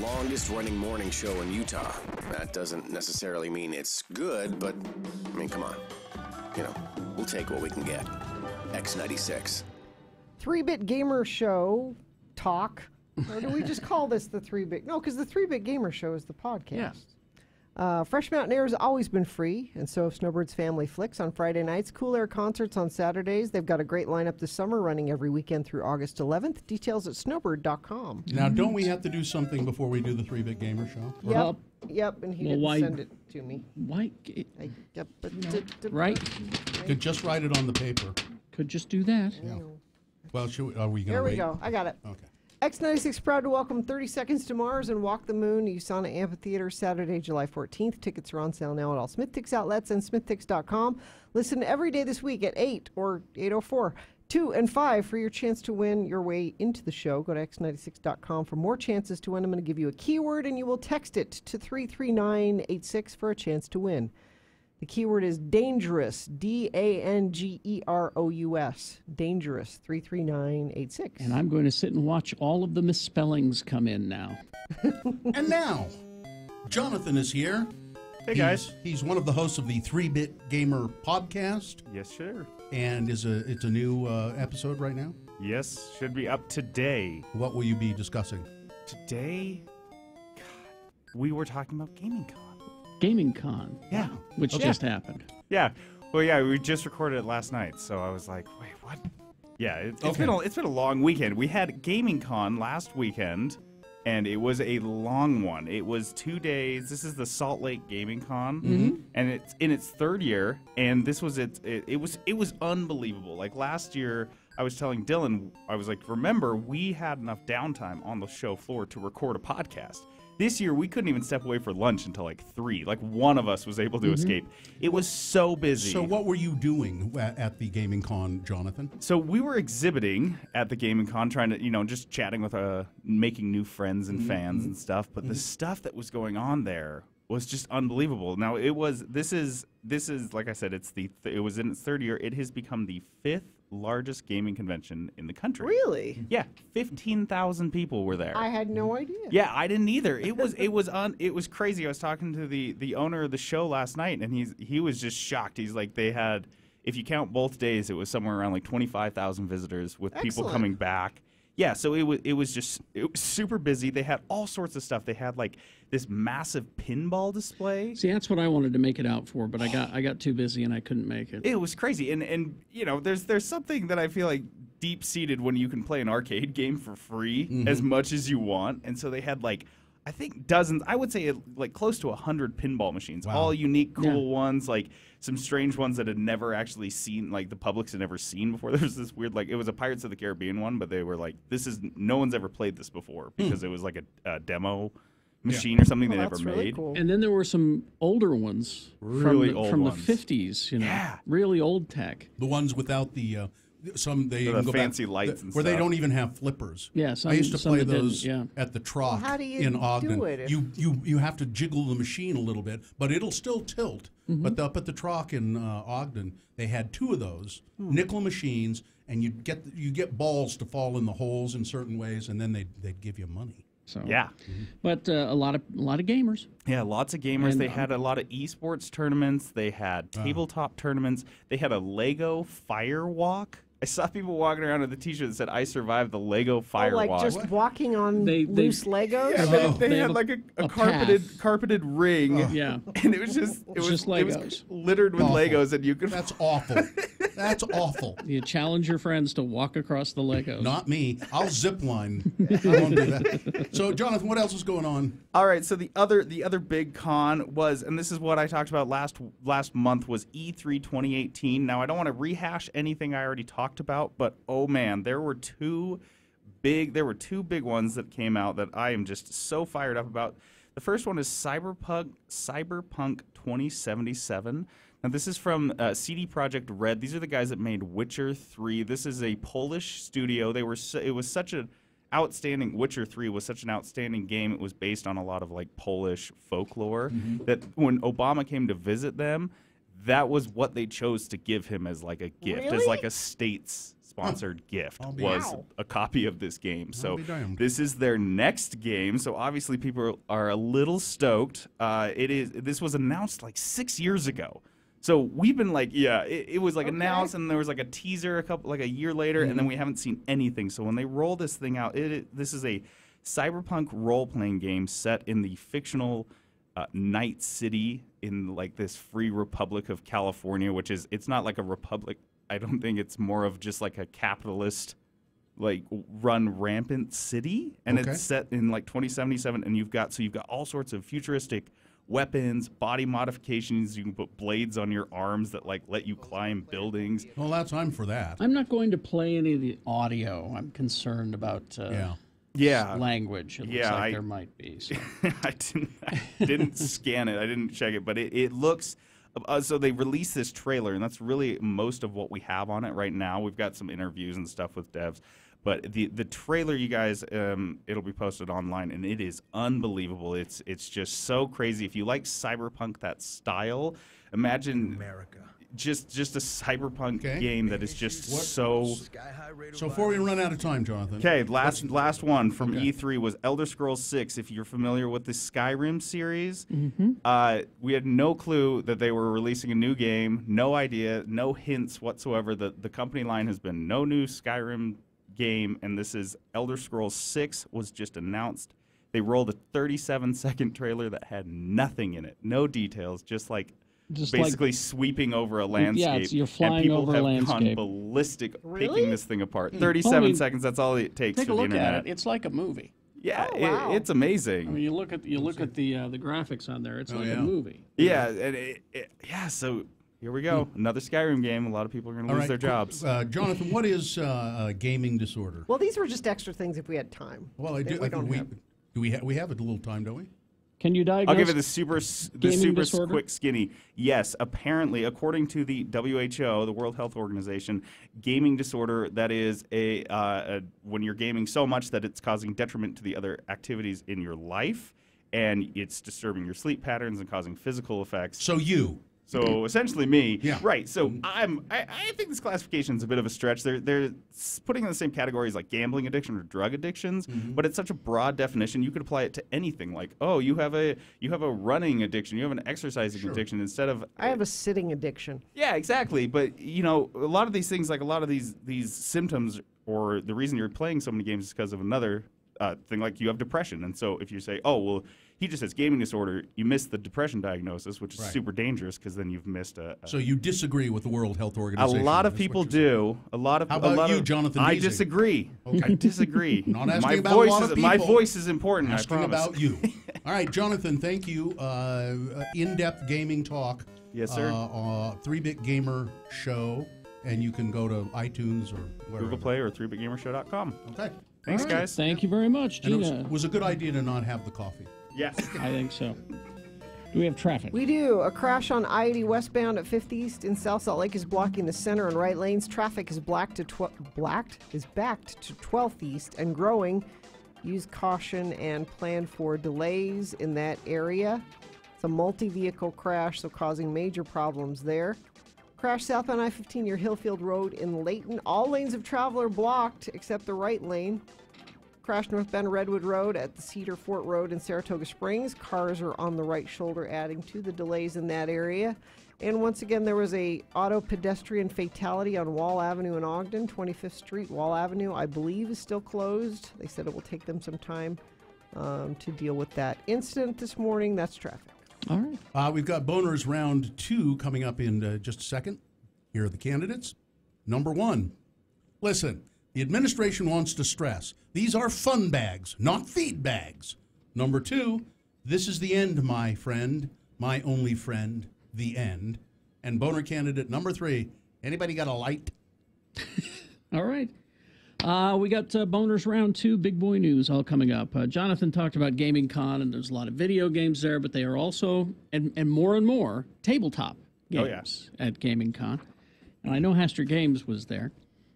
Longest running morning show in Utah. That doesn't necessarily mean it's good, but I mean, come on. You know, we'll take what we can get. X96. 3-Bit Gamer Show talk. Or do we just call this the 3-Bit? No, because the 3-Bit Gamer Show is the podcast. Yeah. Fresh Mountain Air has always been free, and so have Snowbird's Family Flicks on Friday nights. Cool Air concerts on Saturdays. They've got a great lineup this summer, running every weekend through August 11th. Details at snowbird.com. Now, don't we have to do something before we do the 3-Bit Gamer Show? Yep, and he didn't send it to me. Why? But right? Could just write it on the paper. Could just do that. Yeah. Well, are we going to Here we go. I got it. Okay. X96 proud to welcome 30 Seconds to Mars and Walk the Moon, USANA Amphitheater, Saturday, July 14th. Tickets are on sale now at all SmithTix outlets and SmithTix.com. Listen every day this week at 8 or 8:04, 2 and 5 for your chance to win your way into the show. Go to X96.com for more chances to win. I'm going to give you a keyword, and you will text it to 33986 for a chance to win. The keyword is dangerous, DANGEROUS, dangerous, 33986. And I'm going to sit and watch all of the misspellings come in now. And now, Jonathan is here. Hey, guys. He's one of the hosts of the 3-Bit Gamer podcast. Yes, sure. And it's a new episode right now? Yes, should be up today. What will you be discussing? Today? God, we were talking about Gaming Con. Gaming Con. Yeah. Which just happened. Yeah. Well, yeah, we just recorded it last night, so I was like, wait, what? Yeah, it's been a long weekend. We had Gaming Con last weekend, and it was a long one. It was 2 days. This is the Salt Lake Gaming Con, and it's in its third year. And this was it was unbelievable. Like last year, I was telling Dylan, I was like, remember, we had enough downtime on the show floor to record a podcast. This year, we couldn't even step away for lunch until like 3. Like one of us was able to escape. It was so busy. So what were you doing at the Gaming Con, Jonathan? So we were exhibiting at the Gaming Con, trying to, just chatting with, making new friends and fans and stuff. But the stuff that was going on there was just unbelievable. Now this is like I said, it was in its third year. It has become the 5th largest gaming convention in the country. Really? Yeah, 15,000 people were there. I had no idea. Yeah, I didn't either. It was crazy. I was talking to the owner of the show last night, and he was just shocked. He's like, they had, if you count both days, it was somewhere around like 25,000 visitors with people coming back. Yeah, so it was super busy. They had all sorts of stuff. They had like this massive pinball display. See, that's what I wanted to make it out for, but I got too busy and I couldn't make it. It was crazy, and there's something that I feel like deep seated when you can play an arcade game for free as much as you want, and so they had like, I think dozens, I would say like close to 100 pinball machines, all unique, cool ones, like some strange ones that had never actually seen, like the public's had never seen before. There was this weird, like it was a Pirates of the Caribbean one, but they were like, no one's ever played this before because it was like a demo machine or something they never made. Really cool. And then there were some older ones from the 50s, really old tech. The ones without the the fancy lights and where stuff. they don't even have flippers. Yeah, I used to play those at the Troc how do you in Ogden. do it You have to jiggle the machine a little bit, but it'll still tilt. But up at the Troc in Ogden, they had 2 of those nickel machines, and you get balls to fall in the holes in certain ways, and then they'd give you money. So yeah, but a lot of gamers. Yeah, lots of gamers. And, they had a lot of esports tournaments. They had tabletop tournaments. They had a Lego fire walk. I saw people walking around with a T-shirt that said "I survived the Lego fire walk." Just walking on loose Legos. Yeah, they had like a carpeted ring. Yeah, and it was just Legos. It was littered with Legos, and you could. That's awful. That's awful. You challenge your friends to walk across the Legos. Not me. I'll zip line. I won't do that. So, Jonathan, what else is going on? All right. So the other big con was, and this is what I talked about last month, was E3 2018. Now I don't want to rehash anything I already talked about, but oh man, there were two big ones that came out that I am just so fired up about. The first one is Cyberpunk 2077. Now this is from CD Projekt Red. These are the guys that made Witcher 3. This is a Polish studio. It was such an outstanding Witcher 3 was such an outstanding game. It was based on a lot of like Polish folklore that when Obama came to visit them, that was what they chose to give him as like a gift, as like a state-sponsored gift, was a copy of this game. So this is their next game. So obviously people are a little stoked. This was announced like 6 years ago. So we've been like, it was like announced, and there was like a teaser a year later, and then we haven't seen anything. So when they roll this thing out, this is a cyberpunk role-playing game set in the fictional Night City in like this free republic of California, which is, it's not like a republic. I don't think it's more of just like a capitalist, like run rampant city, and it's set in like 2077, and you've got all sorts of futuristic weapons, body modifications. You can put blades on your arms that like let you climb buildings. Well, I'm for that. I'm not going to play any of the audio. I'm concerned about language. It looks like there might be. So. I didn't scan it. I didn't check it, but it looks. So they released this trailer, and that's really most of what we have on it right now. We've got some interviews and stuff with devs. But the trailer, you guys, it'll be posted online, and it is unbelievable. It's just so crazy. If you like cyberpunk, that style, imagine America. Just a cyberpunk game that is just so. So before we run out of time, Jonathan. Okay, last one from E3 was Elder Scrolls 6. If you're familiar with the Skyrim series, we had no clue that they were releasing a new game. No idea, no hints whatsoever. The company line has been no new Skyrim game, and this is Elder Scrolls 6 was just announced. They rolled a 37-second trailer that had nothing in it, no details, just basically sweeping over a landscape. You're flying and people over a have landscape. gone ballistic picking this thing apart. 37 seconds, that's all it takes Take for a the look internet. at it. It's like a movie. Yeah, it's amazing. I mean, you look at the graphics on there. It's like a movie. Yeah, and so here we go. Another Skyrim game. A lot of people are going to lose their jobs. Jonathan, what is gaming disorder? Well, these were just extra things if we had time. Well, we have a little time, don't we? Can you diagnose? I'll give it the super disorder? quick skinny. Yes, apparently, according to the WHO, the World Health Organization, gaming disorder, that is when you're gaming so much that it's causing detriment to the other activities in your life, and it's disturbing your sleep patterns and causing physical effects. So essentially me. Yeah. Right. So I think this classification is a bit of a stretch. They're putting in the same categories like gambling addiction or drug addictions, but it's such a broad definition. You could apply it to anything. Like, oh, you have a running addiction, you have an exercising addiction instead of I have a sitting addiction. Yeah, exactly. But a lot of these things, like a lot of these symptoms, or the reason you're playing so many games is because of another thing, like you have depression. And so if you say, oh, well, he just has gaming disorder, you miss the depression diagnosis, which is super dangerous because then you've missed a. So you disagree with the World Health Organization? A lot of people do. How about you, Jonathan? I disagree. Okay. I disagree. Not asking my about voice a lot of people. My voice is important. Asking I promise. about you. All right, Jonathan. Thank you. In-depth gaming talk. Yes, sir. 3-Bit Gamer Show, and you can go to iTunes or wherever. Google Play or 3bitgamershow.com. Okay. Thanks, All right. guys. Thank you very much, And Gina. it was a good idea to not have the coffee. Yes. I think so. Do we have traffic? We do. A crash on I-80 westbound at 5th East in South Salt Lake is blocking the center and right lanes. Traffic is backed to 12th East and growing. Use caution and plan for delays in that area. It's a multi-vehicle crash, so causing major problems there. Crash southbound I-15 near Hillfield Road in Layton. All lanes of travel are blocked except the right lane. Crash northbound Redwood Road at the Cedar Fort Road in Saratoga Springs. Cars are on the right shoulder, adding to the delays in that area. And once again, there was a auto pedestrian fatality on Wall Avenue in Ogden. 25th Street, Wall Avenue, I believe, is still closed. They said it will take them some time to deal with that incident this morning. That's traffic. All right. We've got Boehner's round 2 coming up in just a second. Here are the candidates. Number 1, listen, the administration wants to stress, these are fun bags, not feed bags. Number 2, this is the end, my friend, my only friend, the end. And Boehner candidate number 3, anybody got a light? All right. We got Boehner's round 2, big boy news all coming up. Jonathan talked about Gaming Con, and there's a lot of video games there, but they are also, and more, tabletop games at Gaming Con. And I know Haster Games was there.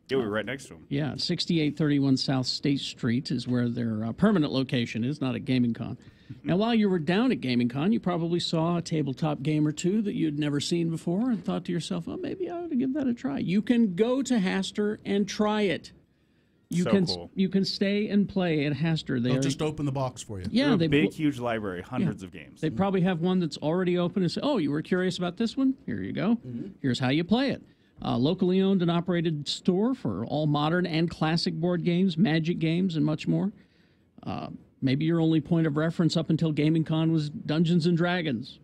Yeah, we were right next to him. Yeah, 6831 South State Street is where their permanent location is, not at Gaming Con. Now, while you were down at Gaming Con, you probably saw a tabletop game or two that you'd never seen before and thought to yourself, oh, maybe I ought to give that a try. You can go to Haster and try it. You can stay and play at Haster. They'll just open the box for you. Yeah, they have a big, huge library, hundreds of games. They probably have one that's already open and say, oh, you were curious about this one? Here you go. Here's how you play it. Locally owned and operated store for all modern and classic board games, Magic games, and much more. Maybe your only point of reference up until Gaming Con was Dungeons & Dragons.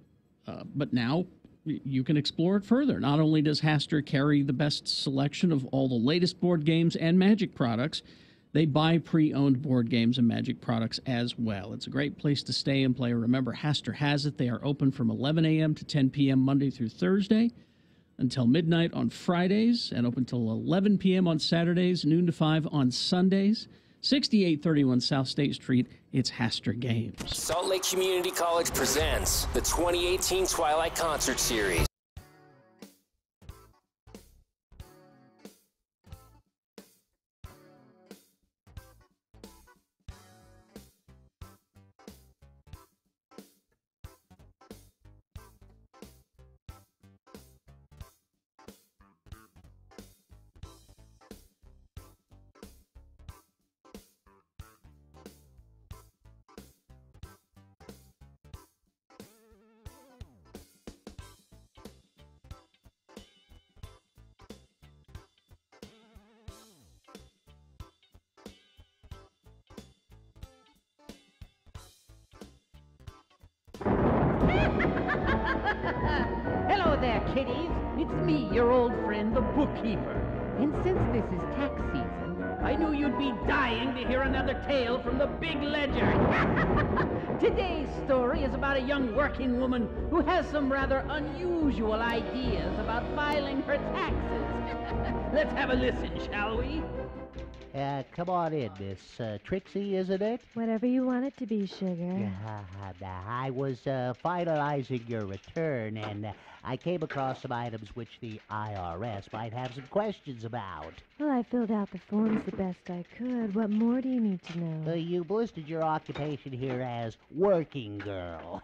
But now you can explore it further. Not only does Haster carry the best selection of all the latest board games and Magic products, They buy pre-owned board games and Magic products as well. It's a great place to stay and play. Remember, Hastur has it. They are open from 11 a.m. to 10 p.m. Monday through Thursday, until midnight on Fridays, and open till 11 p.m. on Saturdays, noon to 5 on Sundays. 6831 South State Street, it's Hastur Games. Salt Lake Community College presents the 2018 Twilight Concert Series. Hello there, kiddies. It's me, your old friend, the bookkeeper. And since this is tax season, I knew you'd be dying to hear another tale from the big ledger. Today's story is about a young working woman who has some rather unusual ideas about filing her taxes. Let's have a listen, shall we? Come on in, Miss Trixie, isn't it? Whatever you want it to be, sugar. I was finalizing your return, and I came across some items which the IRS might have some questions about. Well, I filled out the forms the best I could. What more do you need to know? You've listed your occupation here as working girl.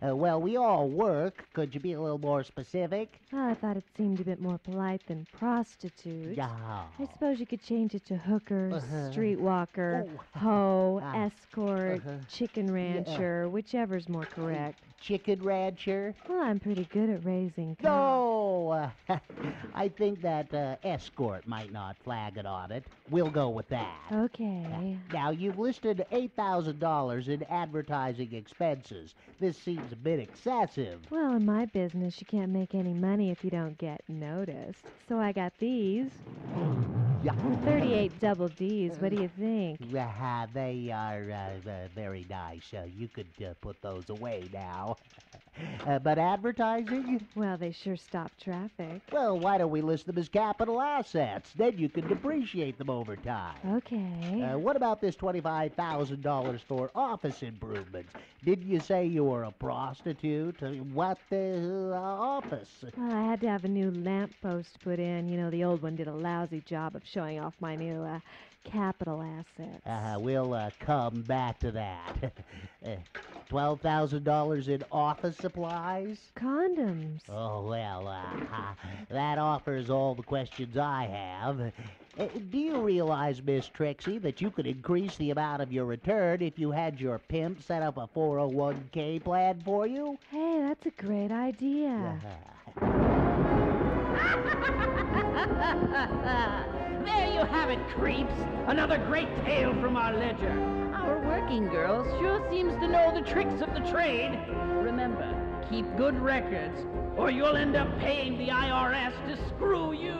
Well, we all work. Could you be a little more specific? Well, I thought it seemed a bit more polite than prostitute. Yeah. I suppose you could change it to hooker, streetwalker, hoe, escort, chicken rancher, whichever's more correct. Chicken rancher? Well, I'm pretty good at raising cows. No! I think that escort might not flag it on it. We'll go with that. Okay. Now, you've listed $8,000 in advertising expenses. This seems a bit excessive. Well, in my business, you can't make any money if you don't get noticed. So I got these. 38 double Ds. What do you think? They are very nice. You could put those away now. But advertising? Well, they sure stop traffic. Well, why don't we list them as capital assets? Then you can depreciate them over time. Okay. What about this $25,000 for office improvements? Didn't you say you were a prostitute? What office? Well, I had to have a new lamp post put in. You know, the old one did a lousy job of showing off my new capital assets. We'll come back to that. $12,000 in office supplies? Condoms. Oh, well, that offers all the questions I have. Do you realize, Miss Trixie, that you could increase the amount of your return if you had your pimp set up a 401k plan for you? Hey, that's a great idea. There you have it, creeps. Another great tale from our ledger. Our working girl sure seems to know the tricks of the trade. Remember, keep good records, or you'll end up paying the IRS to screw you.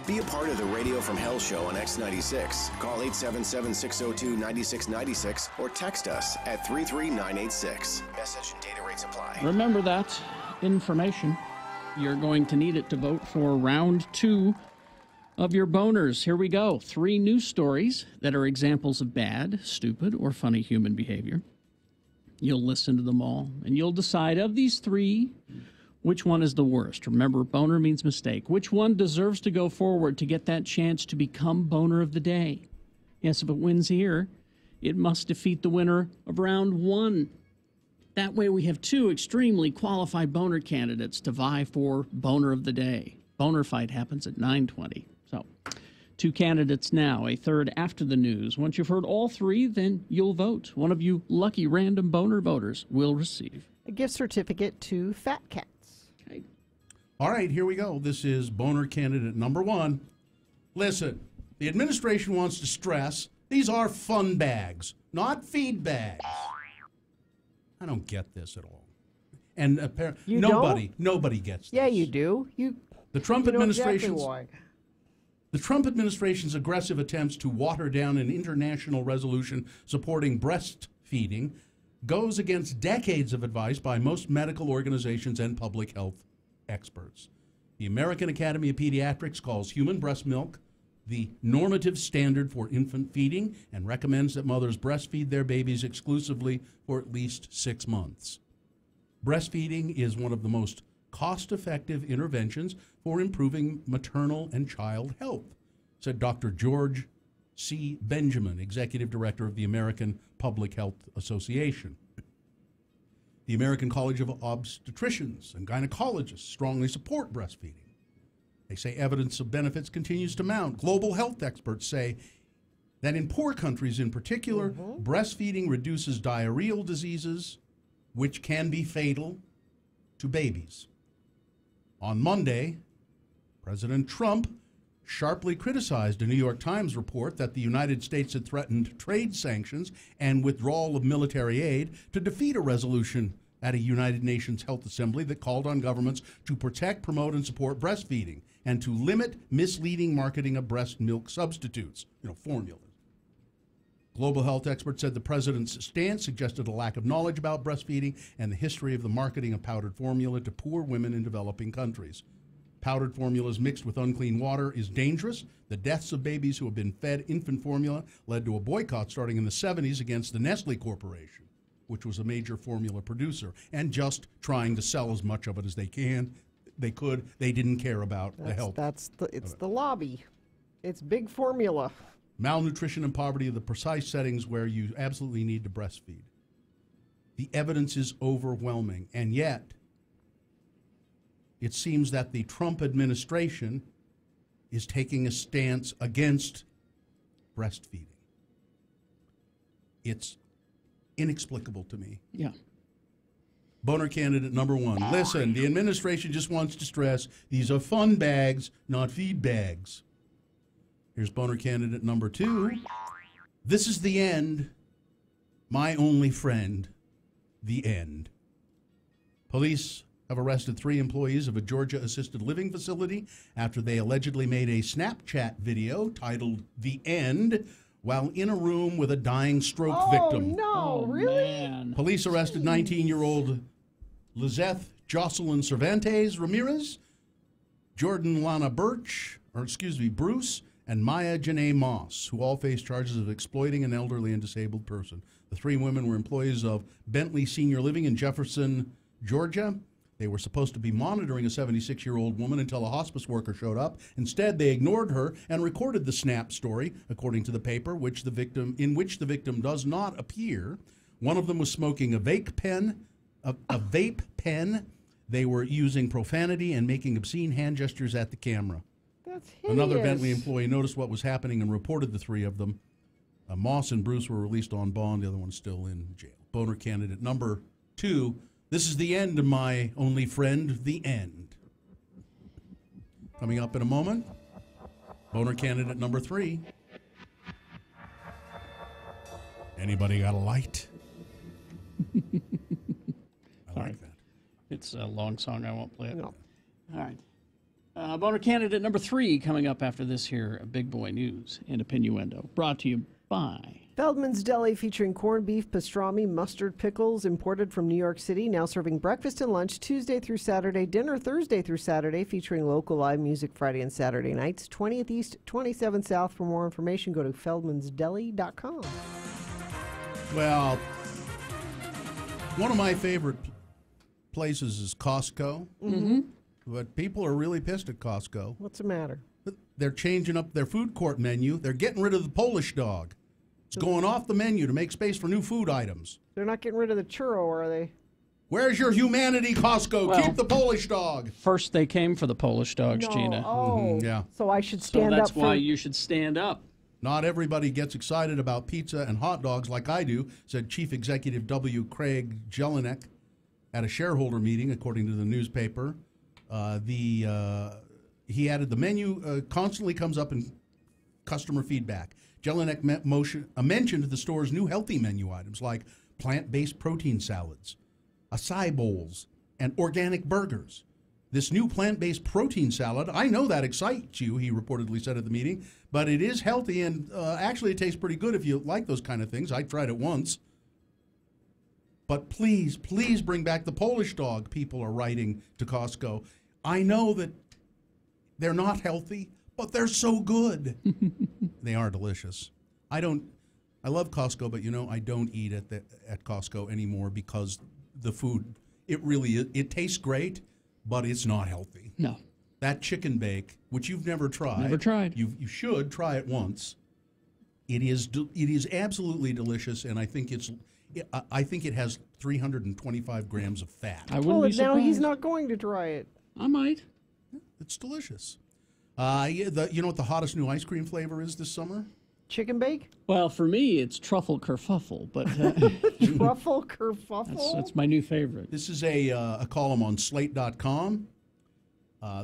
Be a part of the Radio from Hell show on X96. Call 877-602-9696 or text us at 33986. Message and data rates apply. Remember that information. You're going to need it to vote for round 2 of your boners. Here we go. 3 news stories that are examples of bad, stupid, or funny human behavior. You'll listen to them all, and you'll decide of these 3, which one is the worst. Remember, boner means mistake. Which one deserves to go forward to get that chance to become boner of the day? Yes, if it wins here, it must defeat the winner of round 1. That way we have 2 extremely qualified boner candidates to vie for boner of the day. Boner fight happens at 9:20. So, 2 candidates now, a third after the news. Once you've heard all 3, then you'll vote. One of you lucky random boner voters will receive a gift certificate to Fat Cats. Okay. All right, here we go. This is boner candidate number 1. Listen, the administration wants to stress these are fun bags, not feed bags. I don't get this at all. And apparently nobody gets this. Yeah, you do. The Trump administration's The Trump administration's aggressive attempts to water down an international resolution supporting breastfeeding goes against decades of advice by most medical organizations and public health experts. The American Academy of Pediatrics calls human breast milk the normative standard for infant feeding and recommends that mothers breastfeed their babies exclusively for at least 6 months. Breastfeeding is one of the most cost-effective interventions for improving maternal and child health, said Dr. George C. Benjamin, Executive Director of the American Public Health Association. The American College of Obstetricians and Gynecologists strongly support breastfeeding. They say evidence of benefits continues to mount. Global health experts say that in poor countries in particular, breastfeeding reduces diarrheal diseases, which can be fatal to babies. On Monday, President Trump sharply criticized a New York Times report that the United States had threatened trade sanctions and withdrawal of military aid to defeat a resolution at a United Nations Health Assembly that called on governments to protect, promote, and support breastfeeding and to limit misleading marketing of breast milk substitutes, formulas. Global health experts said the president's stance suggested a lack of knowledge about breastfeeding and the history of the marketing of powdered formula to poor women in developing countries. Powdered formulas mixed with unclean water is dangerous. The deaths of babies who have been fed infant formula led to a boycott starting in the 70s against the Nestle Corporation, which was a major formula producer, and just trying to sell as much of it as they could. They didn't care about the health. It's the lobby. It's big formula. Malnutrition and poverty are the precise settings where you absolutely need to breastfeed. The evidence is overwhelming, and yet it seems that the Trump administration is taking a stance against breastfeeding. It's inexplicable to me. Yeah. Boner candidate number 1. Listen, the administration just wants to stress these are fun bags, not feed bags. Here's boner candidate number 2. This is the end. My only friend, the end. Police have arrested 3 employees of a Georgia assisted living facility after they allegedly made a Snapchat video titled The End while in a room with a dying stroke victim. No, really? Man. Police arrested 19-year-old Lizeth Jocelyn Cervantes Ramirez, Jordan Lana Bruce, and Maya Janae Moss, who all face charges of exploiting an elderly and disabled person. The 3 women were employees of Bentley Senior Living in Jefferson, Georgia. They were supposed to be monitoring a 76-year-old woman until a hospice worker showed up. Instead, they ignored her and recorded the snap story, according to the paper, in which the victim does not appear. One of them was smoking a vape pen. They were using profanity and making obscene hand gestures at the camera. That's hideous. Another Bentley employee noticed what was happening and reported the 3 of them. Moss and Bruce were released on bond. The other one's still in jail. Boner candidate number 2. This is the end of my only friend, the end. Coming up in a moment, boner candidate number 3. Anybody got a light? I like that. It's a long song. I won't play it. No. All right. Boner candidate number 3 coming up after this here, Big Boy News and Opinioendo, brought to you by Feldman's Deli, featuring corned beef, pastrami, mustard, pickles, imported from New York City, now serving breakfast and lunch Tuesday through Saturday, dinner Thursday through Saturday, featuring local live music Friday and Saturday nights, 20th East, 27th South. For more information, go to feldmansdeli.com. Well, one of my favorite places is Costco. Mm-hmm. But people are really pissed at Costco. What's the matter? They're changing up their food court menu. They're getting rid of the Polish dog. It's going off the menu to make space for new food items. They're not getting rid of the churro, are they? Where's your humanity, Costco? Well, keep the Polish dog. First, they came for the Polish dogs, No. Gina. Oh, yeah. So I should So stand that's up why for... you should stand up. Not everybody gets excited about pizza and hot dogs like I do, said Chief Executive W. Craig Jelinek at a shareholder meeting, according to the newspaper. He added, the menu constantly comes up in customer feedback. Jelinek mentioned the store's new healthy menu items like plant-based protein salads, acai bowls, and organic burgers. This new plant-based protein salad, I know that excites you, he reportedly said at the meeting, but it is healthy and actually it tastes pretty good if you like those kind of things. I tried it once. But please, please bring back the Polish dog, people are writing to Costco. I know that they're not healthy, but they're so good. They are delicious. I love Costco, but I don't eat at Costco anymore because the food, it tastes great, but it's not healthy. No. That chicken bake, which you've never tried. Never tried. You should try it once. It is absolutely delicious, and I think it has 325 grams of fat. I wouldn't be surprised. Now he's not going to try it. I might. It's delicious. You know what the hottest new ice cream flavor is this summer? Chicken bake? Well, for me, it's truffle kerfuffle, but Truffle kerfuffle? that's my new favorite. This is a column on Slate.com.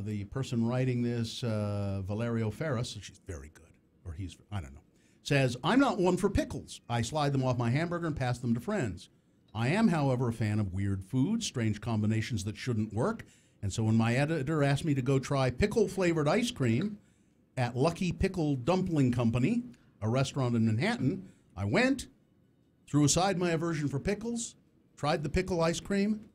The person writing this, Valerio Ferris, she's very good, or I don't know, says, I'm not one for pickles. I slide them off my hamburger and pass them to friends. I am, however, a fan of weird foods, strange combinations that shouldn't work. And so when my editor asked me to go try pickle-flavored ice cream at Lucky Pickle Dumpling Company, a restaurant in Manhattan, I went, threw aside my aversion for pickles, tried the pickle ice cream.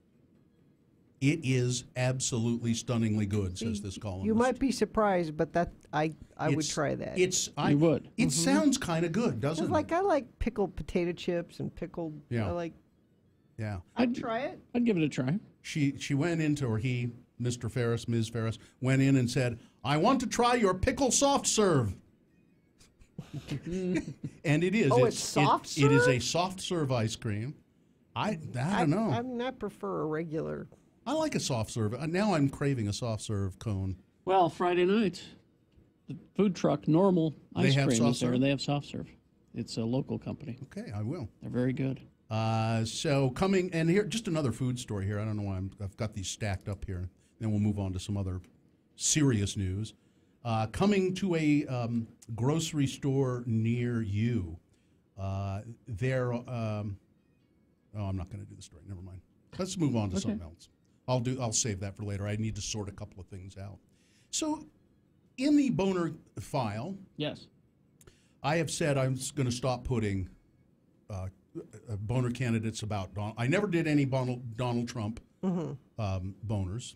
It is absolutely stunningly good, says this columnist. You might be surprised, but I would try that. You would. It sounds kind of good, doesn't it? I like pickled potato chips and pickled. Yeah. Yeah. I'd try it. I'd give it a try. She went into, or he, Mr. Ferris, Ms. Ferris, went in and said, I want to try your pickle soft serve. And it is. Oh, it's soft serve? It is a soft serve ice cream. I don't know. I mean, I prefer a regular. I like a soft serve. Now I'm craving a soft serve cone. Well, Friday night, the food truck, Normal Ice Cream is there, and they have soft serve. It's a local company. Okay, I will. They're very good. So coming, and here, just another food story here. I don't know why I've got these stacked up here. Then we'll move on to some other serious news. Coming to a grocery store near you. I'm not going to do the story. Never mind. Let's move on to something else. I'll save that for later. I need to sort a couple of things out. So, in the Boehner file, yes, I have said I'm going to stop putting Boehner candidates about Donald. I never did any Donald Trump Boehners.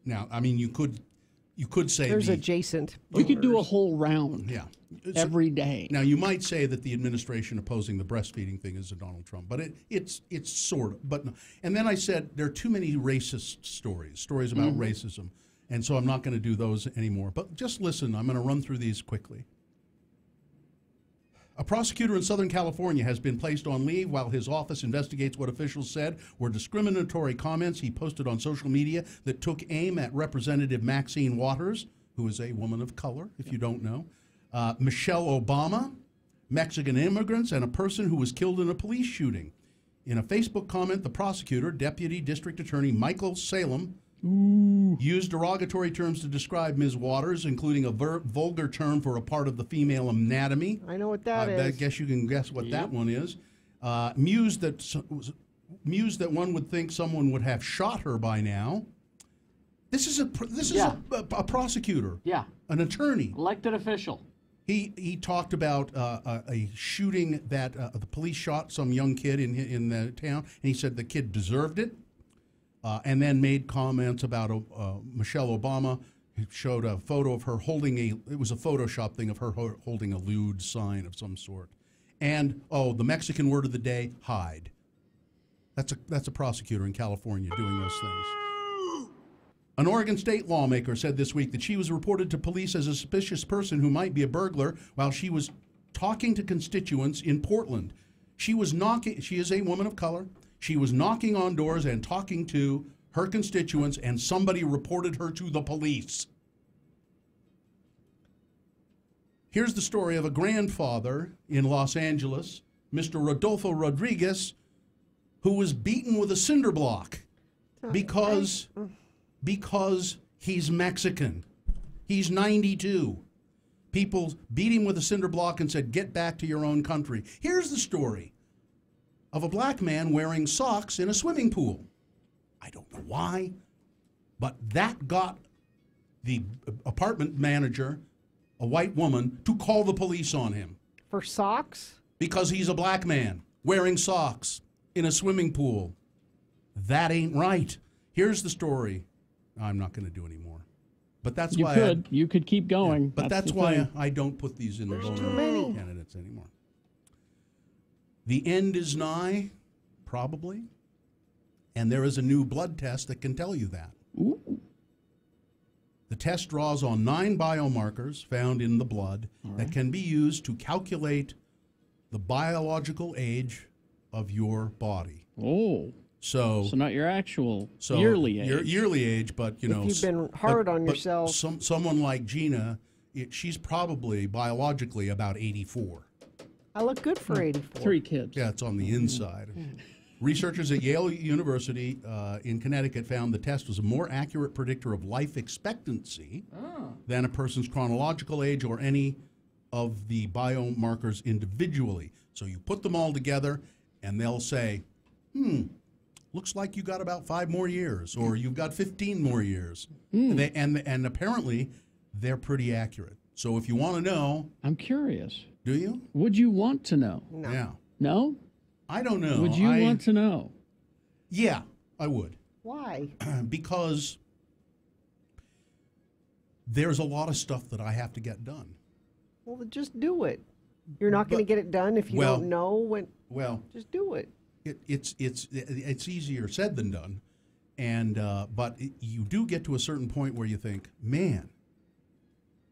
Now, I mean, you could say there's adjacent. We could do a whole round. Yeah, every day. Now, you might say that the administration opposing the breastfeeding thing is a Donald Trump, but it's sort of. But no. And then I said there are too many racist stories about racism, and so I'm not going to do those anymore. But just listen, I'm going to run through these quickly. A prosecutor in Southern California has been placed on leave while his office investigates what officials said were discriminatory comments he posted on social media that took aim at Representative Maxine Waters, who is a woman of color, if you don't know, Michelle Obama, Mexican immigrants, and a person who was killed in a police shooting. In a Facebook comment, the prosecutor, Deputy District Attorney Michael Salem, used derogatory terms to describe Ms. Waters, including a vulgar term for a part of the female anatomy. I know what that is. I guess you can guess what that one is. Mused that one would think someone would have shot her by now. This is Yeah. a prosecutor. Yeah. An attorney. Elected official. He talked about a shooting that the police shot some young kid in the town, and he said the kid deserved it, and then made comments about Michelle Obama. He showed a photo of her holding it was a Photoshop thing of her holding a lewd sign of some sort. And, the Mexican word of the day, hide. That's a prosecutor in California doing those things. An Oregon state lawmaker said this week that she was reported to police as a suspicious person who might be a burglar while she was talking to constituents in Portland. She is a woman of color. She was knocking on doors and talking to her constituents, and somebody reported her to the police. Here's the story of a grandfather in Los Angeles, Mr. Rodolfo Rodriguez, who was beaten with a cinder block because he's Mexican. He's 92. People beat him with a cinder block and said, "Get back to your own country." Here's the story of a black man wearing socks in a swimming pool. I don't know why, but that got the apartment manager, a white woman, to call the police on him. For socks? Because he's a black man wearing socks in a swimming pool. That ain't right. Here's the story. I'm not going to do any more. But that's why you could keep going. Yeah, but that's why I don't put these in the Boehner candidates anymore. The end is nigh, probably, and there is a new blood test that can tell you that. Ooh. The test draws on 9 biomarkers found in the blood that can be used to calculate the biological age of your body. Oh. So not your actual yearly age. Your yearly age, but If you've been hard on yourself. Someone like Gina, she's probably biologically about 84. I look good for 84. 3 kids. Yeah, it's on the inside. Researchers at Yale University in Connecticut found the test was a more accurate predictor of life expectancy than a person's chronological age or any of the biomarkers individually. So you put them all together, and they'll say, looks like you got about 5 more years, or you've got 15 more years. And apparently, they're pretty accurate. So if you want to know... I'm curious. Do you? Would you want to know? No. Yeah. No? I don't know. Would you want to know? Yeah, I would. Why? Because there's a lot of stuff that I have to get done. Well, then just do it. You're not going to get it done if you don't know when. Well, just do it. It's easier said than done, and but you do get to a certain point where you think, man,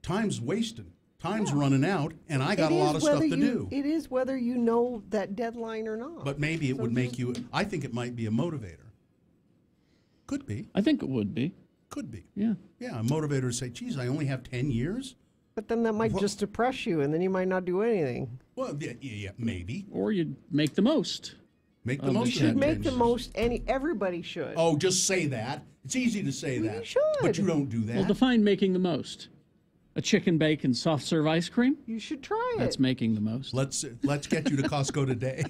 time's wasted. Time's running out, and I got a lot of stuff to do. It is whether you know that deadline or not. But maybe it would make you, I think it might be a motivator. Could be. I think it would be. Could be. Yeah. Yeah, a motivator to say, geez, I only have 10 years? But then that might just depress you, and then you might not do anything. Well, yeah, maybe. Or you'd make the most. Make the most. You should make the most. Everybody should. Oh, just say that. It's easy to say that. You should. But you don't do that. Well, define making the most. A chicken bacon soft serve ice cream? You should try it. That's making the most. Let's get you to Costco today.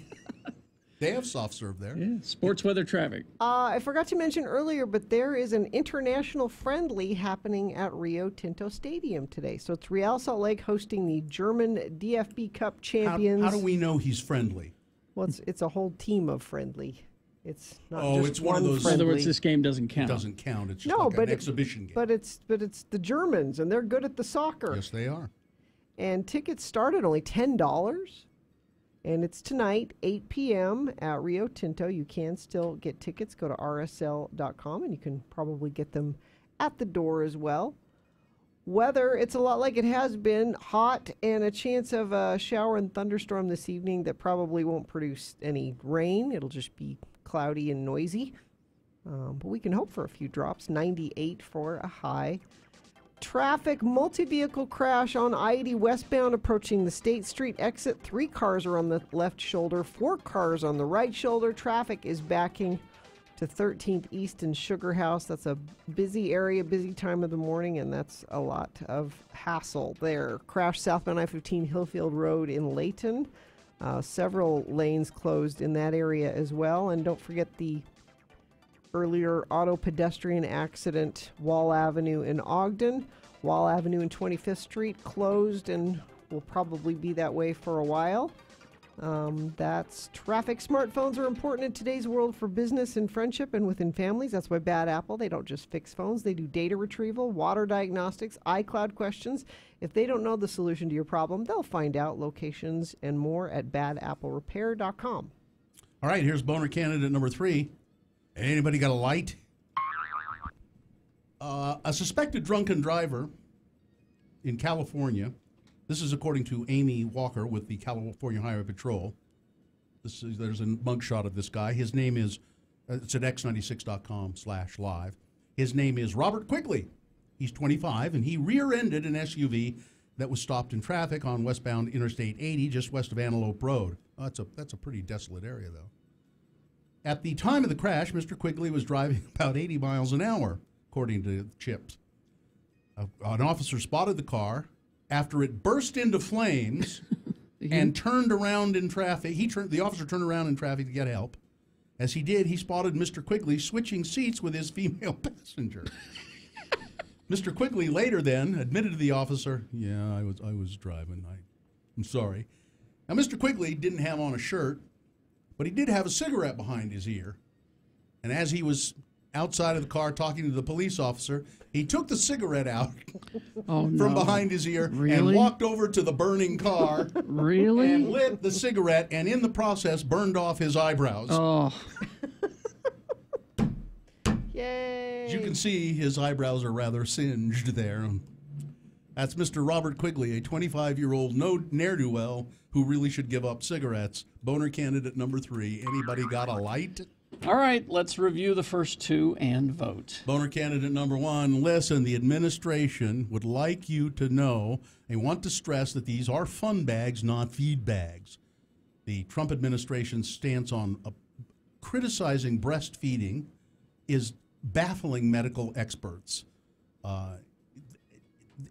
They have soft serve there. Yeah, sports weather traffic. I forgot to mention earlier, but there is an international friendly happening at Rio Tinto Stadium today. So it's Real Salt Lake hosting the German DFB Cup champions. How do we know he's friendly? Well, it's a whole team of friendly. It's not just it's one of those. friendly. In other words, this game doesn't count. It doesn't count. It's just like an exhibition game. But it's the Germans, and they're good at the soccer. Yes, they are. And tickets start at only $10. And it's tonight, 8 p.m. at Rio Tinto. You can still get tickets. Go to rsl.com, and you can probably get them at the door as well. Weather, it's a lot like it has been. Hot and a chance of a shower and thunderstorm this evening that probably won't produce any rain. It'll just be cloudy and noisy. But we can hope for a few drops. 98 for a high. Traffic, multi-vehicle crash on I-80 westbound approaching the State Street exit. 3 cars are on the left shoulder, 4 cars on the right shoulder. Traffic is backing to 13th East and Sugar House. That's a busy area, busy time of the morning, and that's a lot of hassle there. Crash southbound I-15 Hillfield Road in Layton. Several lanes closed in that area as well. And don't forget the earlier auto pedestrian accident, Wall Avenue in Ogden. Wall Avenue and 25th Street closed and will probably be that way for a while. That's traffic. Smartphones are important in today's world for business and friendship and within families. That's why Bad Apple, they don't just fix phones. They do data retrieval, water diagnostics, iCloud questions. If they don't know the solution to your problem, they'll find out. Locations and more at badapplerepair.com. All right, here's Boner candidate number 3. Anybody got a light? A suspected drunken driver in California. This is according to Amy Walker with the California Highway Patrol. There's a mugshot of this guy. His name is, it's at x96.com/live. His name is Robert Quigley. He's 25, and he rear-ended an SUV that was stopped in traffic on westbound Interstate 80 just west of Antelope Road. That's a pretty desolate area, though. At the time of the crash, Mr. Quigley was driving about 80 miles an hour, according to Chips. An officer spotted the car after it burst into flames and turned around in traffic. The officer turned around in traffic to get help. As he did, he spotted Mr. Quigley switching seats with his female passenger. Mr. Quigley later then admitted to the officer, "Yeah, I was driving. I'm sorry." Now, Mr. Quigley didn't have on a shirt, but he did have a cigarette behind his ear. And as he was outside of the car talking to the police officer, he took the cigarette out from behind his ear and walked over to the burning car and lit the cigarette, and in the process burned off his eyebrows. Oh. Yay. As you can see, his eyebrows are rather singed there. That's Mr. Robert Quigley, a 25-year-old ne'er-do-well who really should give up cigarettes. Boner candidate number 3. Anybody got a light? All right, let's review the first 2 and vote. Boner candidate number 1. Listen, the administration would like you to know, they want to stress that these are fun bags, not feed bags. The Trump administration's stance on criticizing breastfeeding is baffling medical experts.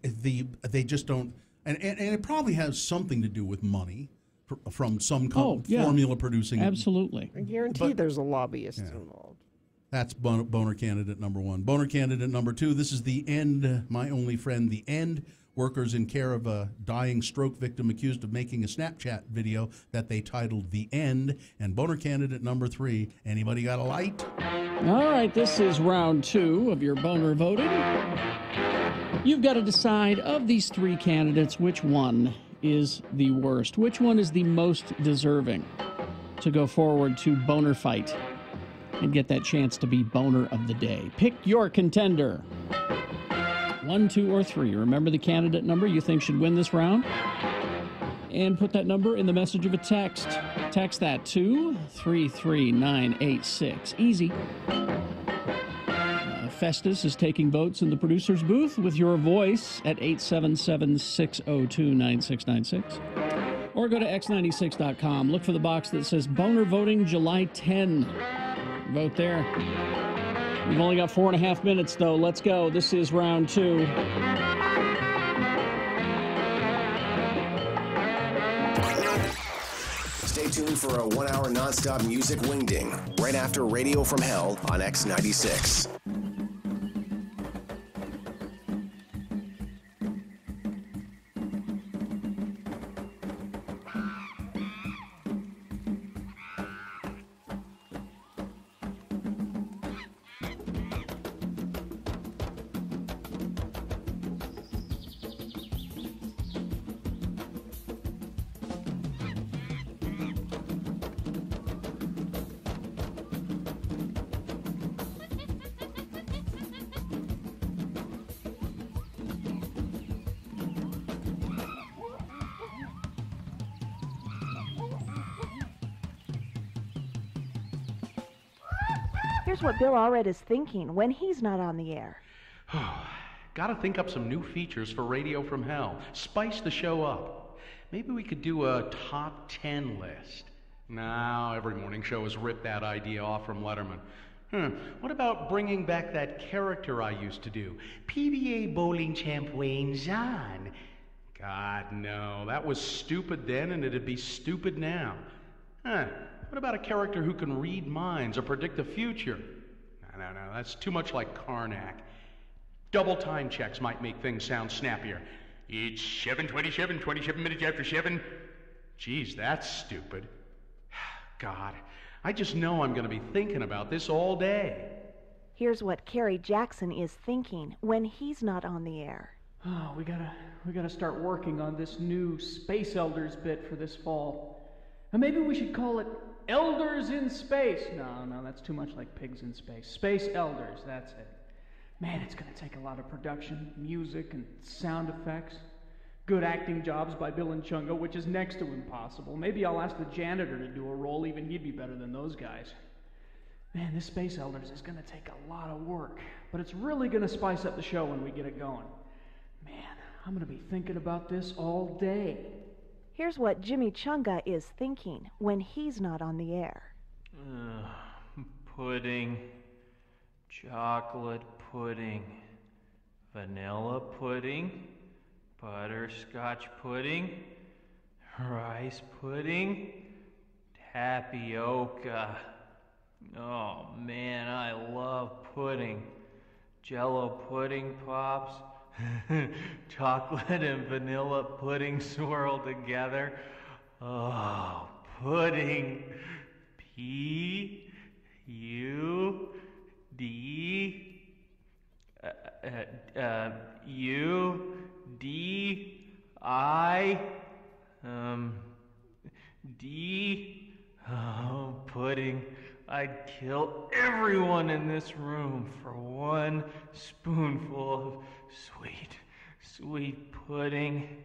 They just don't, and it probably has something to do with money from some formula producing. Absolutely. I guarantee there's a lobbyist involved. That's Boner candidate number 1. Boner candidate number 2. This is The End, my only friend, The End. Workers in care of a dying stroke victim accused of making a Snapchat video that they titled The End. And Boner candidate number 3. Anybody got a light? All right, this is round 2 of your Boner voting. You've got to decide of these 3 candidates which one is the worst. Which one is the most deserving to go forward to Boner Fight and get that chance to be Boner of the Day? Pick your contender. 1, 2, or 3. Remember the candidate number you think should win this round? And put that number in the message of a text. Text that to 33986. Easy. Festus is taking votes in the producer's booth with your voice at 877-602-9696. Or go to x96.com. Look for the box that says Boner Voting July 10. Vote there. We've only got 4.5 minutes, though. Let's go. This is round 2. Stay tuned for a 1-hour nonstop music wingding right after Radio from Hell on X96. Here's what Bill Allred is thinking when he's not on the air. Gotta think up some new features for Radio from Hell. Spice the show up. Maybe we could do a top 10 list. No, every morning show has ripped that idea off from Letterman. What about bringing back that character I used to do? PBA bowling champ Wayne Zahn. God, no. That was stupid then, and it'd be stupid now. What about a character who can read minds or predict the future? No, that's too much like Karnak. Double time checks might make things sound snappier. It's 7:27, 27 minutes after 7. Geez, that's stupid. God, I just know I'm going to be thinking about this all day. Here's what Carrie Jackson is thinking when he's not on the air. Oh, we gotta start working on this new Space Elders bit for this fall. And maybe we should call it Elders in Space. No, that's too much like pigs in space. Space Elders, that's it. Man, it's gonna take a lot of production, music, and sound effects. Good acting jobs by Bill and Chungo, which is next to impossible. Maybe I'll ask the janitor to do a role, even he'd be better than those guys. Man, this Space Elders is gonna take a lot of work, but it's really gonna spice up the show when we get it going. Man, I'm gonna be thinking about this all day. Here's what Jimmy Chunga is thinking when he's not on the air. Pudding, chocolate pudding, vanilla pudding, butterscotch pudding, rice pudding, tapioca. Oh man, I love pudding. Jello pudding pops, chocolate and vanilla pudding swirled together. Oh, pudding. P-U-D-D-I-D. Oh, pudding. I'd kill everyone in this room for one spoonful of sweet, sweet pudding.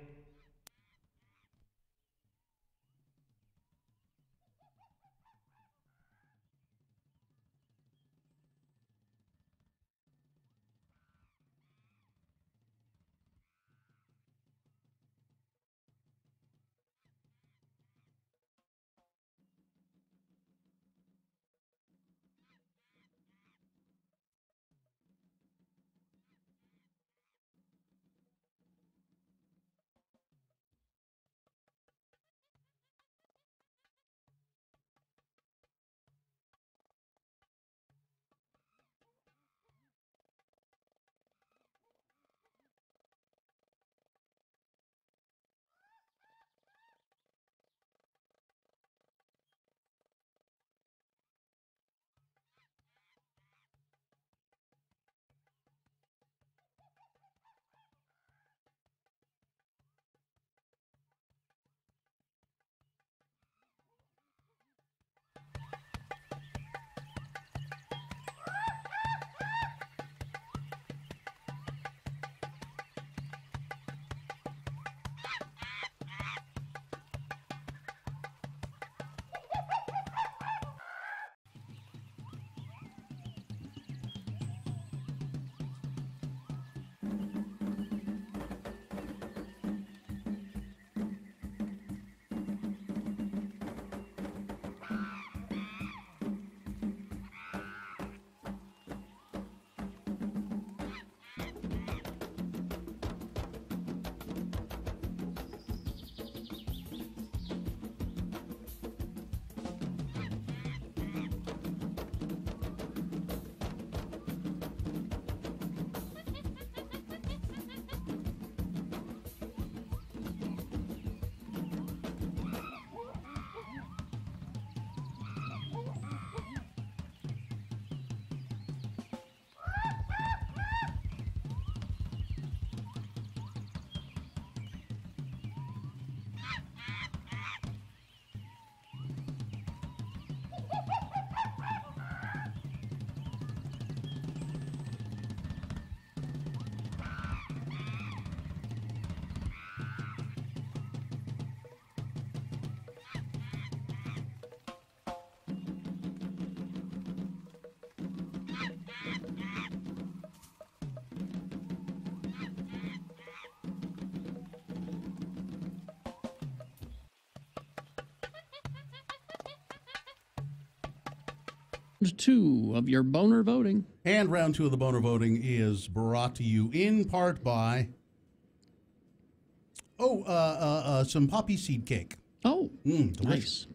Round 2 of your Boehner voting. And round 2 of the Boehner voting is brought to you in part by some poppy seed cake. Oh, delicious. nice.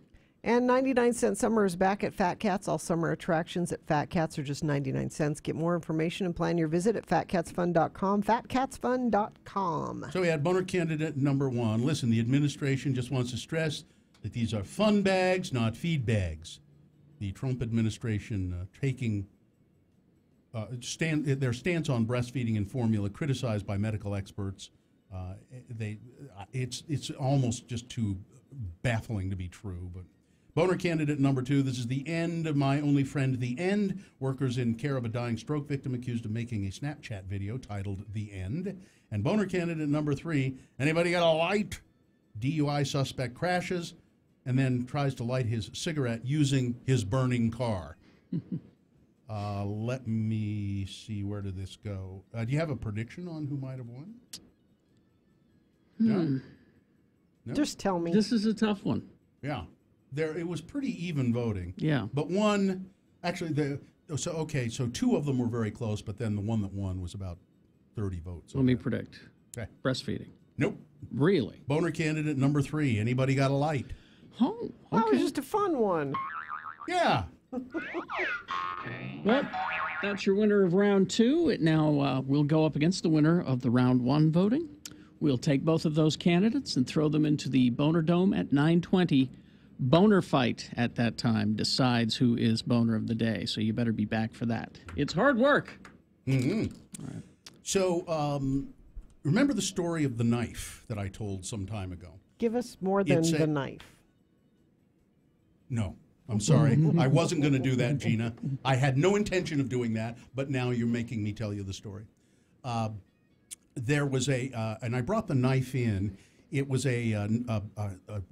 And 99-cent summer is back at Fat Cats. All summer attractions at Fat Cats are just 99 cents. Get more information and plan your visit at fatcatsfun.com, fatcatsfun.com. So we had Boehner candidate number 1. Listen, the administration just wants to stress that these are fun bags, not feed bags. The Trump administration taking their stance on breastfeeding and formula criticized by medical experts. It's almost just too baffling to be true, but Boehner candidate number 2, this is the end of my only friend, The End. Workers in care of a dying stroke victim accused of making a Snapchat video titled The End. And Boehner candidate number 3, anybody got a light? DUI suspect crashes and then tries to light his cigarette using his burning car. Let me see, where did this go? Do you have a prediction on who might have won? No? Just tell me. This is a tough one. Yeah. It was pretty even voting. Yeah. But one, actually, so 2 of them were very close, but then the one that won was about 30 votes. Let me predict. Okay. Breastfeeding. Nope. Really? Boehner candidate number 3. Anybody got a light? Oh, okay. That was just a fun one. Yeah. Well, that's your winner of round 2. It now will go up against the winner of the round 1 voting. We'll take both of those candidates and throw them into the Boehner Dome at 9:20. Boehner fight at that time decides who is Boehner of the day, so you better be back for that. It's hard work. Mm-hmm. All right. So, remember the story of the knife that I told some time ago? Give us more than the knife. No, I'm sorry. I wasn't going to do that, Gina. I had no intention of doing that, but now you're making me tell you the story. There was and I brought the knife in. It was a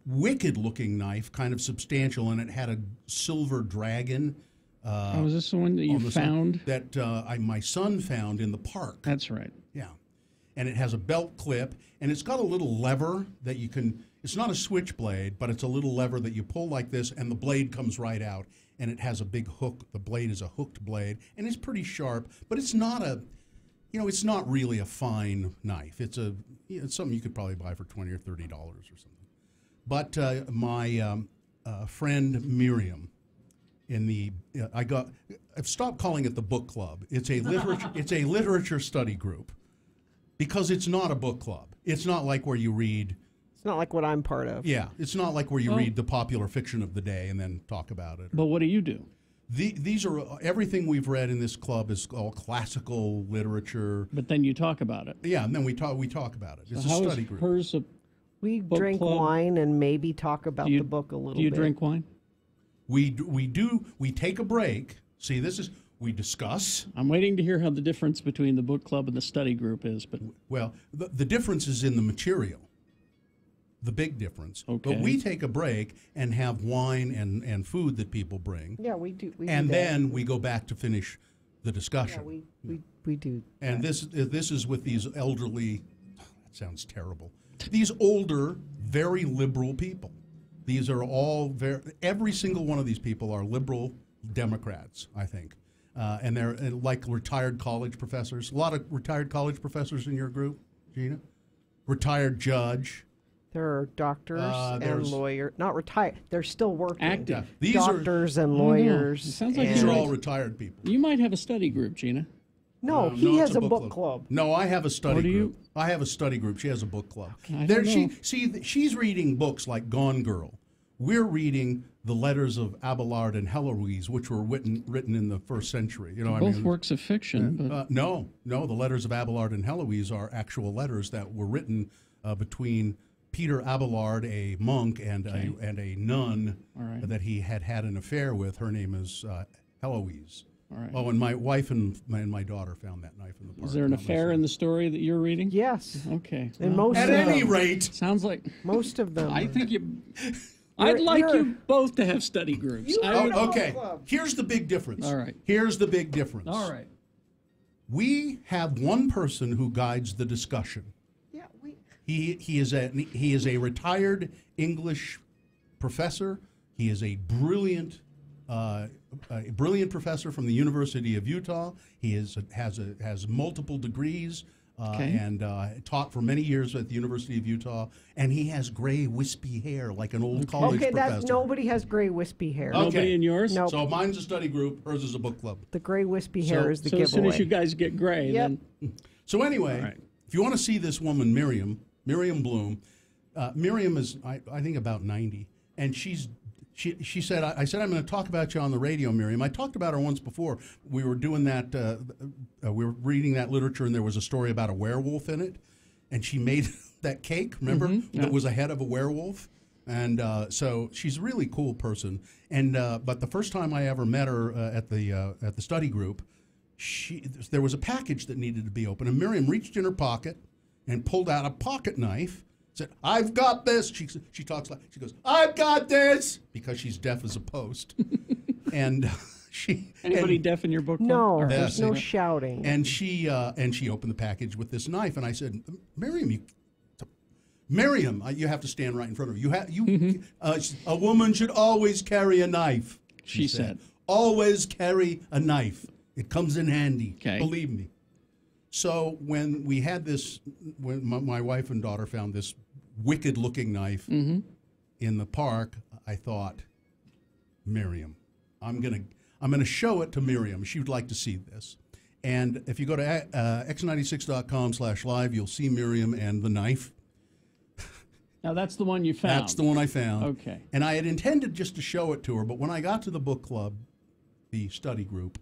wicked-looking knife, kind of substantial, and it had a silver dragon. Was this the one that you found? That my son found in the park. That's right. Yeah. And it has a belt clip, and it's got a little lever that you can, it's not a switchblade, but it's a little lever that you pull like this, and the blade comes right out, and it has a big hook. The blade is a hooked blade, and it's pretty sharp, but it's not it's not really a fine knife. It's it's something you could probably buy for $20 or $30 or something. But my friend Miriam, I've stopped calling it the book club. It's a literature study group, because it's not a book club. It's not like where you read. It's not like what I'm part of. Yeah, it's not like where you read the popular fiction of the day and then talk about it. But what do you do? These are everything we've read in this club is all classical literature. But then you talk about it. Yeah, and then we talk about it. It's so a study group. Hers we drink wine and maybe talk about the book a little bit. Do you drink wine? We do. We take a break. See, we discuss. I'm waiting to hear how the difference between the book club and the study group is. But well, the difference is in the material. The big difference. Okay. But we take a break and have wine and food that people bring. Yeah, we do. And then we go back to finish the discussion. Yeah, we do. And this is with these elderly. That sounds terrible. These older, very liberal people. These are all every single one of these people are liberal Democrats, I think, and they're like retired college professors. A lot of retired college professors in your group, Gina. Retired judge. There are doctors and lawyers, not retired. They're still working. Active. Yeah. These doctors and lawyers. It sounds like these are all retired people. You might have a study group, Gina. No, he has a book club. No, I have a study do group. I have a study group. She has a book club. I don't know. She's reading books like Gone Girl. We're reading the letters of Abelard and Heloise, which were written in the first century. Both works of fiction. But no, the letters of Abelard and Heloise are actual letters that were written between Peter Abelard, a monk, and a nun that he had an affair with. Her name is Heloise. All right. Oh, and my wife and my daughter found that knife in the park. Is there an affair in the story that you're reading? Yes. Okay. And most at of any them. rate, sounds like most of them. I think you. I'd like you both to have study groups. Okay. Here's the big difference. All right. Here's the big difference. All right. We have one person who guides the discussion. Yeah, He is a retired English professor. He is a brilliant professor from the University of Utah. He has multiple degrees. and taught for many years at the University of Utah. And he has gray, wispy hair like an old college professor. Nobody has gray, wispy hair. Nobody in yours? Nope. So mine's a study group, hers is a book club. The gray, wispy hair is the giveaway. So as soon as you guys get gray, then... So anyway, if you want to see this woman, Miriam Bloom, Miriam is, I think, about 90, and she said, I said, I'm going to talk about you on the radio, Miriam. I talked about her once before. We were doing that, we were reading that literature, and there was a story about a werewolf in it, and she made that cake, remember, that was a head of a werewolf. And so she's a really cool person. And but the first time I ever met her at the study group, there was a package that needed to be opened, and Miriam reached in her pocket and pulled out a pocket knife. Said, "I've got this." She talks like she goes, "I've got this," because she's deaf as a post. And anybody deaf in your book? No, there's no shouting. And she opened the package with this knife, and I said, Miriam, you have to stand right in front of her. A woman should always carry a knife. She said, always carry a knife. It comes in handy. Okay. Believe me. So when we had this, when my wife and daughter found this wicked-looking knife in the park, I thought, Miriam, I'm gonna show it to Miriam. She would like to see this. And if you go to x96.com/live, you'll see Miriam and the knife. Now that's the one you found. That's the one I found. Okay. And I had intended just to show it to her, but when I got to the book club, the study group,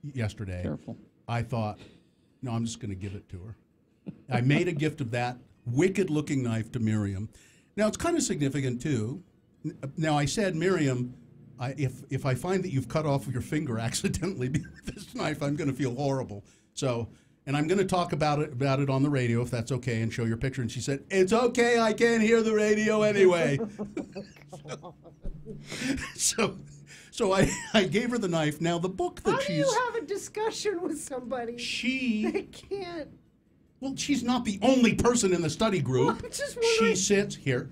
yesterday, I thought, no, I'm just going to give it to her. I made a gift of that wicked-looking knife to Miriam. Now, it's kind of significant, too. Now, I said, Miriam, if I find that you've cut off your finger accidentally with this knife, I'm going to feel horrible. So, and I'm going to talk about it on the radio, if that's okay, and show your picture. And she said, it's okay, I can't hear the radio anyway. So I gave her the knife. Now, the book that How do you have a discussion with somebody? They can't. Well, she's not the only person in the study group. She sits here,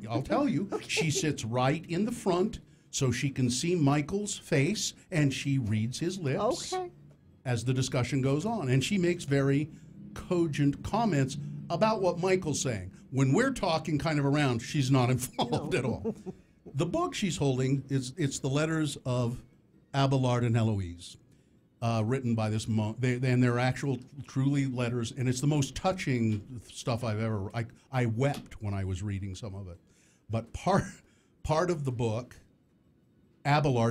I'll tell you. She sits right in the front so she can see Michael's face, and she reads his lips as the discussion goes on. And she makes very cogent comments about what Michael's saying. When we're talking kind of around, she's not involved at all. The book she's holding it's the letters of Abelard and Eloise, written by this monk. And they're actual, truly letters, and it's the most touching stuff I've ever. I wept when I was reading some of it. But part of the book,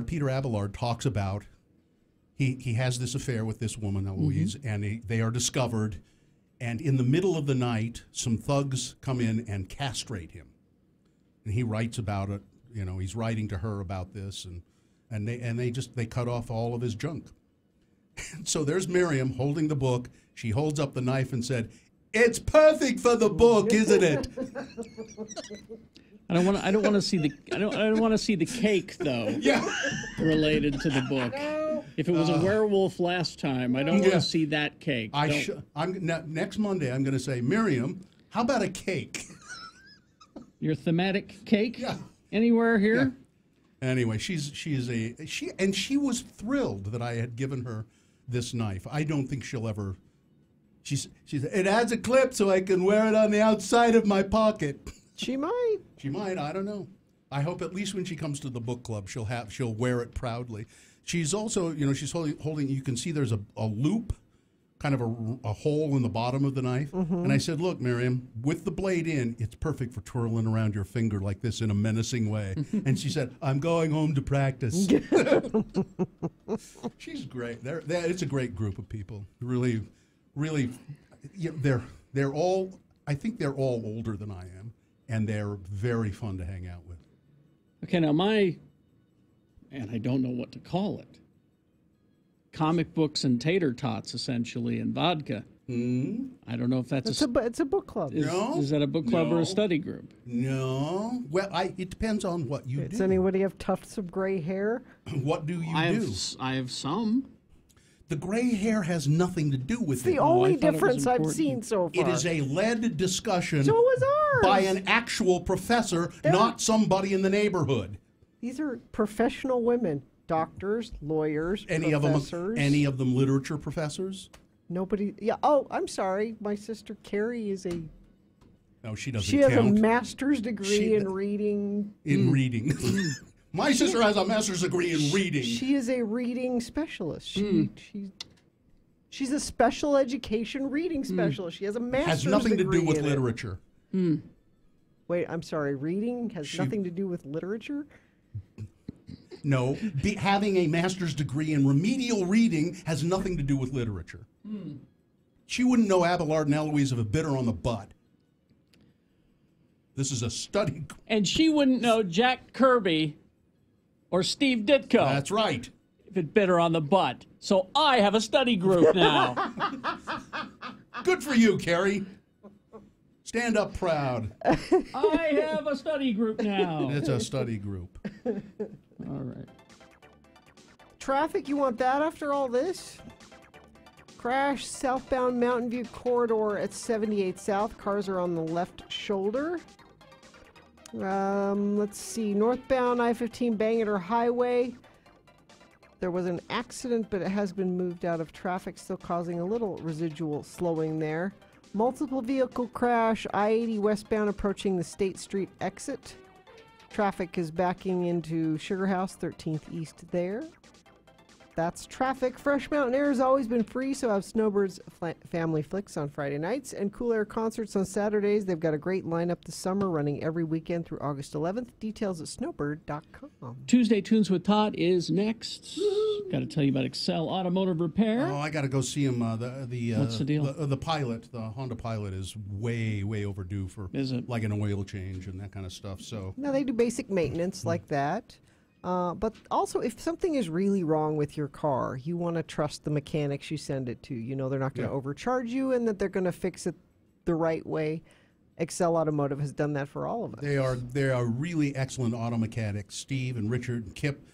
Peter Abelard talks about. He has this affair with this woman, Eloise, and they are discovered. And in the middle of the night, some thugs come in and castrate him, and he writes about it. You know, he's writing to her about this, and they cut off all of his junk. So there's Miriam holding the book. She holds up the knife and said, "It's perfect for the book, isn't it?" I don't want to see the cake though. Yeah. Related to the book. If it was a werewolf last time, I don't want to see that cake. Next Monday, I'm going to say, Miriam, how about a cake? Your thematic cake? Yeah. Anywhere here? Yeah. Anyway, she was thrilled that I had given her this knife. I don't think she'll ever. She said, it has a clip so I can wear it on the outside of my pocket. She might. She might. I don't know. I hope at least when she comes to the book club, she'll wear it proudly. She's also, she's holding. You can see there's a loop, kind of a hole in the bottom of the knife. And I said, look, Miriam, with the blade in, it's perfect for twirling around your finger like this in a menacing way. And she said, I'm going home to practice. She's great. It's a great group of people. Really, really, they're all. I think they're all older than I am, and they're very fun to hang out with. Okay, now and I don't know what to call it. Comic books and tater tots, essentially, and vodka. I don't know if that's it's a book club. Is that a book club or a study group? No. Well, it depends on what you do. Does anybody have tufts of gray hair? What do you do? I have some. The gray hair has nothing to do with it's the only difference I've seen so far. It is a led discussion. So was ours. By an actual professor, not somebody in the neighborhood. These are professional women, doctors, lawyers, professors. Any of them literature professors? Nobody. Yeah. Oh, I'm sorry. My sister Carrie is a. No, she doesn't. She has count. a master's degree in reading. Reading. My sister has a master's degree in reading. She is a reading specialist. She's a special education reading specialist. She has a master's degree. Has nothing to do with in literature. Wait, I'm sorry. Reading has nothing to do with literature? No, having a master's degree in remedial reading has nothing to do with literature. She wouldn't know Abelard and Eloise if it bit her on the butt. This is a study. And she wouldn't know Jack Kirby or Steve Ditko. That's right. If it bit her on the butt. So I have a study group now. Good for you, Carrie. Stand up proud. I have a study group now. It's a study group. All right. Traffic, you want that after all this? Crash southbound Mountain View corridor at 78 South. Cars are on the left shoulder. Let's see. Northbound I-15 Bangor Highway. There was an accident, but it has been moved out of traffic, still causing a little residual slowing there. Multiple vehicle crash. I-80 westbound approaching the State Street exit. Traffic is backing into Sugar House, 13th East there. That's traffic. Fresh Mountain Air has always been free, so have Snowbird's Family Flicks on Friday nights and Cool Air concerts on Saturdays. They've got a great lineup this summer, running every weekend through August 11th. Details at snowbird.com. Tuesday Tunes with Todd is next. Got to tell you about Excel Automotive Repair. Oh, I got to go see him. What's the deal? The Pilot, the Honda Pilot, is way overdue for like an oil change and that kind of stuff. So now they do basic maintenance like that. But also, if something is really wrong with your car, you want to trust the mechanics you send it to. You know they're not going to overcharge you and that they're going to fix it the right way. Excel Automotive has done that for all of us. They are really excellent auto mechanics. Steve and Richard and Kip,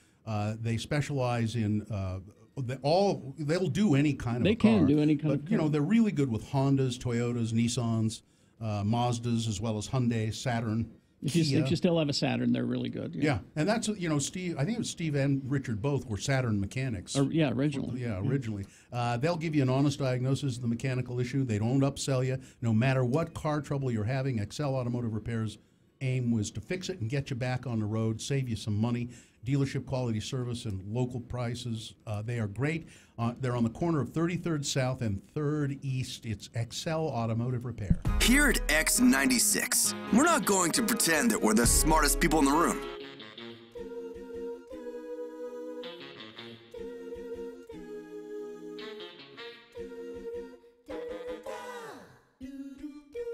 they specialize in they'll do any kind of They a car. can do any kind of car. You know, they're really good with Hondas, Toyotas, Nissans, Mazdas, as well as Hyundai, Saturn. If you still have a Saturn, they're really good. Yeah, and that's, Steve, I think it was Steve and Richard both were Saturn mechanics. Originally. Originally. They'll give you an honest diagnosis of the mechanical issue. They don't upsell you. No matter what car trouble you're having, Excel Automotive Repair's aim was to fix it and get you back on the road, save you some money. Dealership quality service and local prices. They are great. They're on the corner of 33rd South and 3rd East. It's Excel Automotive Repair. Here at X96, we're not going to pretend that we're the smartest people in the room.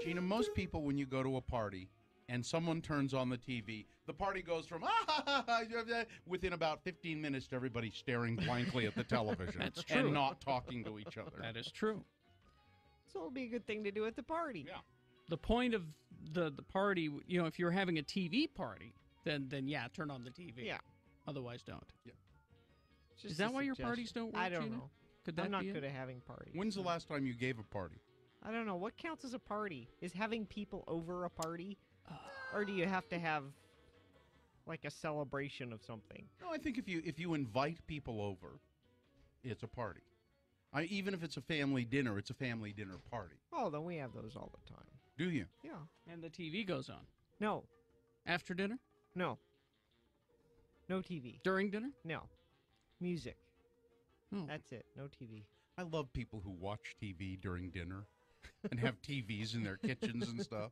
Gina, most people, when you go to a party and someone turns on the TV, the party goes from within about 15 minutes to everybody staring blankly at the television. That's true. And not talking to each other. That is true. So it'll be a good thing to do at the party. Yeah. The point of the party, if you're having a TV party, then yeah, turn on the TV. Yeah. Otherwise, don't. Yeah. Is that why your parties don't work, I don't Gina? know. Could that I'm not be good it? at having parties. When's the last time you gave a party? I don't know. What counts as a party? Is having people over a party? Or do you have to have like a celebration of something? No, I think if you invite people over, it's a party. Even if it's a family dinner, it's a family dinner party. Oh, then we have those all the time. Do you? Yeah. And the TV goes on. No. After dinner? No. No TV. During dinner? No. Music. Oh. That's it. No TV. I love people who watch TV during dinner and have TVs in their kitchens and stuff.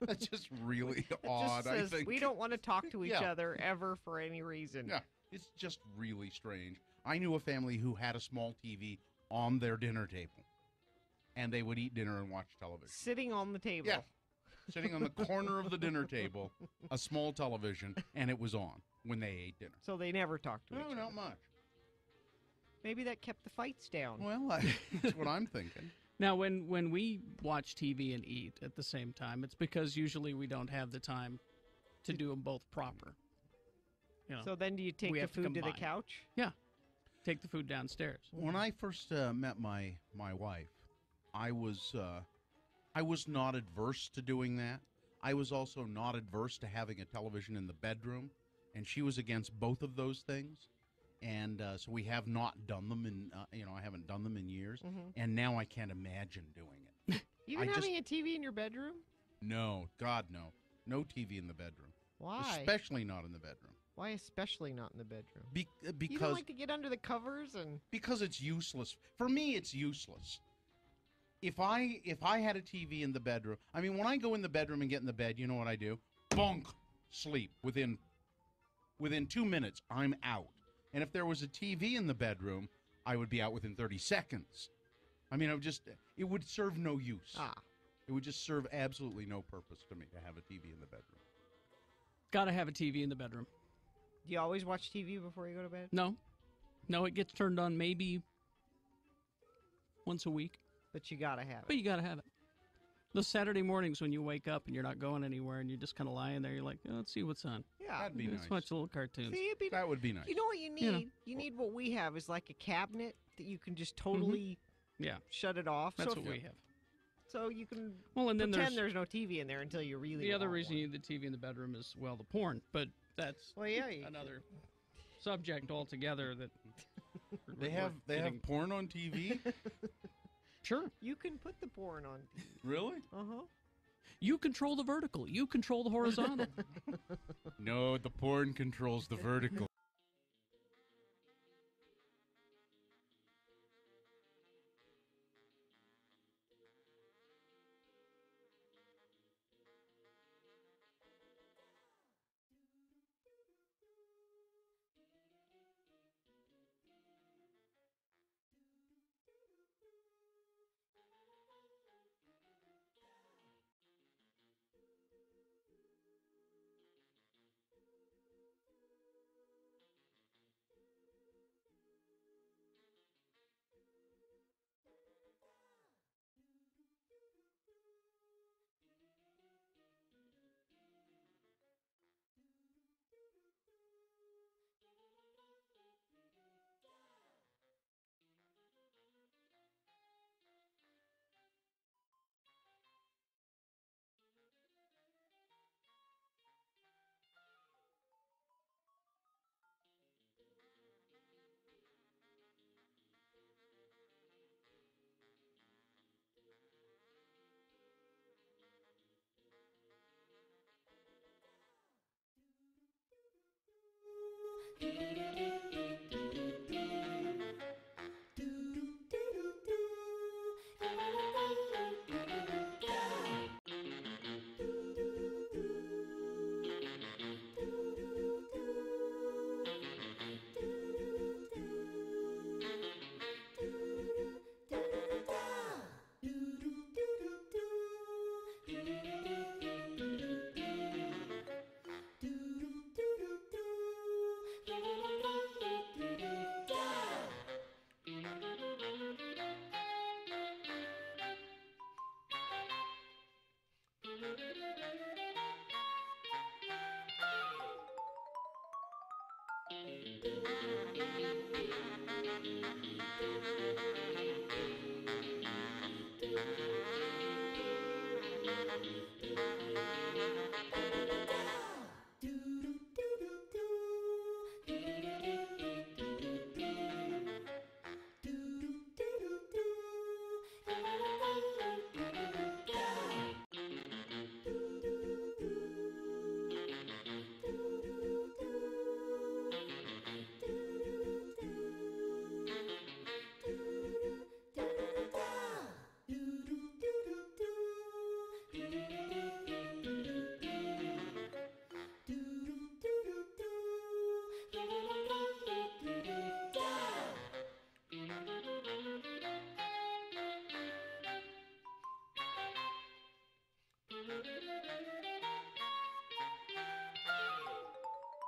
That's just really odd, I think. We don't want to talk to each other ever for any reason. Yeah, it's just really strange. I knew a family who had a small TV on their dinner table, and they would eat dinner and watch television. Sitting on the table. Yeah, sitting on the corner of the dinner table, a small television, and it was on when they ate dinner. So they never talked to each other. No, not much. Maybe that kept the fights down. Well, that's what I'm thinking. Now, when we watch TV and eat at the same time, it's because usually we don't have the time to do them both proper. So then do you take the food to the couch? Yeah. Take the food downstairs. When I first met my wife, I was not adverse to doing that. I was also not adverse to having a television in the bedroom, and she was against both of those things. And so we have not done them in, I haven't done them in years. Mhm. And now I can't imagine doing it. Even having a TV in your bedroom? No, God, no. No TV in the bedroom. Why? Especially not in the bedroom. Why especially not in the bedroom? Because you don't like to get under the covers and... Because it's useless. For me, it's useless. If I had a TV in the bedroom, I mean, when I go in the bedroom and get in the bed, you know what I do? Bonk, sleep. Within 2 minutes, I'm out. And if there was a TV in the bedroom, I would be out within 30 seconds. I mean, it would serve no use. It would just serve absolutely no purpose to me to have a TV in the bedroom. Gotta have a TV in the bedroom. Do you always watch TV before you go to bed? No, it gets turned on maybe once a week. But you gotta have it. But you gotta have it. Those Saturday mornings when you wake up and you're not going anywhere and you're just kind of lying there, you're like, let's see what's on. Yeah. That'd be Let's nice. watch little cartoons. See, that would be nice. You know what you need? You know. You need what we have is like a cabinet that you can just totally shut it off. That's so what we have. So you can and then pretend there's no TV in there until you really The other want reason one. you need the TV in the bedroom is, the porn. But that's another subject altogether that They have porn on TV? Sure. You can put the porn on TV. Really? Uh-huh. You control the vertical. You control the horizontal. No, the porn controls the vertical.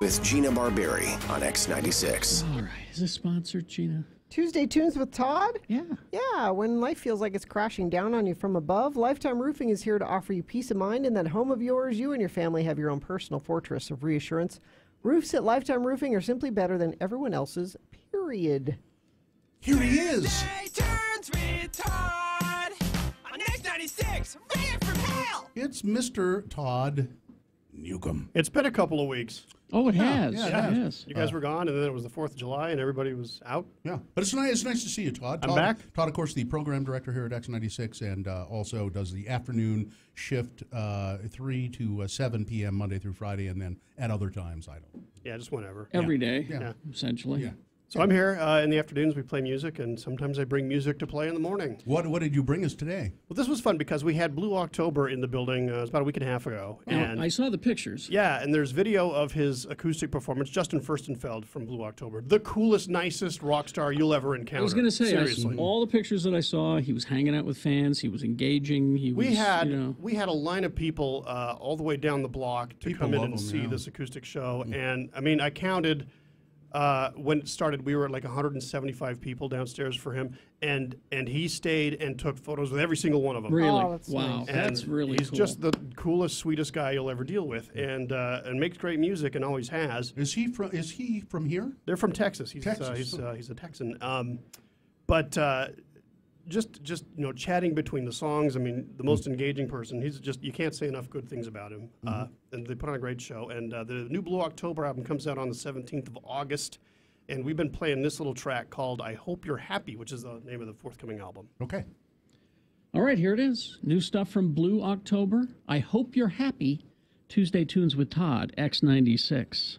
With Gina Barberi on X96. All right. Is this sponsored, Gina? Tuesday Tunes with Todd? Yeah. Yeah, when life feels like it's crashing down on you from above, Lifetime Roofing is here to offer you peace of mind in that home of yours. You and your family have your own personal fortress of reassurance. Roofs at Lifetime Roofing are simply better than everyone else's, period. Here he is. Turns with Todd on X96. Ran from hell. It's Mr. Todd Newcomb. It's been a couple of weeks. Oh, it has. Yeah, it has. You guys were gone, and then it was the 4th of July, and everybody was out. Yeah, but it's nice to see you, Todd. I'm back. Todd, of course, the program director here at X96, and also does the afternoon shift, 3 to 7 p.m. Monday through Friday, and then at other times, I don't. Yeah, just whenever. Every day, Yeah. essentially. Yeah. So I'm here in the afternoons. We play music, and sometimes I bring music to play in the morning. What did you bring us today? Well, this was fun because we had Blue October in the building. It was about a week and a half ago. And I saw the pictures. Yeah, and there's video of his acoustic performance, Justin Furstenfeld from Blue October, the coolest, nicest rock star you'll ever encounter. I was going to say, seriously. all the pictures that I saw, he was hanging out with fans, he was engaging, We had a line of people all the way down the block to come in and see this acoustic show, and I mean, I counted. When it started, we were at like 175 people downstairs for him, and he stayed and took photos with every single one of them. Really? Oh, that's wow. Nice. And That's really he's cool. just the coolest, sweetest guy you'll ever deal with, and makes great music and always has. Is he from here? They're from Texas. He's Texas. He's a Texan. But just chatting between the songs. I mean, the most engaging person. He's just, you can't say enough good things about him. And they put on a great show. And the new Blue October album comes out on the 17th of August. And we've been playing this little track called "I Hope You're Happy," which is the name of the forthcoming album. Okay. All right, here it is. New stuff from Blue October. I Hope You're Happy. Tuesday Tunes with Todd, X96.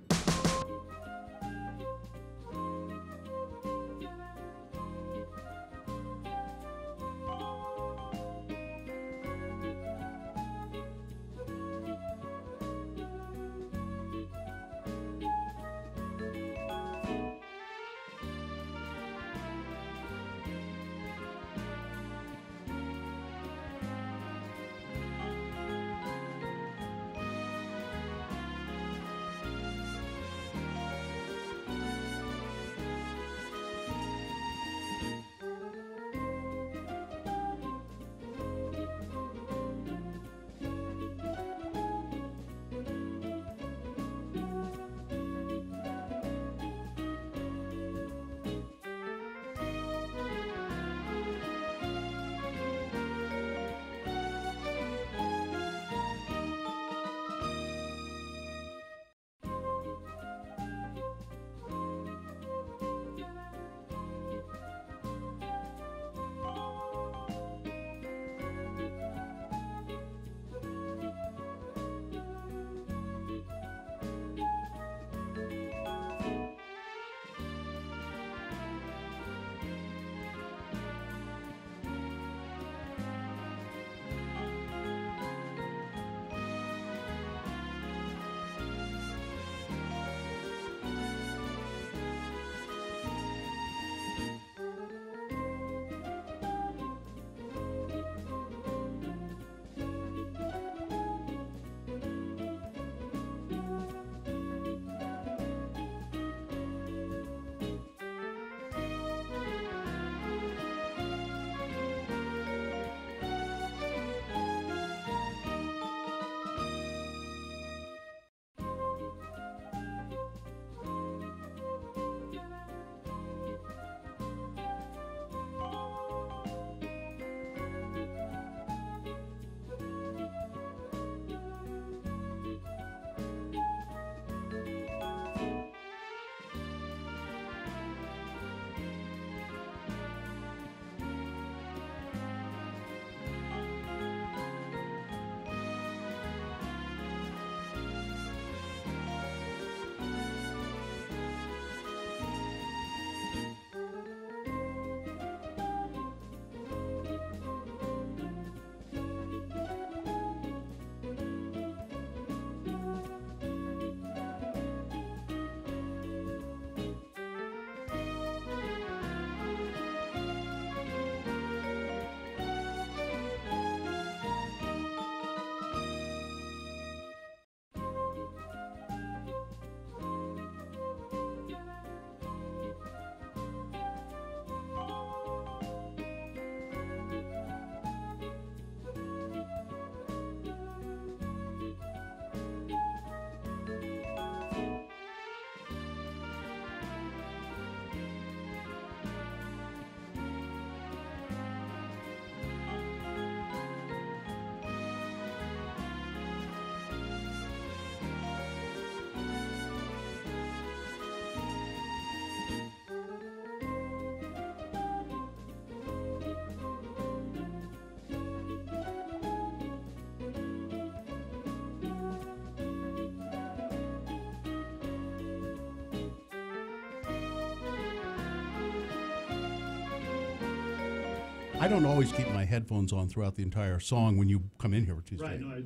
I don't always keep my headphones on throughout the entire song when you come in here for Tuesday. Right. No,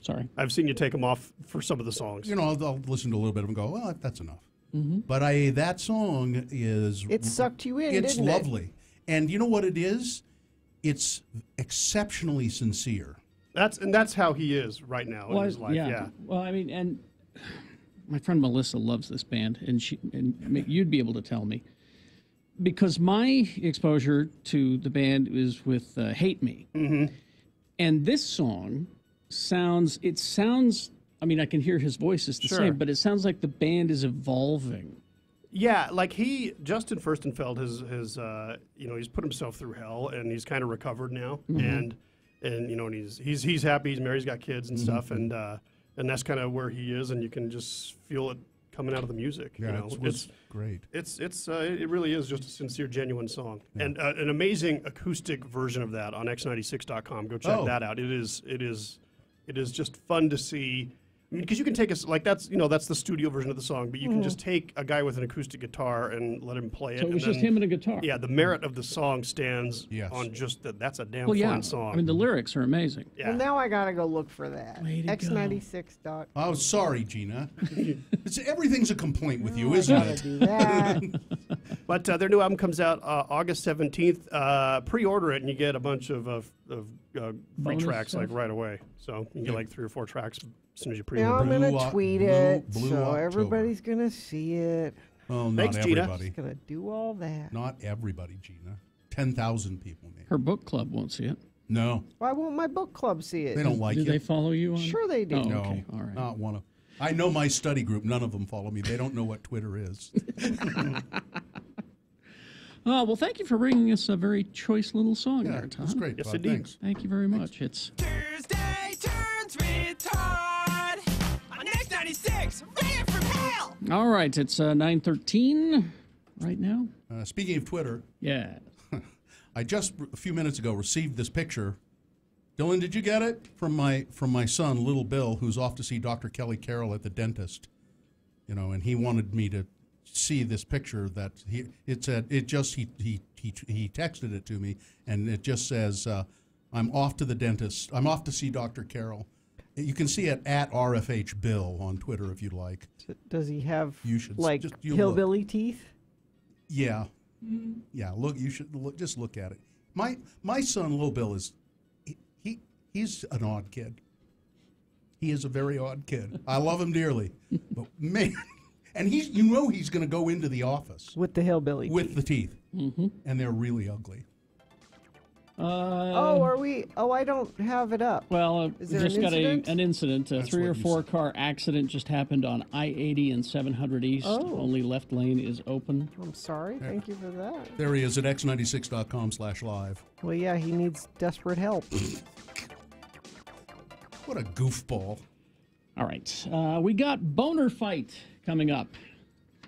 Sorry. I've seen you take them off for some of the songs. You know, I'll listen to a little bit of them and go, well, that's enough. Mm-hmm. But that song is... It sucked you in, It's didn't it? lovely. And you know what it is? It's exceptionally sincere. That's how he is right now in his life. Yeah. Well, I mean, and my friend Melissa loves this band, and you'd be able to tell me, because my exposure to the band is with "Hate Me," and this song sounds. I mean, I can hear his voice is the Sure. same, but it sounds like the band is evolving. Yeah, like Justin Furstenfeld has he's put himself through hell and he's kind of recovered now, and and he's happy, he's married, he's got kids and stuff, and that's kind of where he is, and you can just feel it coming out of the music. Yeah, it's great. It really is just a sincere, genuine song, and an amazing acoustic version of that on x96.com. Go check that out. It is just fun to see. I mean, because you can take that's the studio version of the song, but you can just take a guy with an acoustic guitar and let him play it. So it was just him and a guitar. Yeah, the merit of the song stands on just that. That's a damn fun song. I mean, the lyrics are amazing. Yeah. Well, now I gotta go look for that. X96. Oh, sorry, Gina. Everything's a complaint with you, I isn't gotta it? do that. But their new album comes out August 17th. Pre-order it and you get a bunch of free Bonus tracks stuff. like right away. So you get like 3 or 4 tracks as soon as you Now pre-order. I'm gonna tweet it, Blue so October. everybody's gonna see it. Oh, not Thanks, Gina. everybody. Gonna do all that. Not everybody, Gina. 10,000 people, maybe. Her book club won't see it. No, Why won't my book club see it? they don't like Do you. they follow you on? Sure they do. Oh, No, okay. All right. not one of. I know my study group. None of them follow me. They don't know what Twitter is. Oh, well, thank you for bringing us a very choice little song Yeah, there, Tom. that's great. Yes, Bob. indeed. Thanks. Thank you very much. It's Tuesday turns retard on X96. Ready for mail. all right. It's 9:13 right now. Speaking of Twitter, Yeah. I just a few minutes ago received this picture. Dylan, did you get it from my son, Little Bill, who's off to see Dr. Kelly Carroll at the dentist? You know, and he wanted me to see this picture that he texted it to me, and it just says, "I'm off to the dentist. I'm off to see Dr. Carroll." You can see it at RFH Bill on Twitter if you'd like. Does he have You should like you hillbilly teeth? Yeah, yeah. Look, you should just look at it. My son, Little Bill, he's an odd kid. He is a very odd kid. I love him dearly, but man, and he's going to go into the office With the hillbilly with teeth. the teeth, and they're really ugly. I don't have it up. Well, Is we there just an got incident? an incident. A That's 3 or what you 4 car accident just happened on I-80 and 700 East. Oh. Only left lane is open. I'm sorry. Thank you for that. There he is at x96.com/live. Well, yeah, he needs desperate help. What a goofball! All right. We got Boehner fight coming up.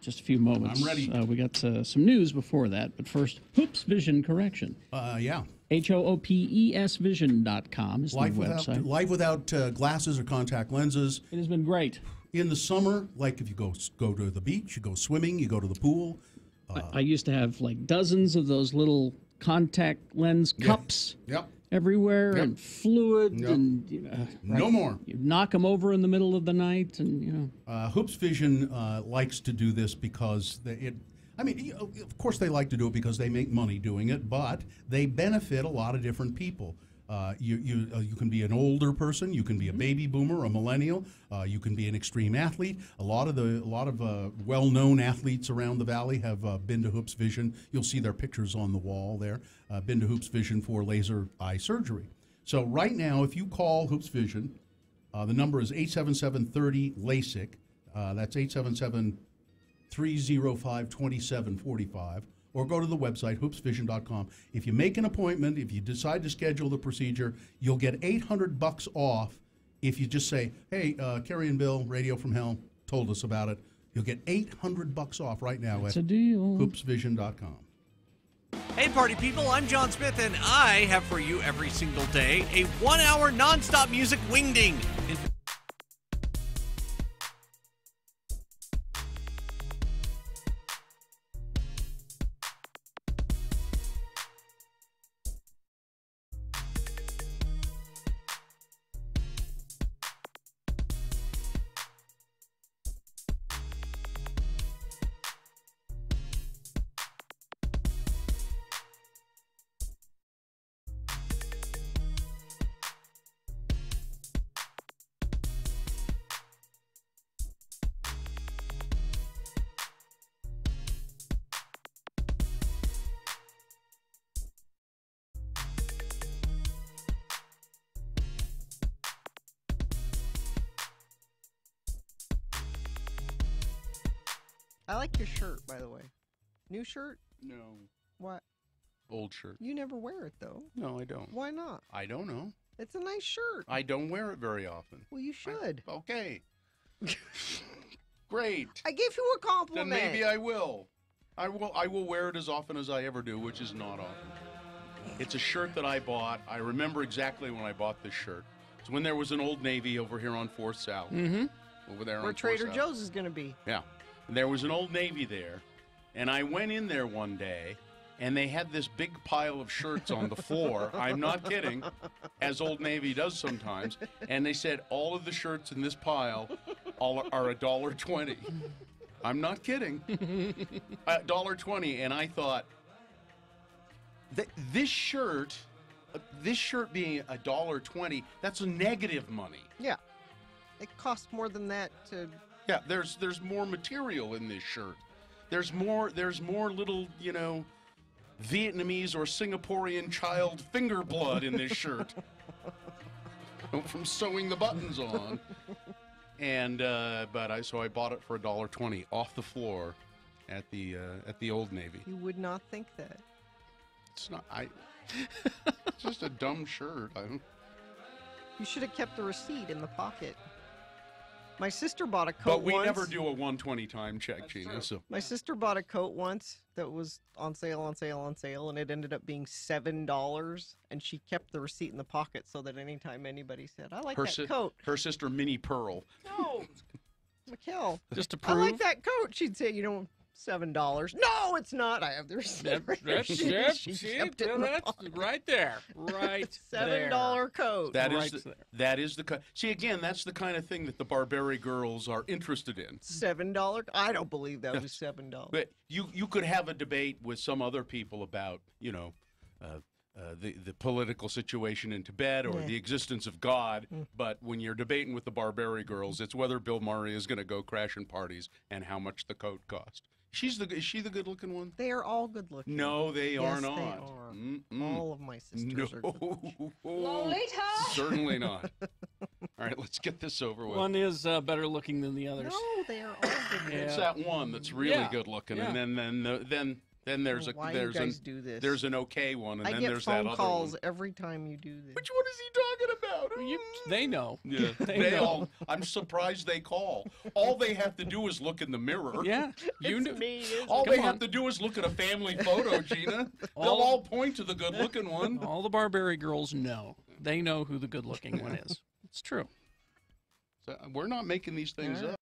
Just a few moments. I'm ready. We got some news before that, but first, Hoops Vision Correction. Yeah. HOOPESvision.com is the website. Life without glasses or contact lenses. It has been great. In the summer, like if you go to the beach, you go swimming, you go to the pool. I used to have like dozens of those little contact lens cups everywhere and fluid and No more. You knock them over in the middle of the night and Hoops Vision likes to do this because of course they like to do it because they make money doing it, but they benefit a lot of different people. You can be an older person, you can be a baby boomer, a millennial, you can be an extreme athlete. A lot of well-known athletes around the valley have been to Hoops Vision. You'll see their pictures on the wall there. Been to Hoops Vision for laser eye surgery. So right now, if you call Hoops Vision, the number is 877-30-LASIK. That's 877-305-2745. Or go to the website, hoopsvision.com. If you make an appointment, if you decide to schedule the procedure, you'll get $800 off if you just say, hey, Kerry and Bill, Radio from Hell, told us about it. You'll get $800 off right now at hoopsvision.com. Hey, party people, I'm John Smith, and I have for you every single day a 1-hour nonstop music wingding. I like your shirt, by the way. New shirt? No. What? Old shirt. You never wear it, though. No, I don't. Why not? I don't know. It's a nice shirt. I don't wear it very often. Well, you should. Okay. Great. I gave you a compliment. Then maybe I will. I will wear it as often as I ever do, which is not often. It's a shirt that I bought. I remember exactly when I bought this shirt. It's when there was an Old Navy over here on 4th South. Mm-hmm. Over there Where on 4th Trader South. Joe's is going to be. Yeah. There was an Old Navy there, and I went in there one day, and they had this big pile of shirts on the floor. I'm not kidding, as Old Navy does sometimes. And they said all of the shirts in this pile are $1.20. I'm not kidding. $1.20, and I thought this shirt being $1.20, that's a negative money. Yeah, it costs more than that to. Yeah, there's more material in this shirt. There's more little, Vietnamese or Singaporean child finger blood in this shirt from sewing the buttons on. And so I bought it for $1.20 off the floor at the Old Navy. You would not think that. It's not. It's just a dumb shirt. You should have kept the receipt in the pocket. My sister bought a coat But we once. never do a 120 time check, Gina. So My sister bought a coat once that was on sale, and it ended up being $7, and she kept the receipt in the pocket so that anytime anybody said, I like that coat. Her sister, Minnie Pearl. No, Mikkel. Just to I prove. like that coat. She'd say, $7. No, it's not. I have the receipt. That's She kept it in the that's pocket. right there. Right $7 coat. That is the see again. That's the kind of thing that the Barbary girls are interested in. $7? I don't believe that was $7. But you could have a debate with some other people about the political situation in Tibet or the existence of God. But when you're debating with the Barbary girls, it's whether Bill Murray is going to go crashing parties and how much the coat cost. Is she the good-looking one? They are all good-looking. No, they are not. They are. All of my sisters are good-looking. Lolita! Certainly not. All right, let's get this over with. One is better looking than the others. No, they are all good-looking. It's that one that's really good-looking, and then there's there's an okay one, and then there's that other one. I get phone calls every time you do this. Which one is he talking about? They know. Yeah, they know. I'm surprised they call. All they have to do is look in the mirror. Yeah, all they have to do is look at a family photo, Gina. They'll all point to the good-looking one. All the Barbary girls know. They know who the good-looking one is. It's true. So we're not making these things up.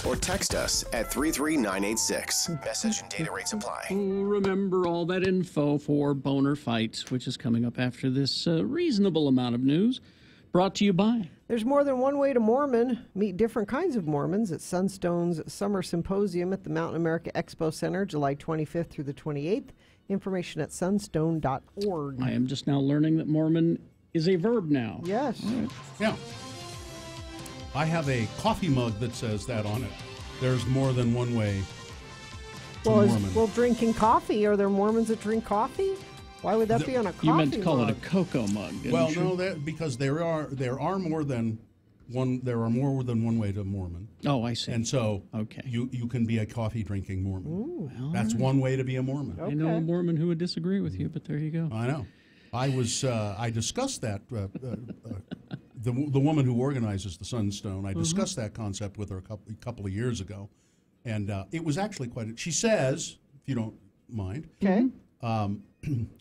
Or text us at 33986. Message and data rates apply. Remember all that info for Boehner Fights, which is coming up after this reasonable amount of news, brought to you by There's more than one way to Mormon. Meet different kinds of Mormons at Sunstone's Summer Symposium at the Mountain America Expo Center, July 25th through the 28th. Information at sunstone.org. I am just now learning that Mormon is a verb now. Yes. Right. Yeah. I have a coffee mug that says that on it. There's more than one way to Mormon. Well, drinking coffee. Are there Mormons that drink coffee? Why would that be on a coffee You meant to call mug? it a cocoa mug, didn't Well, you? no, because there are more than one. There are more than one way to Mormon. Oh, I see. And so, okay, you can be a coffee drinking Mormon. Ooh, That's one way to be a Mormon. I know a Mormon who would disagree with you, but there you go. I know. I discussed that. The woman who organizes the Sunstone, I discussed that concept with her a couple of years ago, and it was actually quite. She says, if you don't mind, okay.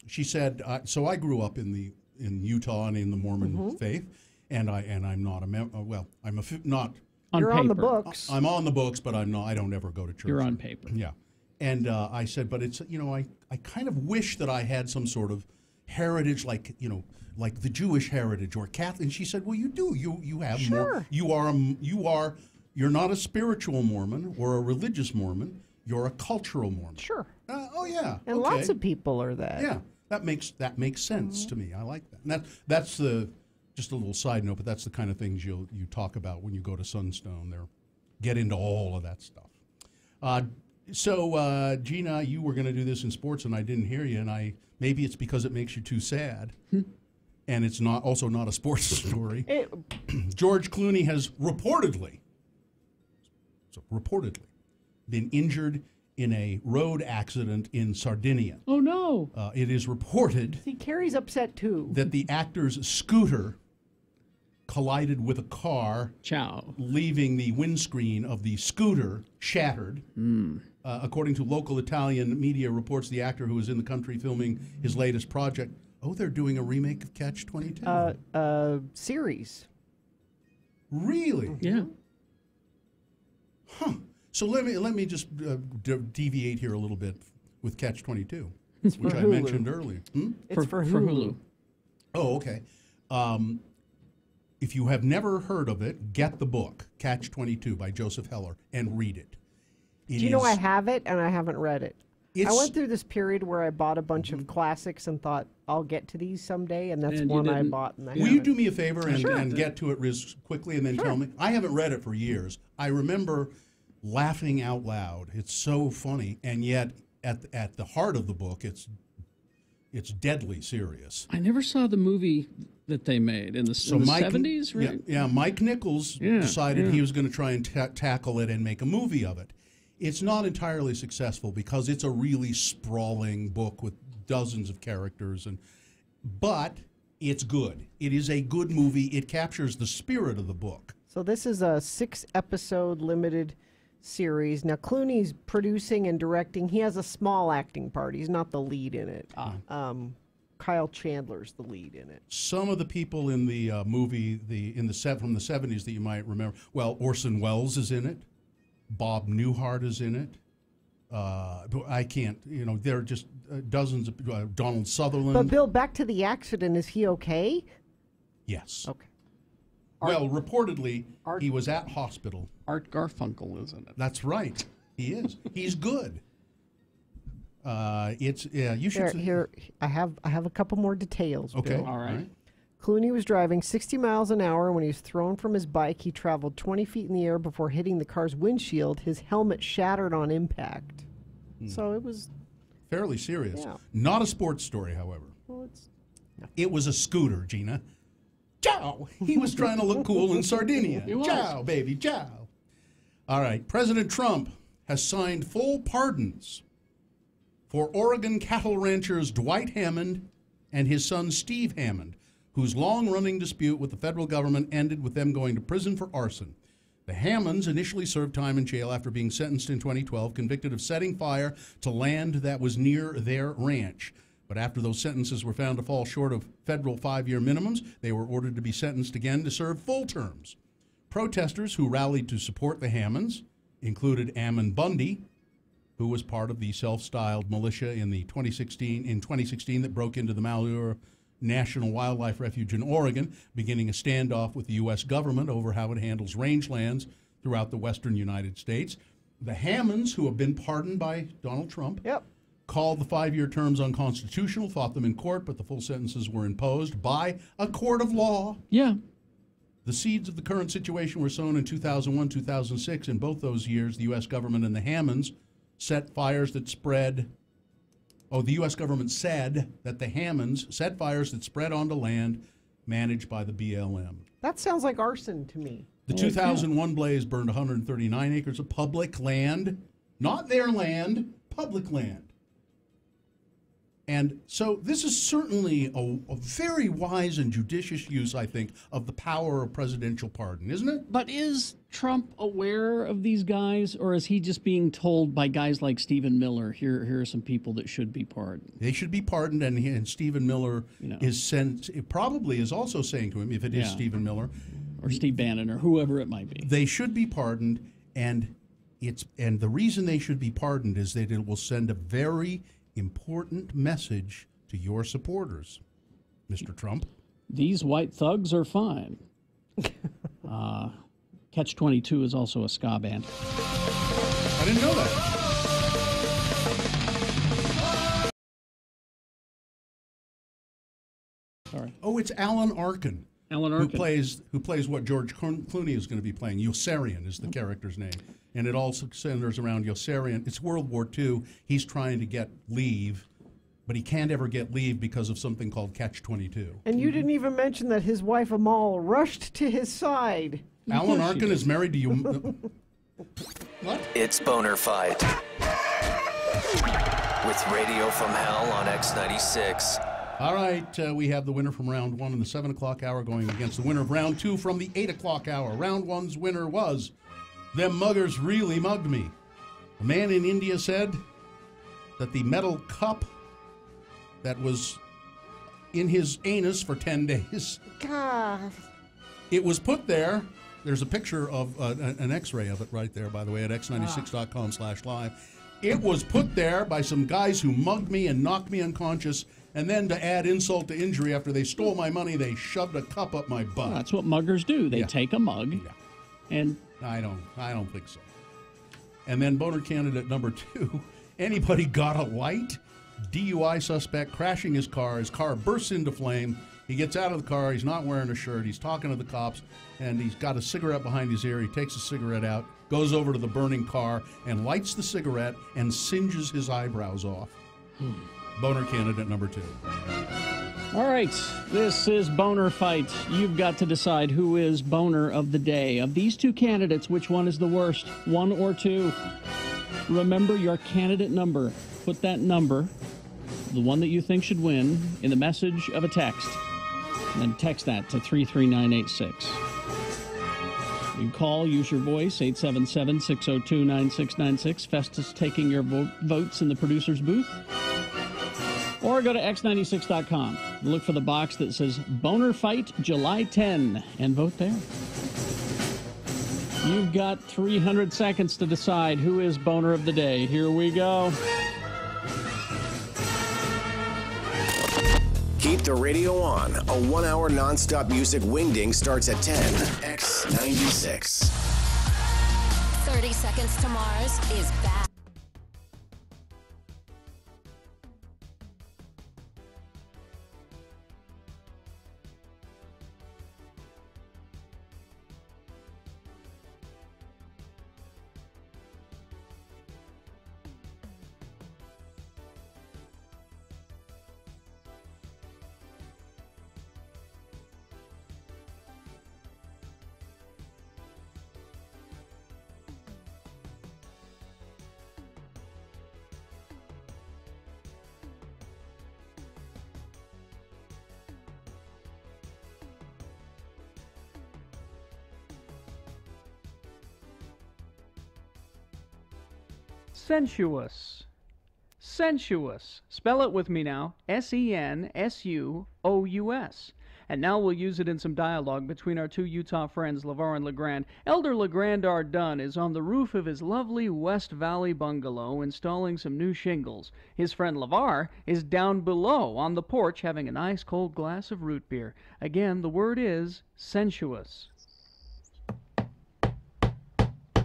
She said, so I grew up in Utah and in the Mormon faith, and I'm not a member. Well, I'm not. You're on the books. I'm on the books, but I'm not. I don't ever go to church. You're on paper. Yeah, and I said, but it's I kind of wish that I had some sort of heritage, like the Jewish heritage or Catholic. And she said, well, you do. You have more. You're not a spiritual Mormon or a religious Mormon. You're a cultural Mormon. Sure. Oh yeah. And okay. lots of people are that. Yeah, that makes sense to me. I like that. And that's the just a little side note, but that's the kind of things you talk about when you go to Sunstone. Get into all of that stuff. So Gina, you were going to do this in sports, and I didn't hear you. And maybe it's because it makes you too sad, and it's not a sports story. George Clooney has reportedly been injured in a road accident in Sardinia. Oh, no. It is reported Carrie's upset, too. that the actor's scooter collided with a car, leaving the windscreen of the scooter shattered. According to local Italian media reports, the actor who was in the country filming his latest project, they're doing a remake of Catch-22? Series. Really? Yeah. Huh. So let me just deviate here a little bit with Catch-22, which I mentioned earlier. It's for Hulu. Oh, okay. If you have never heard of it, get the book, Catch-22 by Joseph Heller, and read it. Do you know I have it and I haven't read it? I went through this period where I bought a bunch of classics and thought, I'll get to these someday, and that's one I bought. And Will you do me a favor and get to it quickly and then tell me? I haven't read it for years. I remember laughing out loud. It's so funny, and yet at the heart of the book, it's deadly serious. I never saw the movie that they made in the 70s, right? Yeah, Mike Nichols decided he was going to try and tackle it and make a movie of it. It's not entirely successful because it's a really sprawling book with dozens of characters, but it's good. It is a good movie. It captures the spirit of the book. So this is a 6-episode limited series. Now, Clooney's producing and directing. He has a small acting part. He's not the lead in it. Kyle Chandler's the lead in it. Some of the people in the movie from the 70s that you might remember, Orson Welles is in it. Bob Newhart is in it. I can't, there are just dozens of, Donald Sutherland. But Bill, back to the accident, is he okay? Yes. Okay. Reportedly, he was at hospital. Art Garfunkel is in it. That's right. He is. He's good. You should. Here, I have a couple more details. Okay. Bill. All right. Clooney was driving 60 miles an hour when he was thrown from his bike. He traveled 20 feet in the air before hitting the car's windshield. His helmet shattered on impact. So it was fairly serious. Yeah. Not a sports story, however. Well, it was a scooter, Gina. Ciao! He was trying to look cool in Sardinia. Ciao, baby, ciao. All right. President Trump has signed full pardons for Oregon cattle ranchers Dwight Hammond and his son Steve Hammond, whose long-running dispute with the federal government ended with them going to prison for arson. The Hammonds initially served time in jail after being sentenced in 2012, convicted of setting fire to land that was near their ranch. But after those sentences were found to fall short of federal 5-year minimums, they were ordered to be sentenced again to serve full terms. Protesters who rallied to support the Hammonds included Ammon Bundy, who was part of the self-styled militia in 2016 that broke into the Malheur National Wildlife Refuge in Oregon, beginning a standoff with the U.S. government over how it handles rangelands throughout the western United States. The Hammonds, who have been pardoned by Donald Trump, called the 5-year terms unconstitutional, fought them in court, but the full sentences were imposed by a court of law. Yeah. The seeds of the current situation were sown in 2001, 2006. In both those years, the U.S. government and the Hammonds set fires that spread. The U.S. government said that the Hammonds set fires that spread onto land managed by the BLM. That sounds like arson to me. The 2001 blaze burned 139 acres of public land, not their land, public land. And so this is certainly a very wise and judicious use, I think, of the power of presidential pardon, isn't it? But is Trump aware of these guys, or is he just being told by guys like Stephen Miller, here are some people that should be pardoned? They should be pardoned, and Stephen Miller probably is also saying to him, if it is Stephen Miller. Or Steve Bannon, or whoever it might be. They should be pardoned, and the reason they should be pardoned is that it will send a very important message to your supporters, Mr. Trump. These white thugs are fine. Catch-22 is also a ska band. I didn't know that. Sorry. Oh, it's Alan Arkin. Alan Arkin. Who plays what George Clooney is going to be playing. Yossarian is the character's name. And it also centers around Yossarian. It's World War II. He's trying to get leave, but he can't ever get leave because of something called Catch-22. And you didn't even mention that his wife Amal rushed to his side. Alan Arkin is married to you. What? It's Boehner Fight. With Radio from Hell on X96. All right, we have the winner from round 1 in the 7 o'clock hour going against the winner of round 2 from the 8 o'clock hour. Round 1's winner was Them Muggers Really Mugged Me. A man in India said that the metal cup that was in his anus for 10 days. God. It was put there. There's a picture of an x-ray of it right there, by the way, at x96.com/live. It was put there by some guys who mugged me and knocked me unconscious. And then to add insult to injury, after they stole my money, they shoved a cup up my butt. Well, that's what muggers do. They take a mug, and I don't think so. And then Boehner candidate number 2. Anybody got a light? DUI suspect crashing his car. His car bursts into flame. He gets out of the car. He's not wearing a shirt. He's talking to the cops, and he's got a cigarette behind his ear. He takes the cigarette out, goes over to the burning car, and lights the cigarette and singes his eyebrows off. Boehner candidate number 2. All right, this is Boehner Fight. You've got to decide who is Boehner of the day. Of these two candidates, which one is the worst, 1 or 2? Remember your candidate number. Put that number, the one that you think should win, in the message of a text. And then text that to 33986. You can call, use your voice, 877-602-9696. Festus taking your votes in the producer's booth. Or go to x96.com and look for the box that says Boehner Fight July 10 and vote there. You've got 300 seconds to decide who is Boehner of the day. Here we go. Keep the radio on. A 1-hour nonstop music wingding starts at 10. X96. 30 Seconds to Mars is back. Sensuous. Sensuous. Spell it with me now. Sensuous. And now we'll use it in some dialogue between our two Utah friends, LeVar and LeGrand. Elder LeGrand R. Dunn is on the roof of his lovely West Valley bungalow installing some new shingles. His friend LeVar is down below on the porch having a nice cold glass of root beer. Again, the word is sensuous.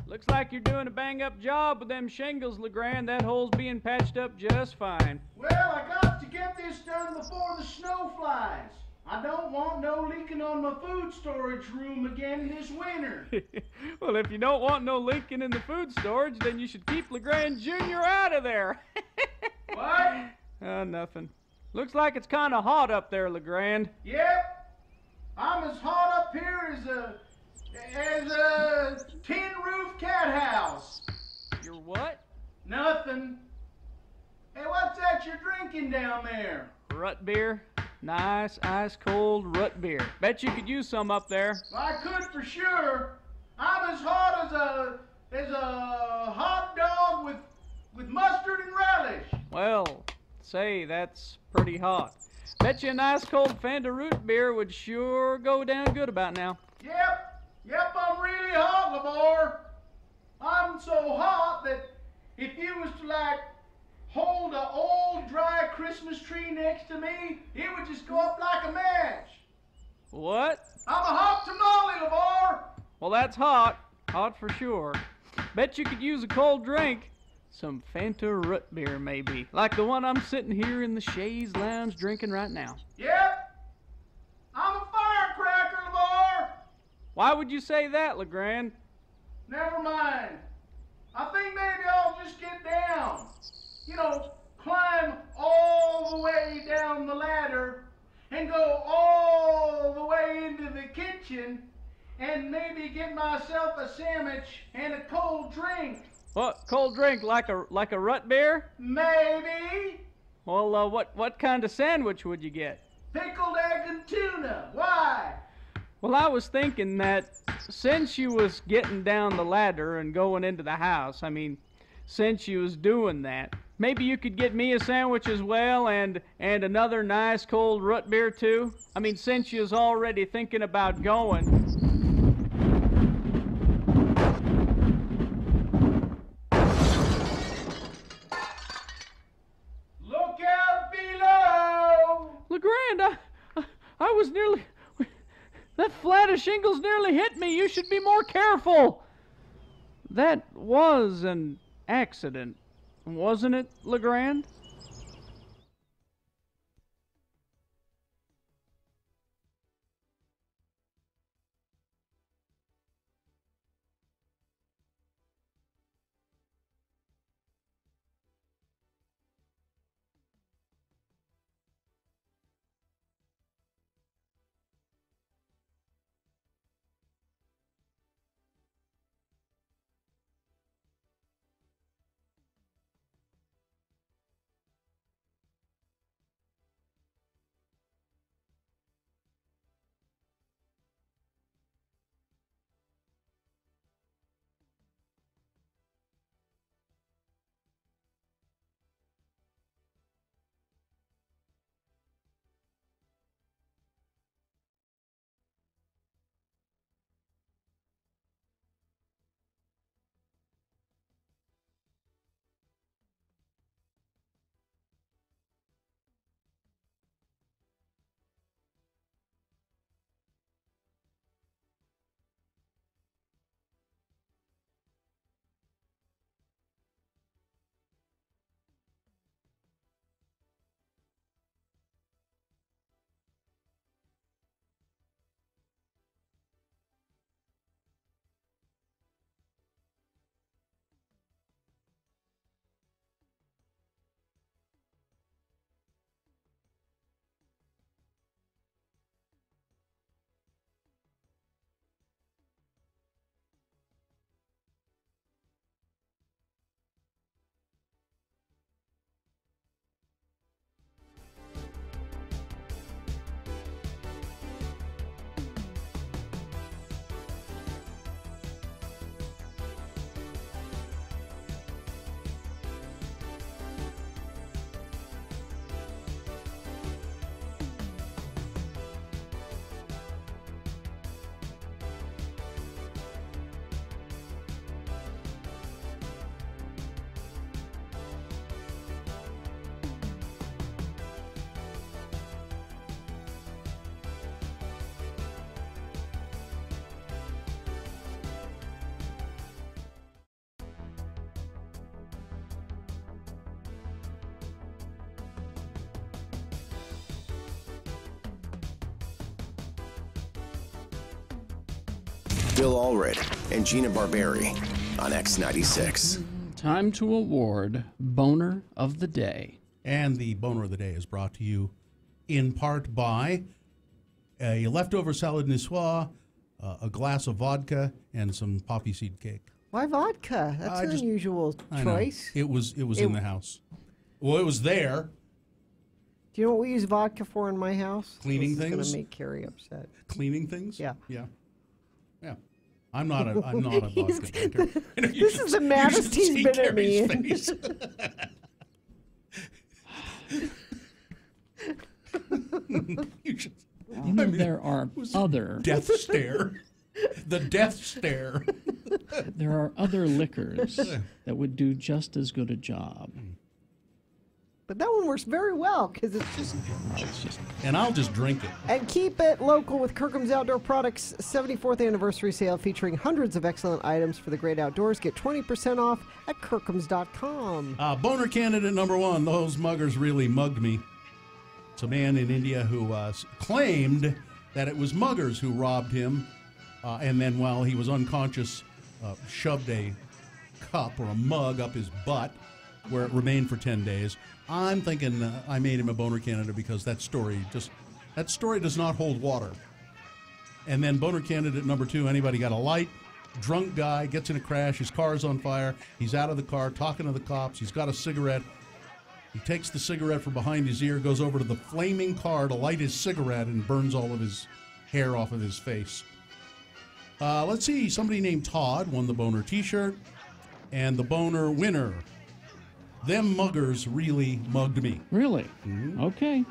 Looks like you're doing a bang-up job with them shingles, LeGrand. That hole's being patched up just fine. Well, I got to get this done before the snow flies. I don't want no leaking on my food storage room again this winter. Well, if you don't want no leaking in the food storage, then you should keep LeGrand Jr. out of there. What? Nothing. Looks like it's kind of hot up there, LeGrand. Yep. I'm as hot up here as a tin roof cat house. You're what? Nothing. Hey, what's that you're drinking down there? Rut beer. Nice, ice-cold rut beer. Bet you could use some up there. I could for sure. I'm as hot as a hot dog with mustard and relish. Well, say, that's pretty hot. Bet you a nice cold Fanta root beer would sure go down good about now. Yep, I'm really hot, LeVar. I'm so hot that if you was to, like, hold an old, dry Christmas tree next to me, it would just go up like a match. What? I'm a hot tamale, LeVar. Well, that's hot. Hot for sure. Bet you could use a cold drink. Some Fanta root beer, maybe. Like the one I'm sitting here in the chaise lounge drinking right now. Yep. I'm a firecracker, LeVar. Why would you say that, LeGrand? Never mind. I think maybe I'll just get down. You know, climb all the way down the ladder and go all the way into the kitchen and maybe get myself a sandwich and a cold drink. What, cold drink, like a rut beer? Maybe. Well, what kind of sandwich would you get? Pickled egg and tuna. Why? Well, I was thinking that since you was getting down the ladder and going into the house, since you was doing that, maybe you could get me a sandwich as well and another nice cold root beer too? Since you was already thinking about going. Look out below! LeGrand, I was nearly... That flat of shingles nearly hit me. You should be more careful. That was an accident, wasn't it, LeGrand? Bill Allred, and Gina Barberi on X96. Time to award Boner of the Day. And the Boner of the Day is brought to you in part by a leftover salad niçoise, a glass of vodka, and some poppy seed cake. Why vodka? That's an unusual choice. It was in the house. Well, it was there. Do you know what we use vodka for in my house? Cleaning This is things? going to make Carrie upset. Cleaning things? Yeah. Yeah. Yeah. I'm not a vodka drinker. This is the maddest he's been at me. There are other death stare. The death stare. There are other liquors that would do just as good a job. But that one works very well because it's just... And I'll just drink it. And keep it local with Kirkham's Outdoor Products 74th anniversary sale featuring hundreds of excellent items for the great outdoors. Get 20% off at kirkhams.com. Boner candidate number 1. Those muggers really mugged me. It's a man in India who claimed that it was muggers who robbed him, and then while he was unconscious, shoved a cup or a mug up his butt, where it remained for 10 days. I'm thinking I made him a boner candidate because that story does not hold water. And then boner candidate number 2, anybody got a light? Drunk guy gets in a crash, his car's on fire, he's out of the car talking to the cops, he's got a cigarette. He takes the cigarette from behind his ear, goes over to the flaming car to light his cigarette, and burns all of his hair off of his face. Let's see, somebody named Todd won the boner t-shirt, and the boner winner. Them muggers really mugged me. Really? Okay.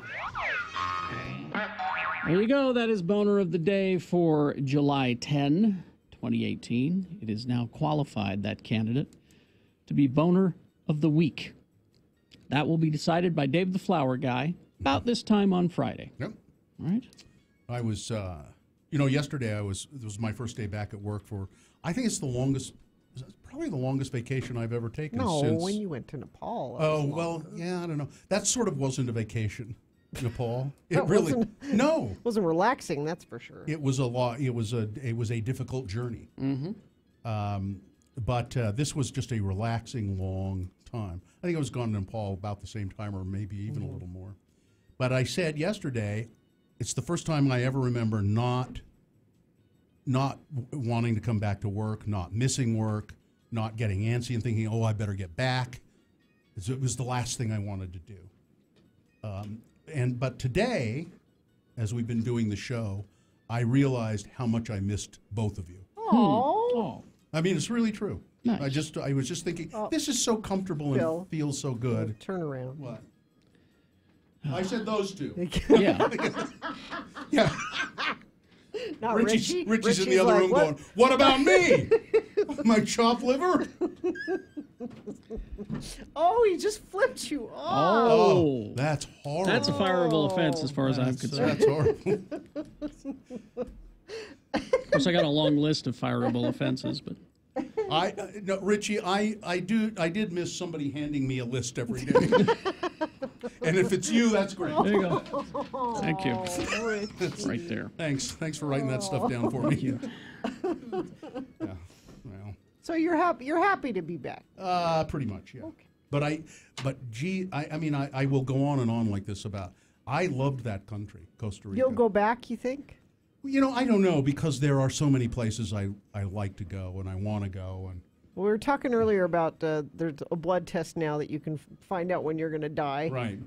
There you go. That is Boner of the Day for July 10, 2018. It is now qualified, that candidate, to be Boner of the Week. That will be decided by Dave the Flower Guy about this time on Friday. Yep. All right. I was, yesterday it was my first day back at work for, I think it's probably the longest vacation I've ever taken. No, since, when you went to Nepal. Oh, well, yeah, I don't know. That sort of wasn't a vacation, Nepal. It No. wasn't relaxing, that's for sure. It was a lot. It was a difficult journey. Mm-hmm. But this was just a relaxing, long time. I think I was gone to Nepal about the same time, or maybe even a little more. But I said yesterday, it's the first time I ever remember not wanting to come back to work, not missing work, not getting antsy and thinking, oh, I better get back. It was the last thing I wanted to do. But today, as we've been doing the show, I realized how much I missed both of you. Oh. I mean, it's really true. Nice. I was just thinking, this is so comfortable and feels so good. Turn around. What? I said those two. Yeah. Yeah. Not Richie's Richie's in the other like, room what? going, what about me? My chopped liver? Oh, he just flipped you off. Oh. That's horrible. That's a fireable offense as far as I'm concerned. That's horrible. Of course, I got a long list of fireable offenses, but... Richie, I did miss somebody handing me a list every day. And if it's you, that's great. There you go. Thank you. Right there. Thanks for writing that stuff down for me. Yeah. Well. So you're happy to be back. Pretty much, yeah. Okay. But I will go on and on like this about, I loved that country, Costa Rica. You'll go back, you think? You know, I don't know, because there are so many places I like to go and I want to go. And we were talking earlier about there's a blood test now that you can find out when you're going to die. Right.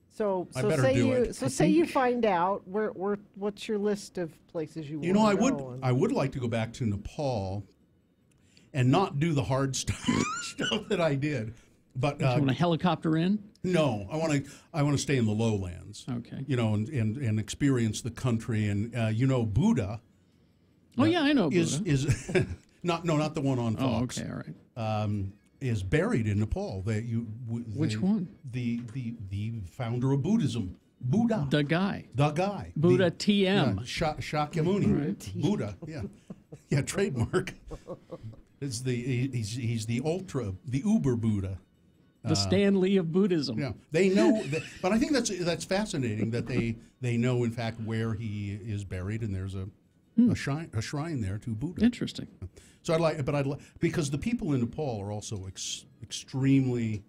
So I better do it. So say you find out what's your list of places you want to go? I would like to go back to Nepal and not do the hard stuff that I did. But you want to helicopter in? No, I want to stay in the lowlands. Okay. You know, and experience the country, and Buddha. Oh yeah, I know Buddha. Is not the one on Fox. Oh, okay, all right. Is buried in Nepal. Which one? The founder of Buddhism, Buddha. The guy. The Buddha TM. Shakyamuni. Right. Buddha. Yeah, trademark. He's the Uber Buddha. The Stan Lee of Buddhism. Yeah, they know, but I think that's fascinating that they know in fact where he is buried, and there's a shrine there to Buddha. Interesting. So because the people in Nepal are also extremely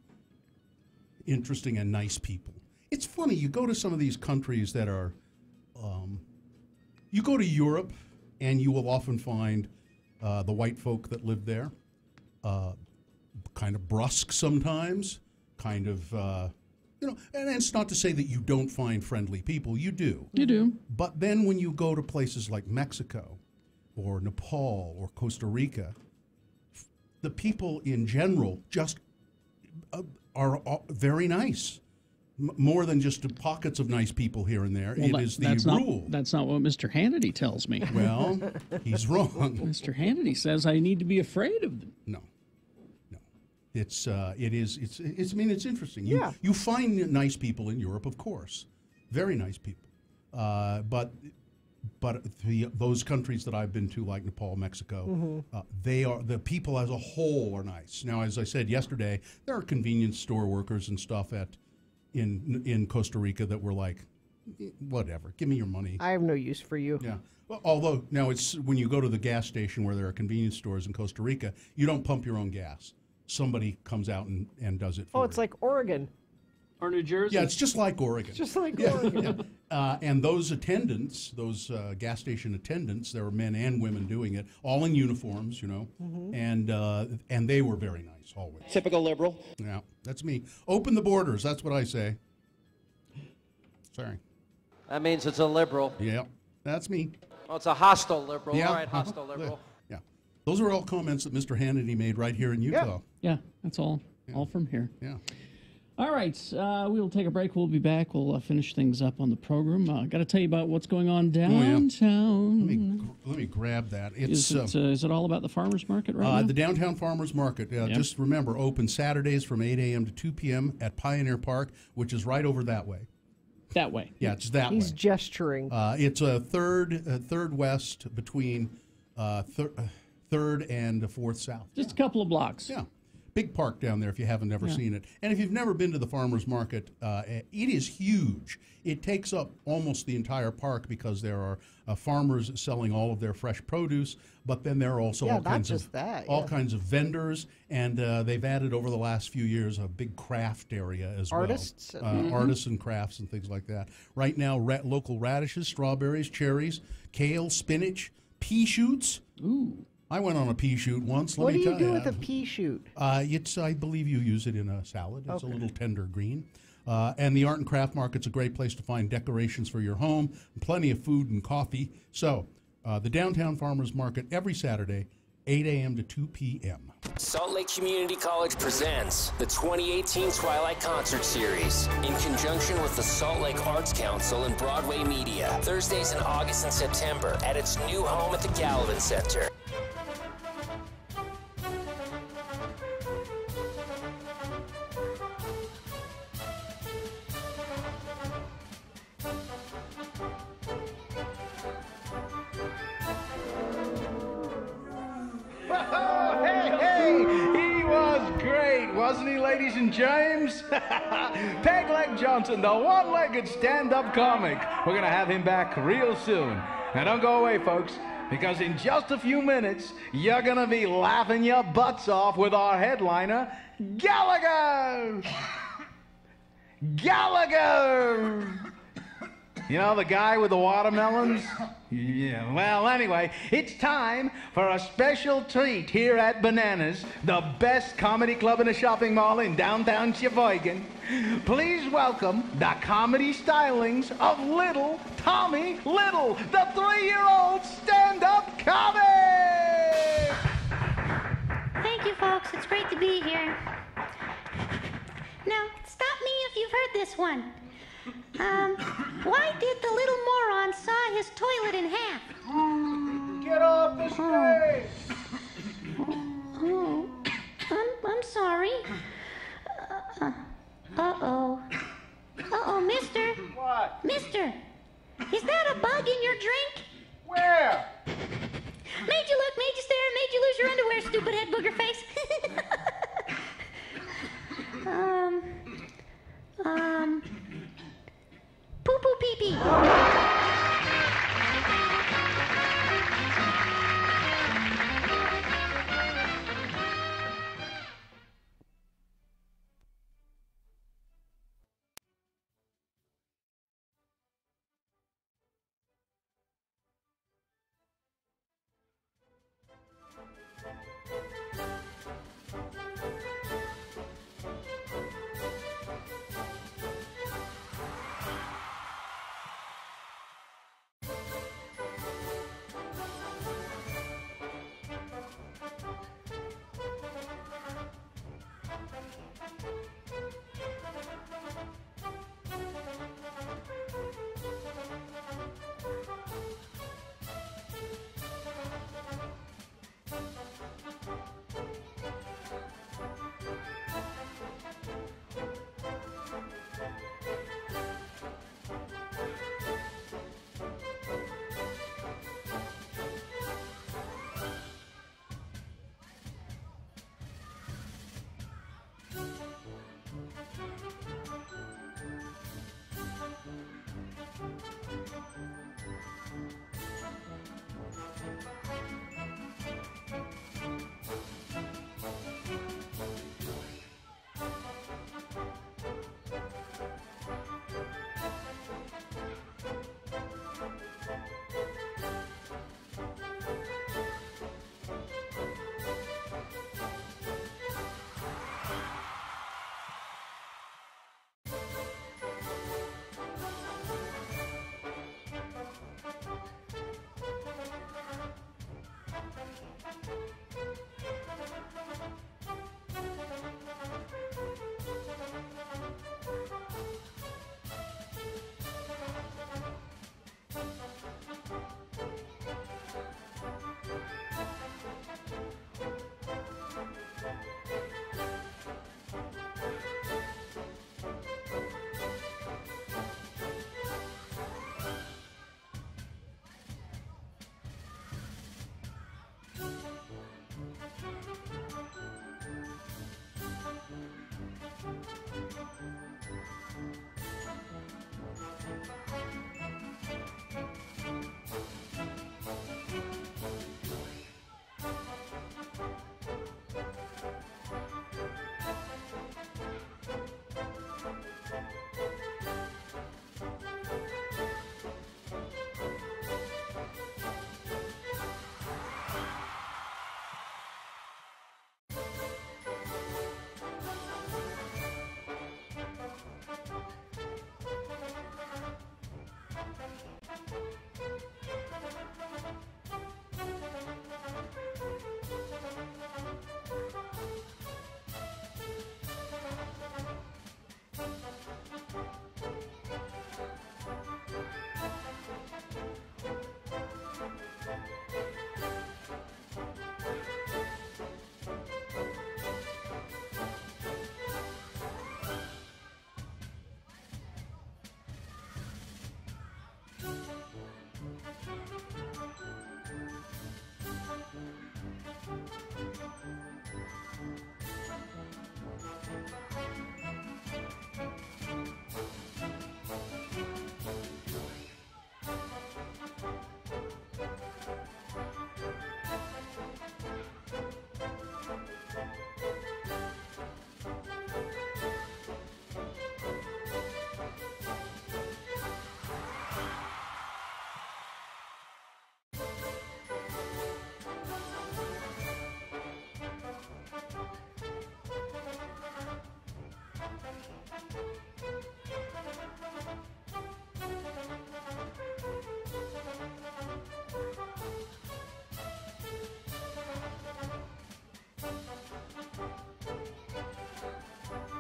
interesting and nice people. It's funny, you go to some of these countries that are, you go to Europe and you will often find the white folk that live there, kind of brusque sometimes, kind of, and it's not to say that you don't find friendly people, you do. You do. But then when you go to places like Mexico or Nepal or Costa Rica, the people in general just are very nice. More than just pockets of nice people here and there. Well, it is the rule. That's not what Mr. Hannity tells me. Well, he's wrong. Mr. Hannity says I need to be afraid of them. No. It's interesting. Yeah. You find nice people in Europe, of course, very nice people, but those countries that I've been to, like Nepal, Mexico, the people as a whole are nice. Now, as I said yesterday, there are convenience store workers and stuff in Costa Rica that were like, whatever, give me your money. I have no use for you. Yeah. Well, although now it's when you go to the gas station where there are convenience stores in Costa Rica, you don't pump your own gas. Somebody comes out and does it for you. Oh, it's like Oregon. Or New Jersey. Yeah, it's just like Oregon. Just like Oregon. And those attendants, those gas station attendants, there were men and women doing it, all in uniforms, and they were very nice always. Typical liberal. Yeah, that's me. Open the borders, that's what I say. Sorry. That means it's a liberal. Yeah, that's me. Oh, it's a hostile liberal. Yeah. All right, hostile liberal. Yeah. Those are all comments that Mr. Hannity made right here in Utah. Yeah, that's all from here. Yeah. All right, we'll take a break. We'll be back. We'll finish things up on the program. Got to tell you about what's going on downtown. Let me grab that. Is it all about the farmers market right now? The downtown farmers market. Just remember, open Saturdays from 8 a.m. to 2 p.m. at Pioneer Park, which is right over that way. That way. Yeah, it's that way. He's gesturing. It's a third west between third and fourth south. Just a couple of blocks. Yeah. Big park down there if you haven't ever seen it. And if you've never been to the farmers market, it is huge. It takes up almost the entire park because there are farmers selling all of their fresh produce, but then there are also all kinds of vendors, and they've added over the last few years a big craft area as artists. well. Artists and crafts and things like that. Right now, local radishes, strawberries, cherries, kale, spinach, pea shoots. Ooh. I went on a pea shoot once. What do you do with a pea shoot? I believe you use it in a salad. It's a little tender green. And the art and craft market's a great place to find decorations for your home, plenty of food and coffee. So, the Downtown Farmers Market every Saturday, 8 a.m. to 2 p.m. Salt Lake Community College presents the 2018 Twilight Concert Series in conjunction with the Salt Lake Arts Council and Broadway Media. Thursdays in August and September at its new home at the Gallivan Center. Wasn't he, ladies and James? Pegleg Johnson, the one-legged stand-up comic. We're going to have him back real soon. Now, don't go away, folks, because in just a few minutes, you're going to be laughing your butts off with our headliner, Gallagher! Gallagher! You know, the guy with the watermelons? Yeah, well, anyway, it's time for a special treat here at Bananas, the best comedy club in a shopping mall in downtown Sheboygan. Please welcome the comedy stylings of Little Tommy Little, the 3-year-old stand-up comic! Thank you, folks. It's great to be here. Now, stop me if you've heard this one. Why did the little moron saw his toilet in half? Get off the stage! Oh, I'm sorry. Uh-oh. Uh-oh, mister. What? Mister, is that a bug in your drink? Where? Made you look, made you stare, made you lose your underwear, stupid head booger face. Poo-poo pee-pee.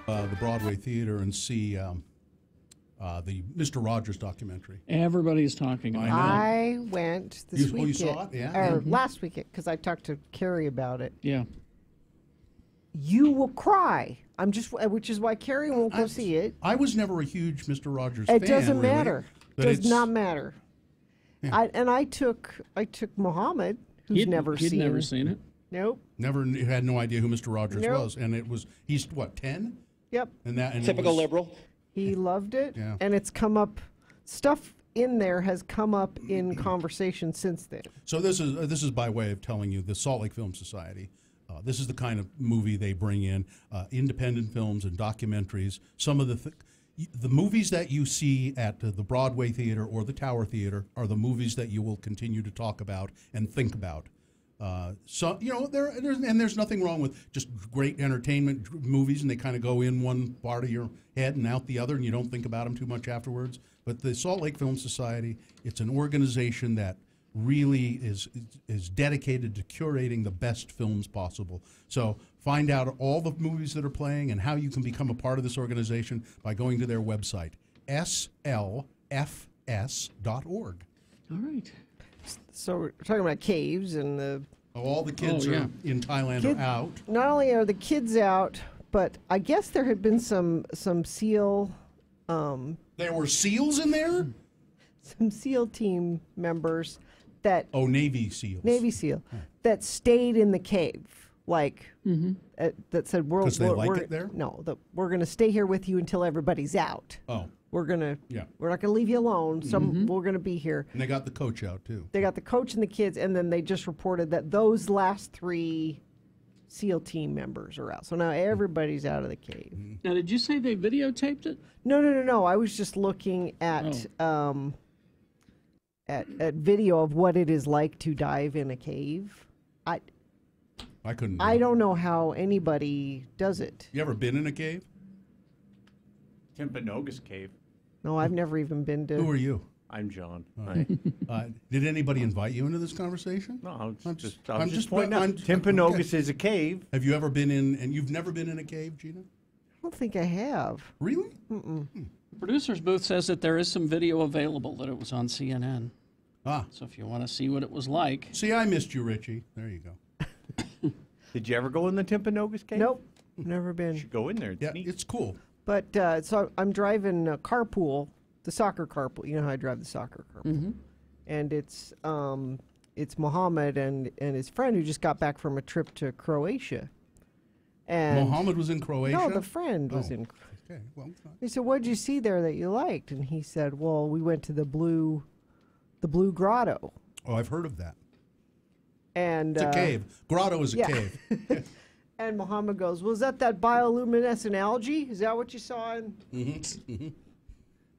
The Broadway Theater and see the Mr. Rogers documentary. Everybody's talking about it. I went this weekend. Oh, you saw it? Yeah. Or last weekend, because I talked to Carrie about it. Yeah. You will cry. Which is why Carrie won't go see it. I was never a huge Mr. Rogers fan. It doesn't really, matter. but Does it's- not matter. Yeah. I took Muhammad, who's never seen. never seen it. Nope. Never had no idea who Mr. Rogers Nope. was, and it was he's what 10? Yep. And it Typical was- liberal. He loved it, Yeah. and it's come up. Stuff in there has come up in conversation since then. So this is by way of telling you the Salt Lake Film Society. This is the kind of movie they bring in, independent films and documentaries. Some of the movies that you see at the Broadway Theater or the Tower Theater are the movies that you will continue to talk about and think about. So there's nothing wrong with just great entertainment movies, and they kind of go in one part of your head and out the other, and you don't think about them too much afterwards. But the Salt Lake Film Society, it's an organization that really is dedicated to curating the best films possible. So find out all the movies that are playing and how you can become a part of this organization by going to their website, slfs.org. All right. So we're talking about caves and the. All the kids are in Thailand are out. Not only are the kids out, but I guess there had been some seal. There were SEALs in there? Some SEAL team members that. Oh, Navy SEALs. Navy SEAL that stayed in the cave, that said we're 'Cause they like it there? No, we're going to stay here with you until everybody's out. Oh. We're not going to leave you alone. We're going to be here. And they got the coach out too. They got the coach and the kids, and then they just reported that those last 3 SEAL team members are out. So now everybody's out of the cave. Now, did you say they videotaped it? No. I was just looking at video of what it is like to dive in a cave. I couldn't. I don't know how anybody does it. You ever been in a cave? Timpanogos Cave. No, I've never even been to. Who are you? I'm John. Did anybody invite you into this conversation? No, I'm just pointing out. Timpanogos is a cave. Have you ever been in? And you've never been in a cave, Gina? I don't think I have. Really? Mm-mm. The producer's booth says that there is some video available, that it was on CNN. Ah. So if you want to see what it was like. See, I missed you, Richie. There you go. Did you ever go in the Timpanogos Cave? Nope, never been. You should go in there. It's neat. It's cool. But so I'm driving a carpool, the soccer carpool. You know how I drive the soccer carpool, Mm-hmm. and it's Muhammad and his friend who just got back from a trip to Croatia. And Muhammad was in Croatia? No, the friend was in. Okay, well. He said, "What did you see there that you liked?" And he said, "Well, we went to the Blue Grotto." Oh, I've heard of that. And it's a cave. Grotto is a cave. And Muhammad goes, "Was that bioluminescent algae? Is that what you saw?" And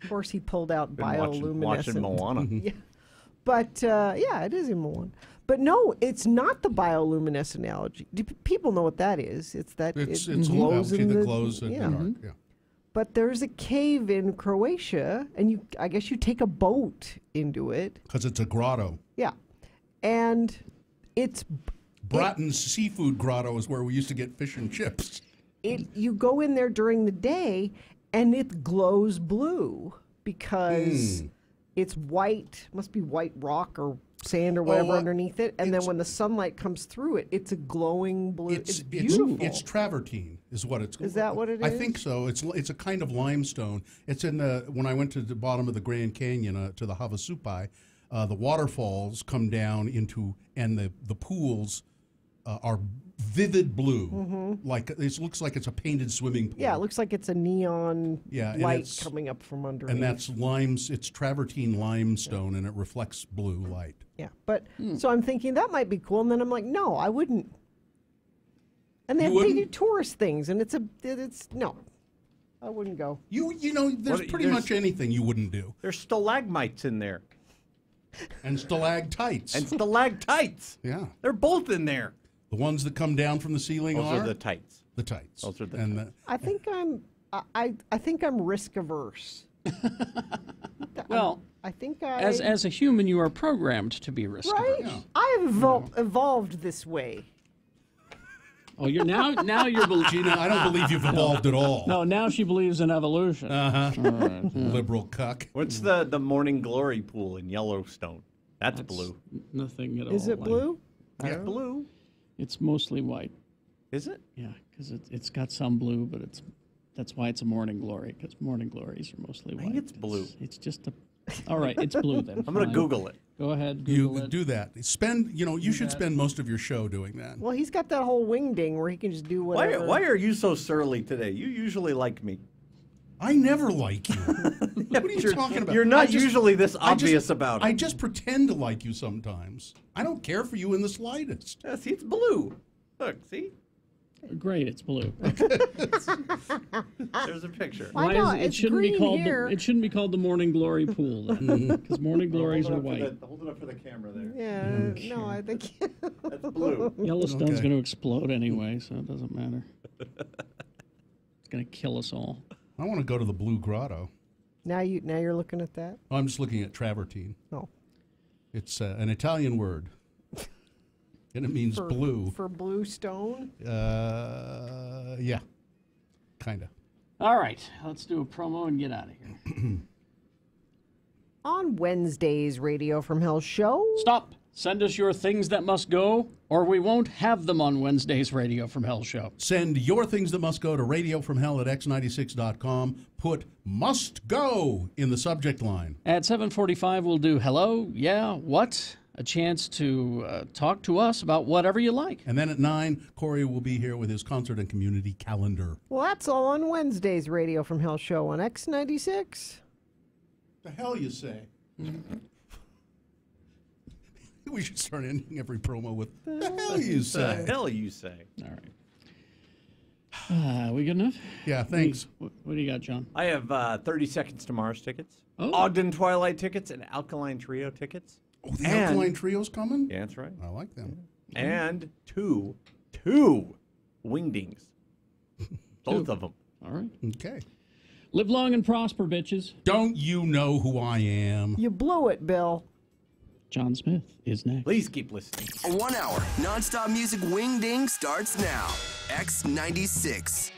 of course, he pulled out Been bioluminescent. watching Moana. Yeah. But it is in Moana. But no, it's not the bioluminescent algae. People know what that is. It's that It's it glows algae in that the glows in the dark. Yeah. But there's a cave in Croatia, and I guess you take a boat into it. Because it's a grotto. Yeah. And it's... Bratton's Seafood Grotto is where we used to get fish and chips. You go in there during the day, and it glows blue because it's white, must be white rock or sand or whatever underneath it. And then when the sunlight comes through it, it's a glowing blue. It's beautiful. It's travertine is what it's called. Is that what it is? I think so. It's a kind of limestone. It's in the, when I went to the bottom of the Grand Canyon to the Havasupai, the waterfalls come down into, and the pools are vivid blue. Like it looks like it's a painted swimming pool. Yeah, it looks like it's a neon light coming up from underneath. And that's it's travertine limestone, and it reflects blue light. Yeah, but so I'm thinking that might be cool, and then I'm like, no, I wouldn't. And they do tourist things, and no, I wouldn't go. You know, there's pretty much anything you wouldn't do. There's stalagmites in there. And stalactites. And stalactites. Yeah. They're both in there. The ones that come down from the ceiling Those are the tights. The tights. Those are the tights. I think I'm risk averse. Well, I think as a human, you are programmed to be risk averse. Right? I have evolved this way. Oh, you're now you're Gina, I don't believe you've evolved at all. No, now she believes in evolution. Right. Liberal cuck. What's the Morning Glory pool in Yellowstone? That's blue. Nothing at all. Is it blue? Yeah, blue. It's mostly white. Is it? Yeah, because it's got some blue, but that's why it's a Morning Glory, because Morning Glories are mostly white. I think it's blue. It's just a... All right, it's blue then. I'm going to Google it. Go ahead, Google it. Do that. You should spend most of your show doing that. Well, he's got that whole wing ding where he can just do whatever. Why are you so surly today? You usually like me. I never like you. What are you talking about? You're not usually this obvious about it. I just pretend to like you sometimes. I don't care for you in the slightest. Yeah, see, it's blue. Look, see? Great, it's blue. There's a picture. Why not? It shouldn't be called it shouldn't be called the Morning Glory pool then, because Morning Glories are white. Hold it up for the camera there. Yeah, no, I think that's blue. Yellowstone's going to explode anyway, so it doesn't matter. It's going to kill us all. I want to go to the Blue Grotto. Now you're looking at that? I'm just looking at travertine. Oh. It's an Italian word. And it means blue. For blue stone? Yeah. Kind of. All right. Let's do a promo and get out of here. On Wednesday's Radio from Hell show. Stop. Send us your things that must go, or we won't have them on Wednesday's Radio from Hell show. Send your things that must go to radiofromhell@x96.com. Put "must go" in the subject line. At 7:45, we'll do hello, yeah, what? A chance to talk to us about whatever you like. And then at 9, Corey will be here with his concert and community calendar. Well, that's all on Wednesday's Radio from Hell show on X96. The hell you say? We should start ending every promo with "the hell you say." The hell you say. All right. We good enough? Yeah, thanks. What do you got, John? I have 30 Seconds to Mars tickets, Oh. Ogden Twilight tickets, and Alkaline Trio tickets. Oh, the Alkaline Trio's coming? Yeah, that's right. I like them. And two wingdings. Both of them. All right. Okay. Live long and prosper, bitches. Don't you know who I am? You blew it, Bill. John Smith is next. Please keep listening. A 1 hour nonstop music wing ding starts now. X96.